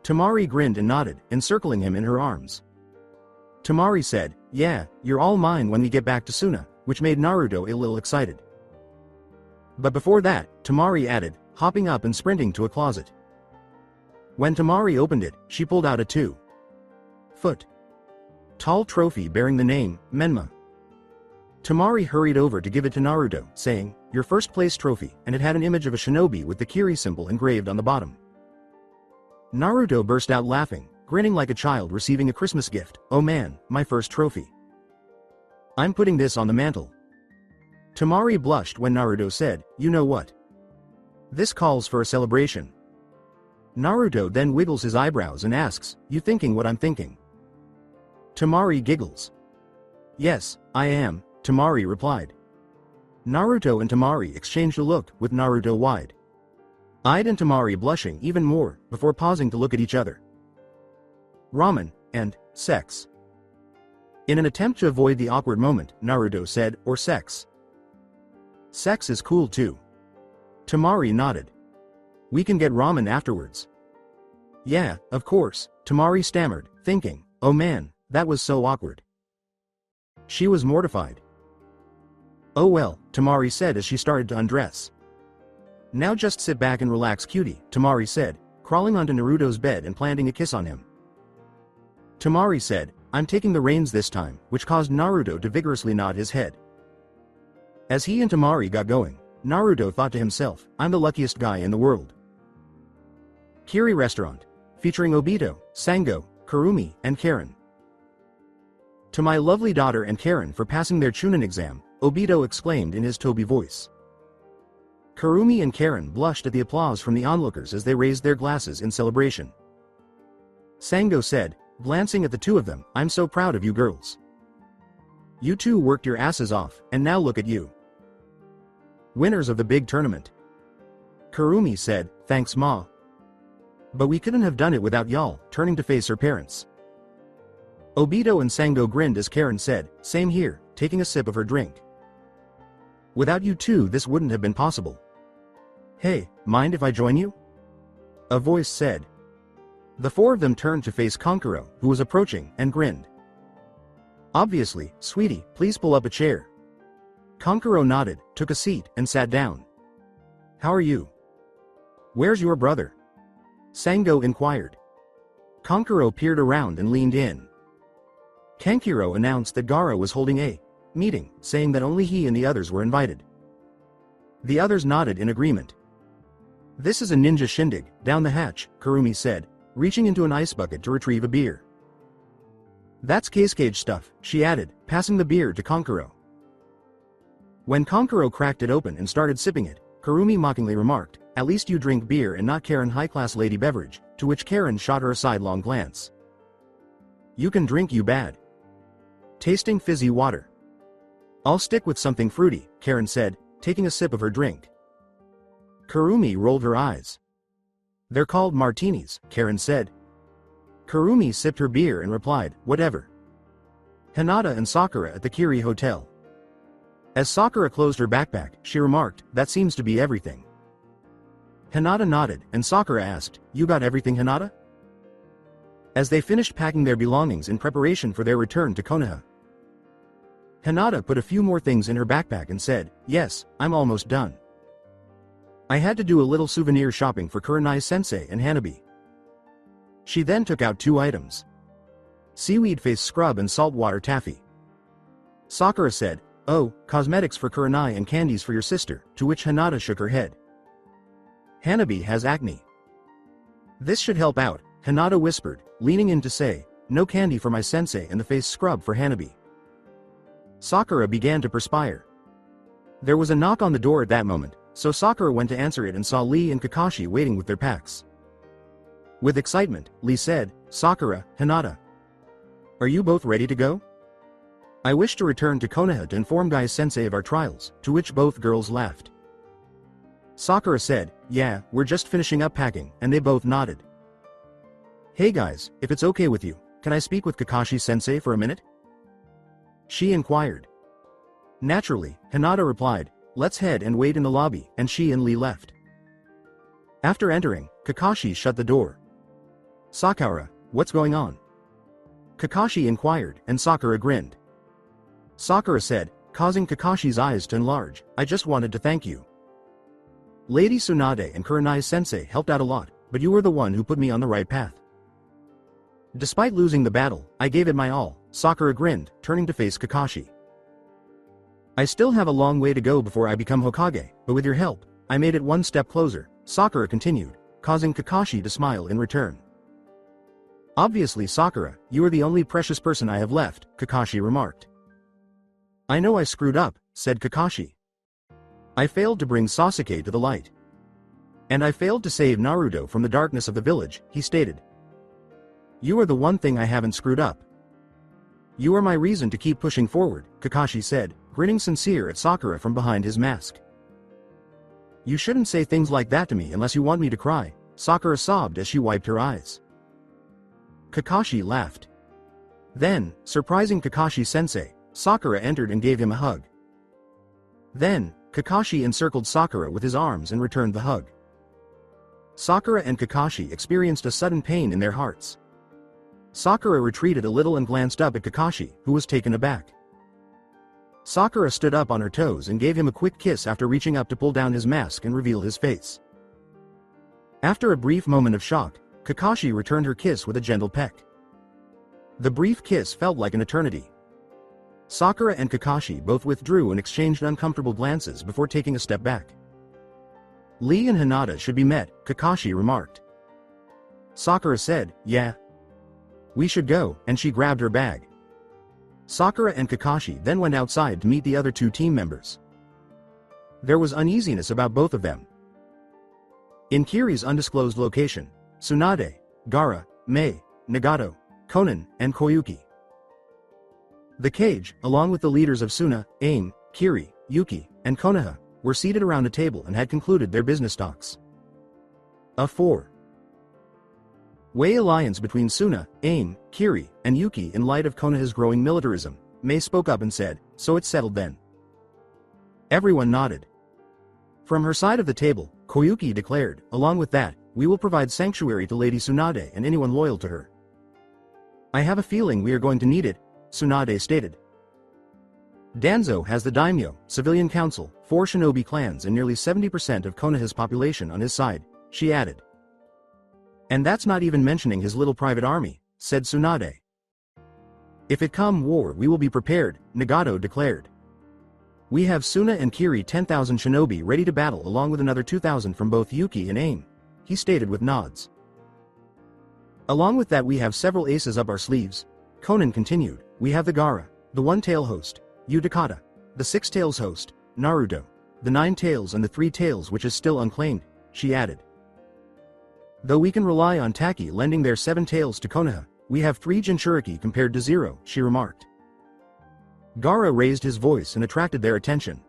Temari grinned and nodded, encircling him in her arms. Temari said, "Yeah, you're all mine when we get back to Suna," which made Naruto a little excited. But before that, Temari added, hopping up and sprinting to a closet. When Temari opened it, she pulled out a 2-foot tall trophy bearing the name, Menma. Temari hurried over to give it to Naruto, saying, "Your first place trophy," and it had an image of a shinobi with the Kiri symbol engraved on the bottom. Naruto burst out laughing, grinning like a child receiving a Christmas gift. "Oh man, my first trophy. I'm putting this on the mantle." Temari blushed when Naruto said, "You know what? This calls for a celebration." Naruto then wiggles his eyebrows and asks, "You thinking what I'm thinking?" Temari giggles. "Yes, I am," Temari replied. Naruto and Temari exchanged a look, with Naruto wide-eyed and Temari blushing even more, before pausing to look at each other. "Ramen, and sex." In an attempt to avoid the awkward moment, Naruto said, "Or sex." "Sex is cool too." Temari nodded. "We can get ramen afterwards." "Yeah, of course," Temari stammered, thinking, "Oh man, that was so awkward." She was mortified. "Oh well," Temari said as she started to undress. "Now just sit back and relax, cutie," Temari said, crawling onto Naruto's bed and planting a kiss on him. Temari said, "I'm taking the reins this time," which caused Naruto to vigorously nod his head. As he and Temari got going, Naruto thought to himself, "I'm the luckiest guy in the world." Kiri Restaurant, featuring Obito, Sango, Kurumi, and Karen. "To my lovely daughter and Karen for passing their Chunin exam," Obito exclaimed in his Tobi voice. Kurumi and Karen blushed at the applause from the onlookers as they raised their glasses in celebration. Sango said, glancing at the two of them, "I'm so proud of you girls." You two worked your asses off, and now look at you. Winners of the big tournament. Kurumi said, thanks ma. But we couldn't have done it without y'all, turning to face her parents. Obito and Sango grinned as Karen said, same here, taking a sip of her drink. Without you two this wouldn't have been possible. Hey, mind if I join you? A voice said. The four of them turned to face Kankuro, who was approaching, and grinned. Obviously, sweetie, please pull up a chair. Kankuro nodded, took a seat, and sat down. How are you? Where's your brother? Sango inquired. Kankuro peered around and leaned in. Kankuro announced that Gaara was holding a meeting, saying that only he and the others were invited. The others nodded in agreement. This is a ninja shindig, down the hatch, Kurumi said, reaching into an ice bucket to retrieve a beer. That's case-cage stuff, she added, passing the beer to Kankuro. When Kankuro cracked it open and started sipping it, Kurumi mockingly remarked, at least you drink beer and not Karen high-class lady beverage, to which Karen shot her a sidelong glance. You can drink you bad. Tasting fizzy water. I'll stick with something fruity, Karen said, taking a sip of her drink. Kurumi rolled her eyes. They're called martinis, Karen said. Kurumi sipped her beer and replied, whatever. Hinata and Sakura at the Kiri Hotel. As Sakura closed her backpack, she remarked, that seems to be everything. Hinata nodded, and Sakura asked, you got everything, Hinata? As they finished packing their belongings in preparation for their return to Konoha. Hinata put a few more things in her backpack and said, yes, I'm almost done. I had to do a little souvenir shopping for Kurenai-sensei and Hanabi. She then took out 2 items. Seaweed face scrub and saltwater taffy. Sakura said, oh, cosmetics for Kurenai and candies for your sister, to which Hinata shook her head. Hanabi has acne. This should help out, Hinata whispered, leaning in to say, no candy for my sensei and the face scrub for Hanabi. Sakura began to perspire. There was a knock on the door at that moment, so Sakura went to answer it and saw Lee and Kakashi waiting with their packs. With excitement, Lee said, Sakura, Hinata. Are you both ready to go? I wish to return to Konoha to inform Guy-sensei of our trials, to which both girls laughed. Sakura said, yeah, we're just finishing up packing, and they both nodded. Hey guys, if it's okay with you, can I speak with Kakashi-sensei for a minute? She inquired. Naturally, Hinata replied, let's head and wait in the lobby, and she and Lee left. After entering, Kakashi shut the door. Sakura, what's going on? Kakashi inquired, and Sakura grinned. Sakura said, causing Kakashi's eyes to enlarge, I just wanted to thank you. Lady Tsunade and Kurenai-sensei helped out a lot, but you were the one who put me on the right path. Despite losing the battle, I gave it my all, Sakura grinned, turning to face Kakashi. I still have a long way to go before I become Hokage, but with your help, I made it one step closer, Sakura continued, causing Kakashi to smile in return. Obviously Sakura, you are the only precious person I have left, Kakashi remarked. I know I screwed up, said Kakashi. I failed to bring Sasuke to the light. And I failed to save Naruto from the darkness of the village, he stated. You are the one thing I haven't screwed up. You are my reason to keep pushing forward, Kakashi said, grinning sincere at Sakura from behind his mask. You shouldn't say things like that to me unless you want me to cry, Sakura sobbed as she wiped her eyes. Kakashi laughed. Then, surprising Kakashi-sensei, Sakura entered and gave him a hug. Then, Kakashi encircled Sakura with his arms and returned the hug. Sakura and Kakashi experienced a sudden pain in their hearts. Sakura retreated a little and glanced up at Kakashi, who was taken aback. Sakura stood up on her toes and gave him a quick kiss after reaching up to pull down his mask and reveal his face. After a brief moment of shock, Kakashi returned her kiss with a gentle peck. The brief kiss felt like an eternity. Sakura and Kakashi both withdrew and exchanged uncomfortable glances before taking a step back. Lee and Hinata should be met, Kakashi remarked. Sakura said, yeah. We should go, and she grabbed her bag. Sakura and Kakashi then went outside to meet the other 2 team members. There was uneasiness about both of them. In Kiri's undisclosed location, Tsunade, Gaara, Mei, Nagato, Konan, and Koyuki. The cage, along with the leaders of Suna, Aim, Kiri, Yuki, and Konoha, were seated around a table and had concluded their business talks. A 4-way alliance between Suna, Aim, Kiri, and Yuki in light of Konoha's growing militarism. Mei spoke up and said, "So it's settled then." Everyone nodded. From her side of the table, Koyuki declared, "Along with that, we will provide sanctuary to Lady Tsunade and anyone loyal to her." "I have a feeling we are going to need it," Tsunade stated. Danzo has the daimyo, civilian council, 4 shinobi clans and nearly 70% of Konoha's population on his side, she added. "And that's not even mentioning his little private army," said Tsunade. "If it come war we will be prepared," Nagato declared. "We have Suna and Kiri 10,000 shinobi ready to battle along with another 2,000 from both Yuki and Aim," he stated with nods. "Along with that we have several aces up our sleeves," Conan continued. "We have the Gaara, the one-tail host, Utakata, the 6 tails host, Naruto, the 9 tails and the 3 tails which is still unclaimed," she added. "Though we can rely on Taki lending their 7 tails to Konoha, we have 3 Jinchuriki compared to 0, she remarked. Gaara raised his voice and attracted their attention.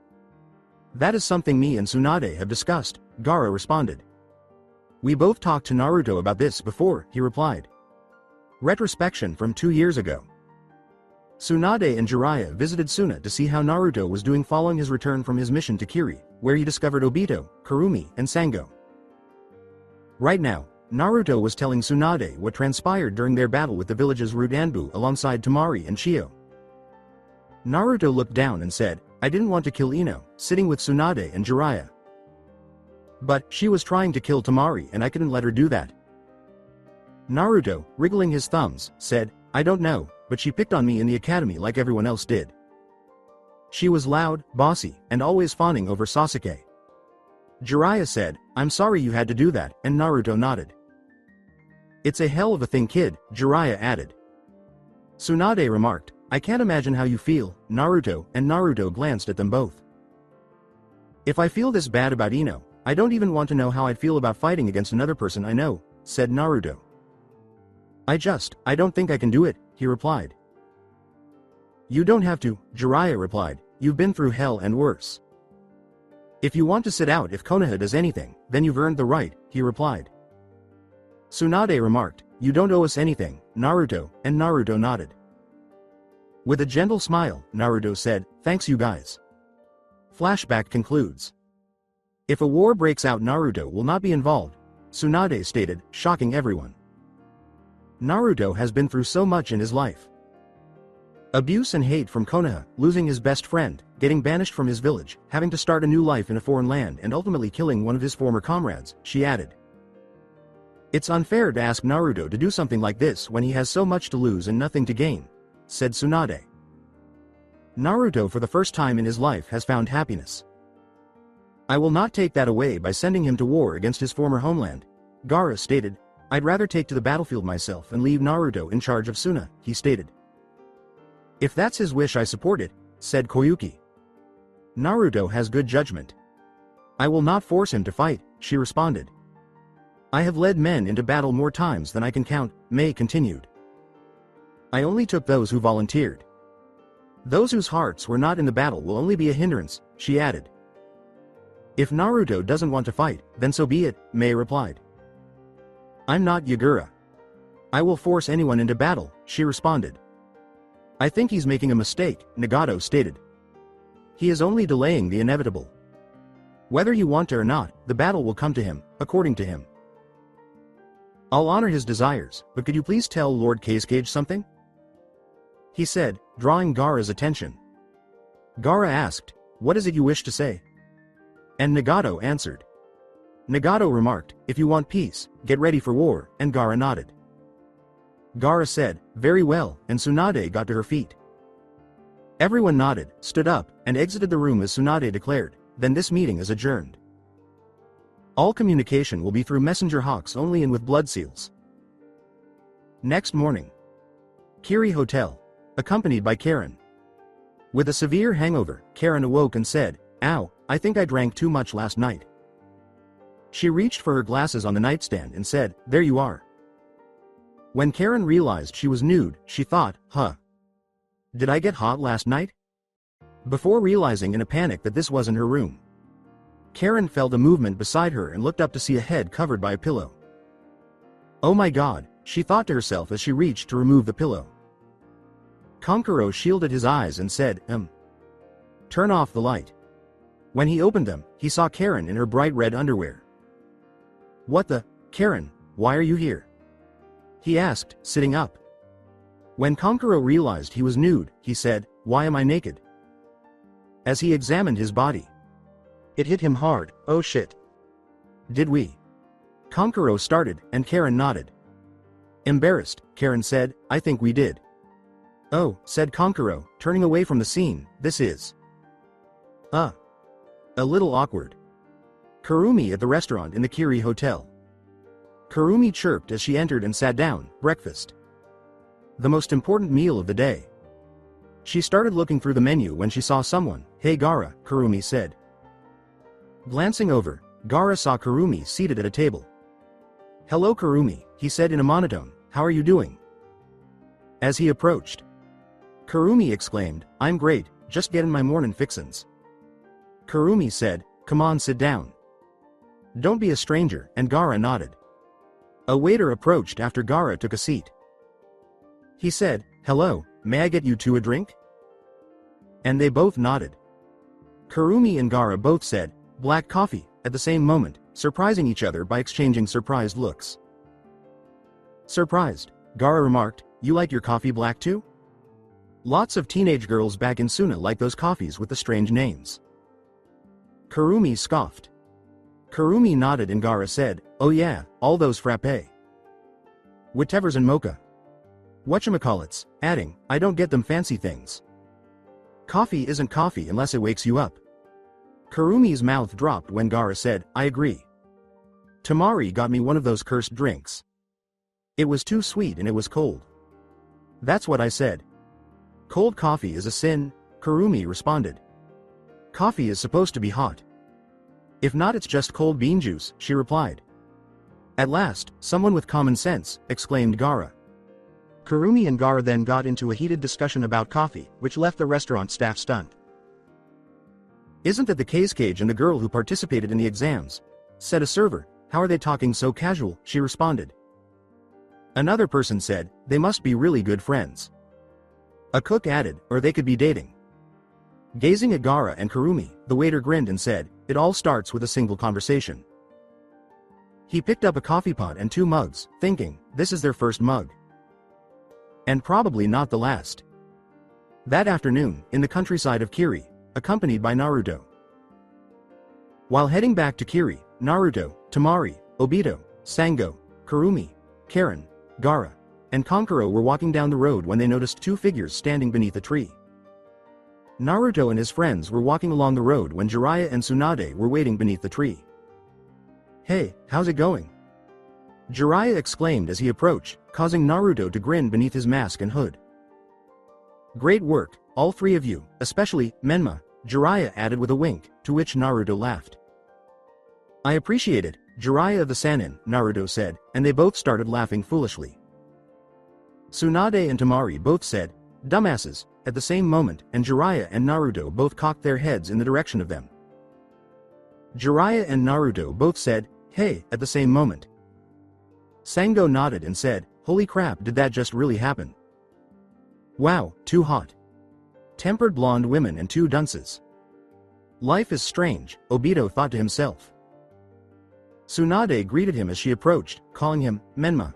"That is something me and Tsunade have discussed," Gaara responded. "We both talked to Naruto about this before," he replied. Retrospection from 2 years ago. Tsunade and Jiraiya visited Suna to see how Naruto was doing following his return from his mission to Kiri, where he discovered Obito, Kurumi, and Sango. Right now, Naruto was telling Tsunade what transpired during their battle with the village's root Anbu alongside Temari and Chio. Naruto looked down and said, "I didn't want to kill Ino, sitting with Tsunade and Jiraiya. But she was trying to kill Temari and I couldn't let her do that." Naruto, wriggling his thumbs, said, "I don't know, but she picked on me in the academy like everyone else did. She was loud, bossy, and always fawning over Sasuke." Jiraiya said, "I'm sorry you had to do that," and Naruto nodded. "It's a hell of a thing, kid," Jiraiya added. Tsunade remarked, "I can't imagine how you feel, Naruto," and Naruto glanced at them both. "If I feel this bad about Ino, I don't even want to know how I'd feel about fighting against another person I know," said Naruto. I don't think I can do it," he replied. "You don't have to," Jiraiya replied, "you've been through hell and worse. If you want to sit out if Konoha does anything, then you've earned the right," he replied. Tsunade remarked, "You don't owe us anything, Naruto," and Naruto nodded. With a gentle smile, Naruto said, "Thanks you guys." Flashback concludes. "If a war breaks out Naruto will not be involved," Tsunade stated, shocking everyone. Naruto has been through so much in his life. Abuse and hate from Konoha, losing his best friend, getting banished from his village, having to start a new life in a foreign land and ultimately killing one of his former comrades, she added. "It's unfair to ask Naruto to do something like this when he has so much to lose and nothing to gain," said Tsunade. Naruto for the first time in his life has found happiness. "I will not take that away by sending him to war against his former homeland," Gaara stated. "I'd rather take to the battlefield myself and leave Naruto in charge of Suna," he stated. "If that's his wish I support it," said Koyuki. "Naruto has good judgment. I will not force him to fight," she responded. "I have led men into battle more times than I can count," Mei continued. "I only took those who volunteered. Those whose hearts were not in the battle will only be a hindrance," she added. "If Naruto doesn't want to fight, then so be it," Mei replied. "I'm not Yagura. I will force anyone into battle," she responded. "I think he's making a mistake," Nagato stated. "He is only delaying the inevitable. Whether you want to or not, the battle will come to him, according to him. I'll honor his desires, but could you please tell Lord Cascage something?" he said, drawing Gaara's attention. Gaara asked, "What is it you wish to say?" And Nagato answered. Nagato remarked, "If you want peace, get ready for war," and Gaara nodded. Gaara said, "Very well," and Tsunade got to her feet. Everyone nodded, stood up, and exited the room as Tsunade declared, "Then this meeting is adjourned. All communication will be through messenger hawks only and with blood seals." Next morning. Kiri Hotel. Accompanied by Karen. With a severe hangover, Karen awoke and said, "Ow, I think I drank too much last night." She reached for her glasses on the nightstand and said, "There you are." When Karen realized she was nude, she thought, Did I get hot last night? Before realizing in a panic that this wasn't her room, Karen felt a movement beside her and looked up to see a head covered by a pillow. Oh my god, she thought to herself as she reached to remove the pillow. Kankuro shielded his eyes and said, Turn off the light. When he opened them, he saw Karen in her bright red underwear. What the, Karen, why are you here? He asked, sitting up. When Kankuro realized he was nude, he said, Why am I naked? As he examined his body, it hit him hard. Oh shit. Did we? Kankuro started, and Karen nodded. Embarrassed, Karen said, I think we did. Oh, said Kankuro, turning away from the scene, this is a little awkward. Kurumi at the restaurant in the Kiri Hotel. Kurumi chirped as she entered and sat down, breakfast. The most important meal of the day. She started looking through the menu when she saw someone. Hey Gaara, Kurumi said. Glancing over, Gaara saw Kurumi seated at a table. Hello Kurumi, he said in a monotone, how are you doing? As he approached, Kurumi exclaimed, I'm great, just getting my morning fixins. Kurumi said, come on sit down. Don't be a stranger, and Gaara nodded. A waiter approached after Gaara took a seat. He said, hello, may I get you two a drink? And they both nodded. Kurumi and Gaara both said, black coffee, at the same moment, surprising each other by exchanging surprised looks. Surprised, Gaara remarked, you like your coffee black too? Lots of teenage girls back in Suna like those coffees with the strange names. Kurumi scoffed. Kurumi nodded and Gaara said, oh yeah, all those frappe. Whatevers and mocha. Whatchamacallits, adding, I don't get them fancy things. Coffee isn't coffee unless it wakes you up. Kurumi's mouth dropped when Gaara said, I agree. Temari got me one of those cursed drinks. It was too sweet and it was cold. That's what I said. Cold coffee is a sin, Kurumi responded. Coffee is supposed to be hot. If not, it's just cold bean juice, she replied. At last, someone with common sense, exclaimed Gaara. Kurumi and Gaara then got into a heated discussion about coffee, which left the restaurant staff stunned. Isn't that the case Cage and the girl who participated in the exams? Said a server. How are they talking so casual? She responded. Another person said, they must be really good friends. A cook added, or they could be dating. Gazing at Gaara and Kurumi, the waiter grinned and said, it all starts with a single conversation. He picked up a coffee pot and 2 mugs, thinking, this is their first mug. And probably not the last. That afternoon, in the countryside of Kiri, accompanied by Naruto. While heading back to Kiri, Naruto, Temari, Obito, Sango, Kurumi, Karen, Gaara, and Kankuro were walking down the road when they noticed 2 figures standing beneath a tree. Naruto and his friends were walking along the road when Jiraiya and Tsunade were waiting beneath the tree. Hey, how's it going? Jiraiya exclaimed as he approached, causing Naruto to grin beneath his mask and hood. Great work, all 3 of you, especially Menma, Jiraiya added with a wink, to which Naruto laughed. I appreciate it, Jiraiya of the Sannin, Naruto said, and they both started laughing foolishly. Tsunade and Temari both said, dumbasses, at the same moment, and Jiraiya and Naruto both cocked their heads in the direction of them. Jiraiya and Naruto both said, hey, at the same moment. Sango nodded and said, holy crap, did that just really happen? Wow, too hot. Tempered blonde women and 2 dunces. Life is strange, Obito thought to himself. Tsunade greeted him as she approached, calling him, Menma.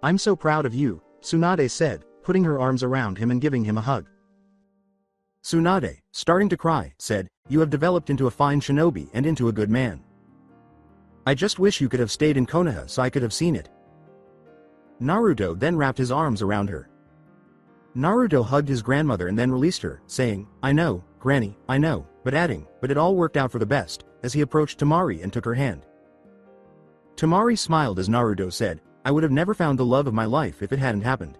I'm so proud of you, Tsunade said, putting her arms around him and giving him a hug. Tsunade, starting to cry, said, you have developed into a fine shinobi and into a good man. I just wish you could have stayed in Konoha so I could have seen it. Naruto then wrapped his arms around her. Naruto hugged his grandmother and then released her, saying, I know, Granny, I know, but adding, but it all worked out for the best, as he approached Temari and took her hand. Temari smiled as Naruto said, I would have never found the love of my life if it hadn't happened.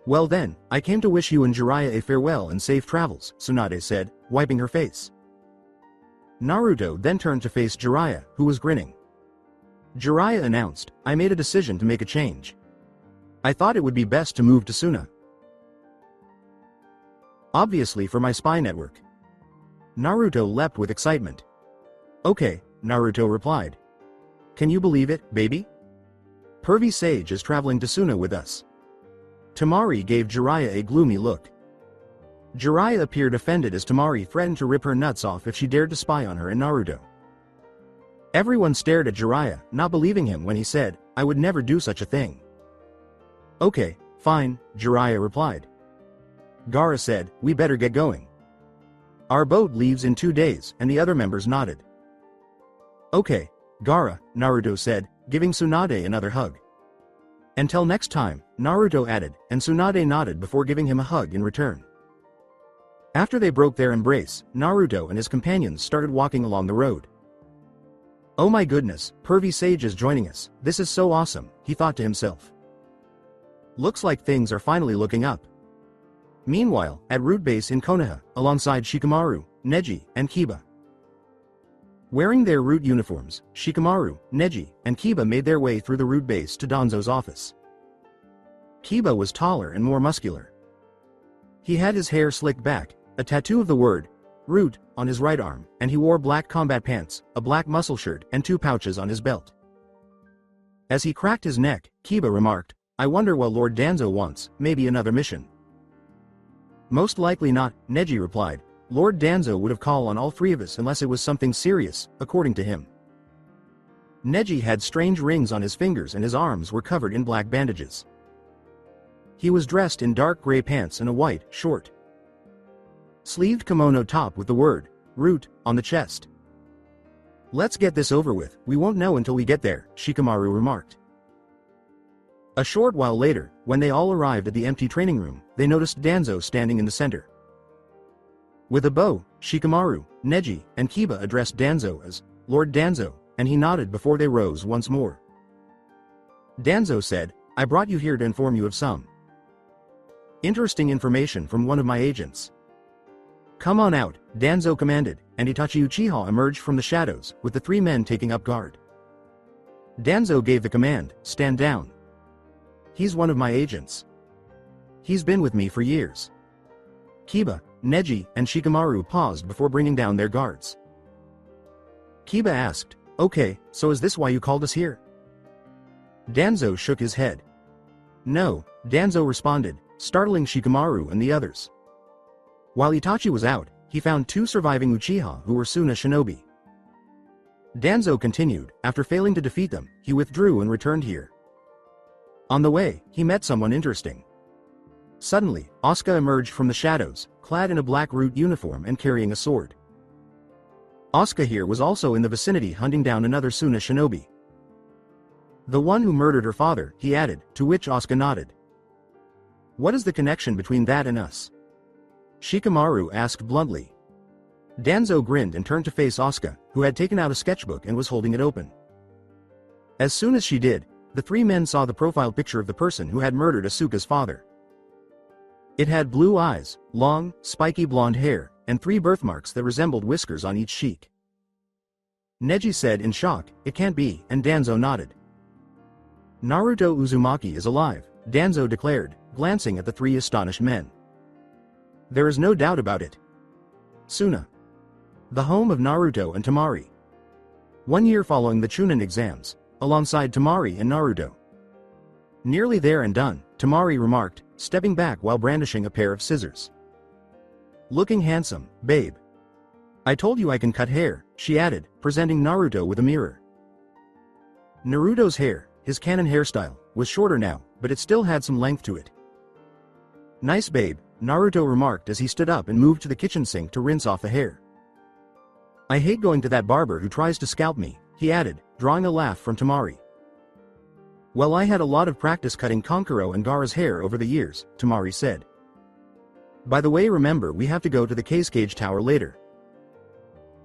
Well then, I came to wish you and Jiraiya a farewell and safe travels, Tsunade said, wiping her face. Naruto then turned to face Jiraiya, who was grinning. Jiraiya announced, I made a decision to make a change. I thought it would be best to move to Suna. Obviously for my spy network. Naruto leapt with excitement. Okay, Naruto replied. Can you believe it, baby? Pervy Sage is traveling to Suna with us. Temari gave Jiraiya a gloomy look. Jiraiya appeared offended as Temari threatened to rip her nuts off if she dared to spy on her and Naruto. Everyone stared at Jiraiya, not believing him when he said, I would never do such a thing. Okay, fine, Jiraiya replied. Gaara said, we better get going. Our boat leaves in 2 days, and the other members nodded. Okay, Gaara, Naruto said, giving Tsunade another hug. Until next time, Naruto added, and Tsunade nodded before giving him a hug in return. After they broke their embrace, Naruto and his companions started walking along the road. Oh my goodness, Pervy Sage is joining us, this is so awesome, he thought to himself. Looks like things are finally looking up. Meanwhile, at Root Base in Konoha, alongside Shikamaru, Neji, and Kiba. Wearing their Root uniforms, Shikamaru, Neji, and Kiba made their way through the Root Base to Danzo's office. Kiba was taller and more muscular. He had his hair slicked back, a tattoo of the word, Root, on his right arm, and he wore black combat pants, a black muscle shirt, and 2 pouches on his belt. As he cracked his neck, Kiba remarked, I wonder what Lord Danzo wants, maybe another mission. Most likely not, Neji replied. Lord Danzo would have called on all 3 of us unless it was something serious, according to him. Neji had strange rings on his fingers and his arms were covered in black bandages. He was dressed in dark gray pants and a white, short, sleeved kimono top with the word, Root, on the chest. Let's get this over with, we won't know until we get there, Shikamaru remarked. A short while later, when they all arrived at the empty training room, they noticed Danzo standing in the center. With a bow, Shikamaru, Neji, and Kiba addressed Danzo as, Lord Danzo, and he nodded before they rose once more. Danzo said, I brought you here to inform you of some interesting information from one of my agents. Come on out, Danzo commanded, and Itachi Uchiha emerged from the shadows, with the 3 men taking up guard. Danzo gave the command, stand down. He's one of my agents. He's been with me for years. Kiba, Neji, and Shikamaru paused before bringing down their guards. Kiba asked, okay, so is this why you called us here? Danzo shook his head. No, Danzo responded, startling Shikamaru and the others. While Itachi was out, he found 2 surviving Uchiha who were Suna shinobi. Danzo continued, after failing to defeat them, he withdrew and returned here. On the way, he met someone interesting. Suddenly, Asuka emerged from the shadows, clad in a black Root uniform and carrying a sword. Asuka here was also in the vicinity hunting down another Suna shinobi. The one who murdered her father, he added, to which Asuka nodded. What is the connection between that and us? Shikamaru asked bluntly. Danzo grinned and turned to face Asuka, who had taken out a sketchbook and was holding it open. As soon as she did, the 3 men saw the profile picture of the person who had murdered Asuka's father. It had blue eyes, long, spiky blonde hair, and 3 birthmarks that resembled whiskers on each cheek. Neji said in shock, it can't be, and Danzo nodded. Naruto Uzumaki is alive, Danzo declared, glancing at the 3 astonished men. There is no doubt about it. Suna, the home of Naruto and Temari. 1 year following the Chunin exams, alongside Temari and Naruto. Nearly there and done, Temari remarked, stepping back while brandishing a pair of scissors. Looking handsome, babe. I told you I can cut hair, she added, presenting Naruto with a mirror. Naruto's hair, his canon hairstyle, was shorter now, but it still had some length to it. Nice babe, Naruto remarked as he stood up and moved to the kitchen sink to rinse off the hair. I hate going to that barber who tries to scalp me, he added, drawing a laugh from Temari. Well, I had a lot of practice cutting Kankuro and Gaara's hair over the years, Temari said. By the way, remember we have to go to the Cage Tower later.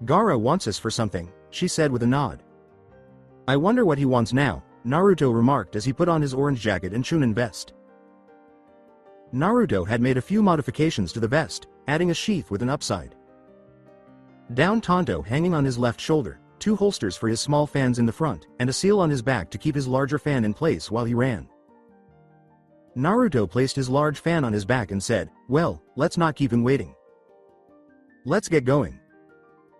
Gaara wants us for something, she said with a nod. I wonder what he wants now, Naruto remarked as he put on his orange jacket and Chunin vest. Naruto had made a few modifications to the vest, adding a sheath with an upside down tanto hanging on his left shoulder, 2 holsters for his small fans in the front, and a seal on his back to keep his larger fan in place while he ran. Naruto placed his large fan on his back and said, "Well, let's not keep him waiting. Let's get going."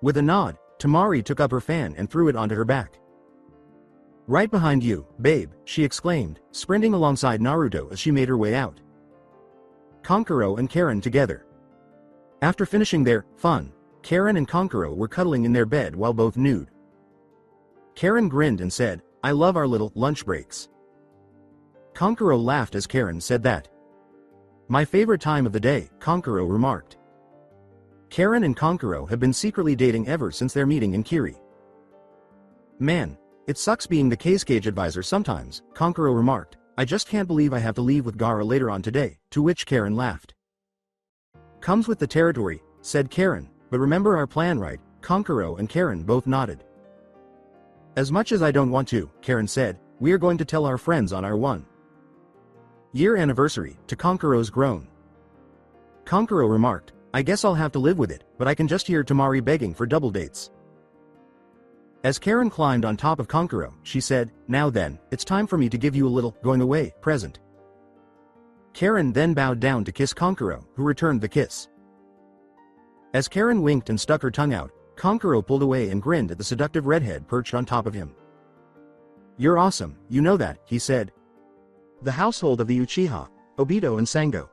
With a nod, Temari took up her fan and threw it onto her back. "Right behind you, babe," she exclaimed, sprinting alongside Naruto as she made her way out. Kankuro and Karen together. After finishing their fun, Karen and Kankuro were cuddling in their bed while both nude. Karen grinned and said, "I love our little lunch breaks." Kankuro laughed as Karen said that. "My favorite time of the day," Kankuro remarked. Karen and Kankuro have been secretly dating ever since their meeting in Kiri. "Man, it sucks being the Cage advisor sometimes," Kankuro remarked. "I just can't believe I have to leave with Gaara later on today," to which Karen laughed. "Comes with the territory," said Karen, "but remember our plan, right?" Kankuro and Karen both nodded. "As much as I don't want to," Karen said, "we are going to tell our friends on our 1-year anniversary," to Kankuro's groan. Kankuro remarked, "I guess I'll have to live with it, but I can just hear Temari begging for double dates." As Karen climbed on top of Kankuro, she said, "Now then, it's time for me to give you a little going away present." Karen then bowed down to kiss Kankuro, who returned the kiss. As Karen winked and stuck her tongue out, Kankuro pulled away and grinned at the seductive redhead perched on top of him. "You're awesome, you know that," he said. The household of the Uchiha, Obito and Sango.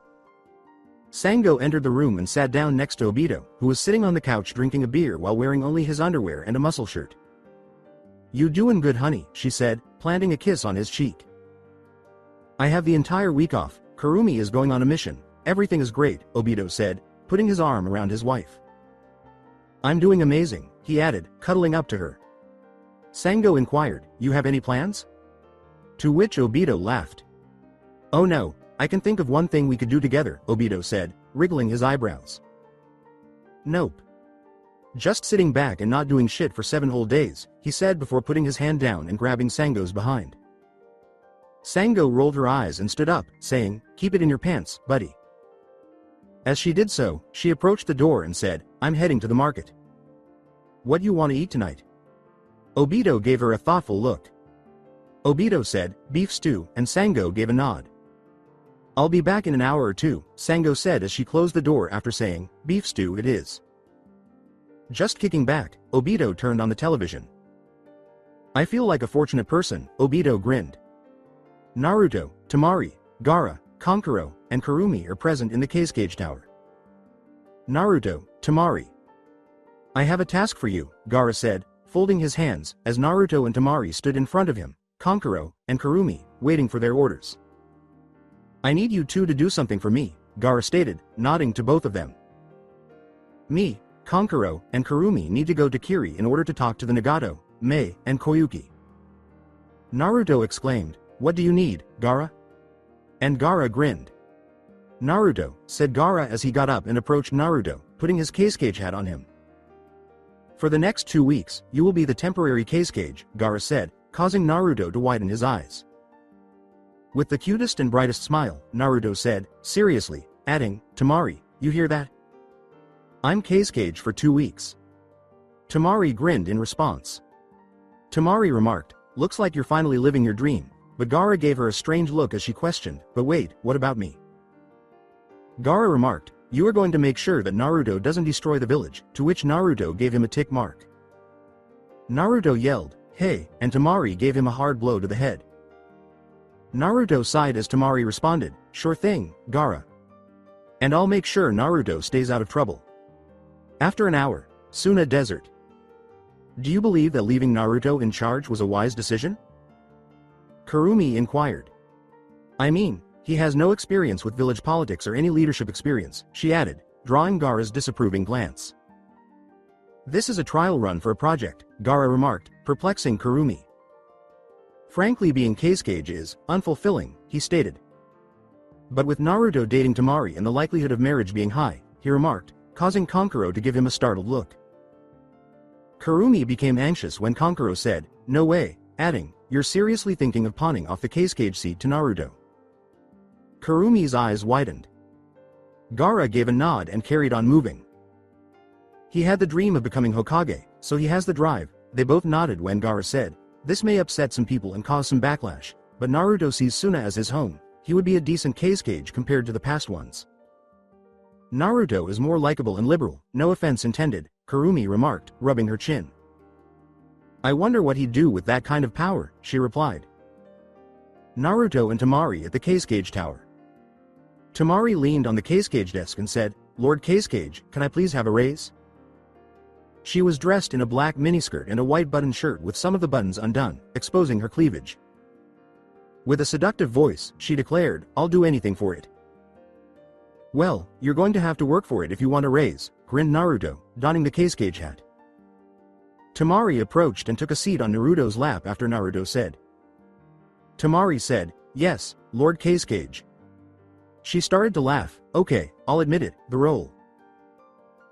Sango entered the room and sat down next to Obito, who was sitting on the couch drinking a beer while wearing only his underwear and a muscle shirt. "You doin' good, honey," she said, planting a kiss on his cheek. "I have the entire week off. Kurumi is going on a mission. Everything is great," Obito said, putting his arm around his wife. "I'm doing amazing," he added, cuddling up to her. Sango inquired, "You have any plans?" To which Obito laughed. "Oh no, I can think of one thing we could do together," Obito said, wriggling his eyebrows. "Nope. Just sitting back and not doing shit for 7 whole days," he said before putting his hand down and grabbing Sango's behind. Sango rolled her eyes and stood up, saying, "Keep it in your pants, buddy." As she did so, she approached the door and said, "I'm heading to the market. What you want to eat tonight?" Obito gave her a thoughtful look. Obito said, "Beef stew," and Sango gave a nod. "I'll be back in an hour or two," Sango said as she closed the door after saying, "Beef stew it is." Just kicking back, Obito turned on the television. "I feel like a fortunate person," Obito grinned. Naruto, Temari, Gaara, Kankuro, and Kurumi are present in the Cage Tower. Naruto, Temari. "I have a task for you," Gaara said, folding his hands, as Naruto and Temari stood in front of him, Kankuro, and Kurumi, waiting for their orders. "I need you two to do something for me," Gaara stated, nodding to both of them. "Me, Kankuro, and Kurumi need to go to Kiri in order to talk to the Nagato, Mei, and Koyuki." Naruto exclaimed, "What do you need, Gaara?" And Gaara grinned. "Naruto," said Gaara as he got up and approached Naruto, putting his Cage hat on him. "For the next 2 weeks, you will be the temporary Cage," Gaara said, causing Naruto to widen his eyes. With the cutest and brightest smile, Naruto said, seriously, adding, "Temari, you hear that? I'm Cage for 2 weeks." Temari grinned in response. Temari remarked, "Looks like you're finally living your dream," but Gaara gave her a strange look as she questioned, "But wait, what about me?" Gaara remarked, "You are going to make sure that Naruto doesn't destroy the village," to which Naruto gave him a tick mark. Naruto yelled, "Hey," and Temari gave him a hard blow to the head. Naruto sighed as Temari responded, "Sure thing, Gaara. And I'll make sure Naruto stays out of trouble." After an hour, Suna Desert. "Do you believe that leaving Naruto in charge was a wise decision?" Kurumi inquired. "I mean, he has no experience with village politics or any leadership experience," she added, drawing Gaara's disapproving glance. "This is a trial run for a project," Gaara remarked, perplexing Kurumi. "Frankly, being Cage is unfulfilling," he stated. "But with Naruto dating Temari and the likelihood of marriage being high," he remarked, causing Kankuro to give him a startled look. Kurumi became anxious when Kankuro said, "No way," adding, "You're seriously thinking of pawning off the Cage seat to Naruto?" Kurumi's eyes widened. Gaara gave a nod and carried on moving. "He had the dream of becoming Hokage, so he has the drive." They both nodded when Gaara said, "This may upset some people and cause some backlash, but Naruto sees Suna as his home, he would be a decent case compared to the past ones. Naruto is more likable and liberal, no offense intended, Kurumi remarked, rubbing her chin. I wonder what he'd do with that kind of power, she replied. Naruto and Temari at the case tower. Temari leaned on the case desk and said, Lord Case, can I please have a raise? She was dressed in a black miniskirt and a white button shirt with some of the buttons undone, exposing her cleavage. With a seductive voice, she declared, I'll do anything for it. Well, you're going to have to work for it if you want a raise, grinned Naruto, donning the case hat. Temari approached and took a seat on Naruto's lap after Naruto said. Temari said, yes, Lord Case. She started to laugh, okay, I'll admit it, the role.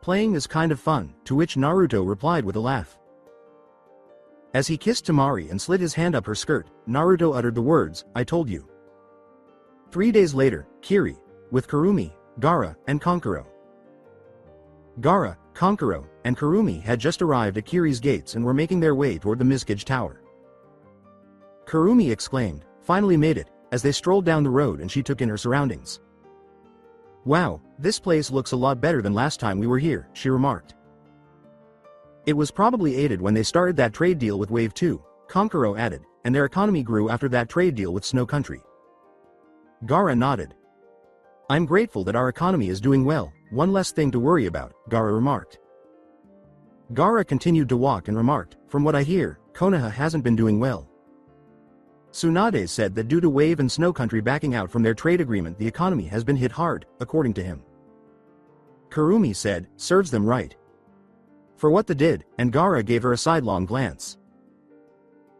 Playing is kind of fun, to which Naruto replied with a laugh. As he kissed Temari and slid his hand up her skirt, Naruto uttered the words, I told you. 3 days later, Kiri, with Kurumi, Gaara, and Kankuro. Gaara, Kankuro, and Kurumi had just arrived at Kiri's gates and were making their way toward the Miskage Tower. Kurumi exclaimed, finally made it, as they strolled down the road and she took in her surroundings. Wow, this place looks a lot better than last time we were here, she remarked. It was probably aided when they started that trade deal with Wave 2, Kankuro added, and their economy grew after that trade deal with Snow Country. Gaara nodded. I'm grateful that our economy is doing well, one less thing to worry about, Gaara remarked. Gaara continued to walk and remarked, from what I hear, Konoha hasn't been doing well. Tsunade said that due to Wave and Snow Country backing out from their trade agreement the economy has been hit hard, according to him. Kurumi said, serves them right. For what they did, and Gaara gave her a sidelong glance.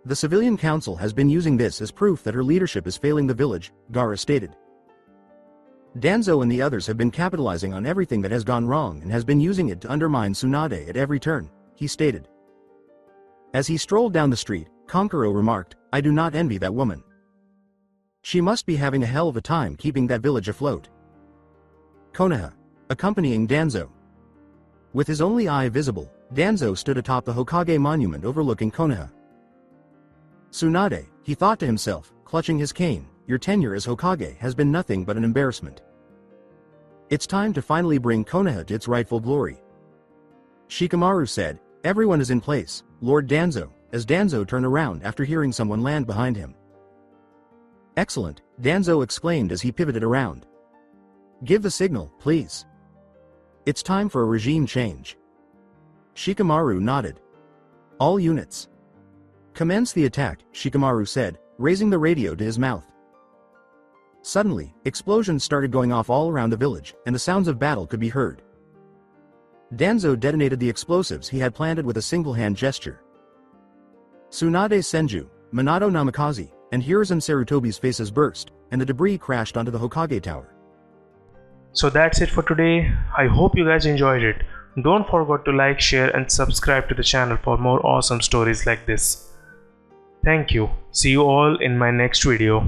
The civilian council has been using this as proof that her leadership is failing the village, Gaara stated. Danzo and the others have been capitalizing on everything that has gone wrong and has been using it to undermine Tsunade at every turn, he stated. As he strolled down the street, Kankuro remarked, I do not envy that woman. She must be having a hell of a time keeping that village afloat. Konoha, accompanying Danzo. With his only eye visible, Danzo stood atop the Hokage monument overlooking Konoha. Tsunade, he thought to himself, clutching his cane, your tenure as Hokage has been nothing but an embarrassment. It's time to finally bring Konoha to its rightful glory. Shikamaru said, everyone is in place, Lord Danzo, as Danzo turned around after hearing someone land behind him. Excellent, Danzo exclaimed as he pivoted around. Give the signal, please. It's time for a regime change. Shikamaru nodded. All units. Commence the attack, Shikamaru said, raising the radio to his mouth. Suddenly, explosions started going off all around the village, and the sounds of battle could be heard. Danzo detonated the explosives he had planted with a single-hand gesture. Tsunade Senju, Minato Namikaze, and Hiruzen Sarutobi's faces burst, and the debris crashed onto the Hokage Tower. So that's it for today. I hope you guys enjoyed it. Don't forget to like, share and subscribe to the channel for more awesome stories like this. Thank you. See you all in my next video.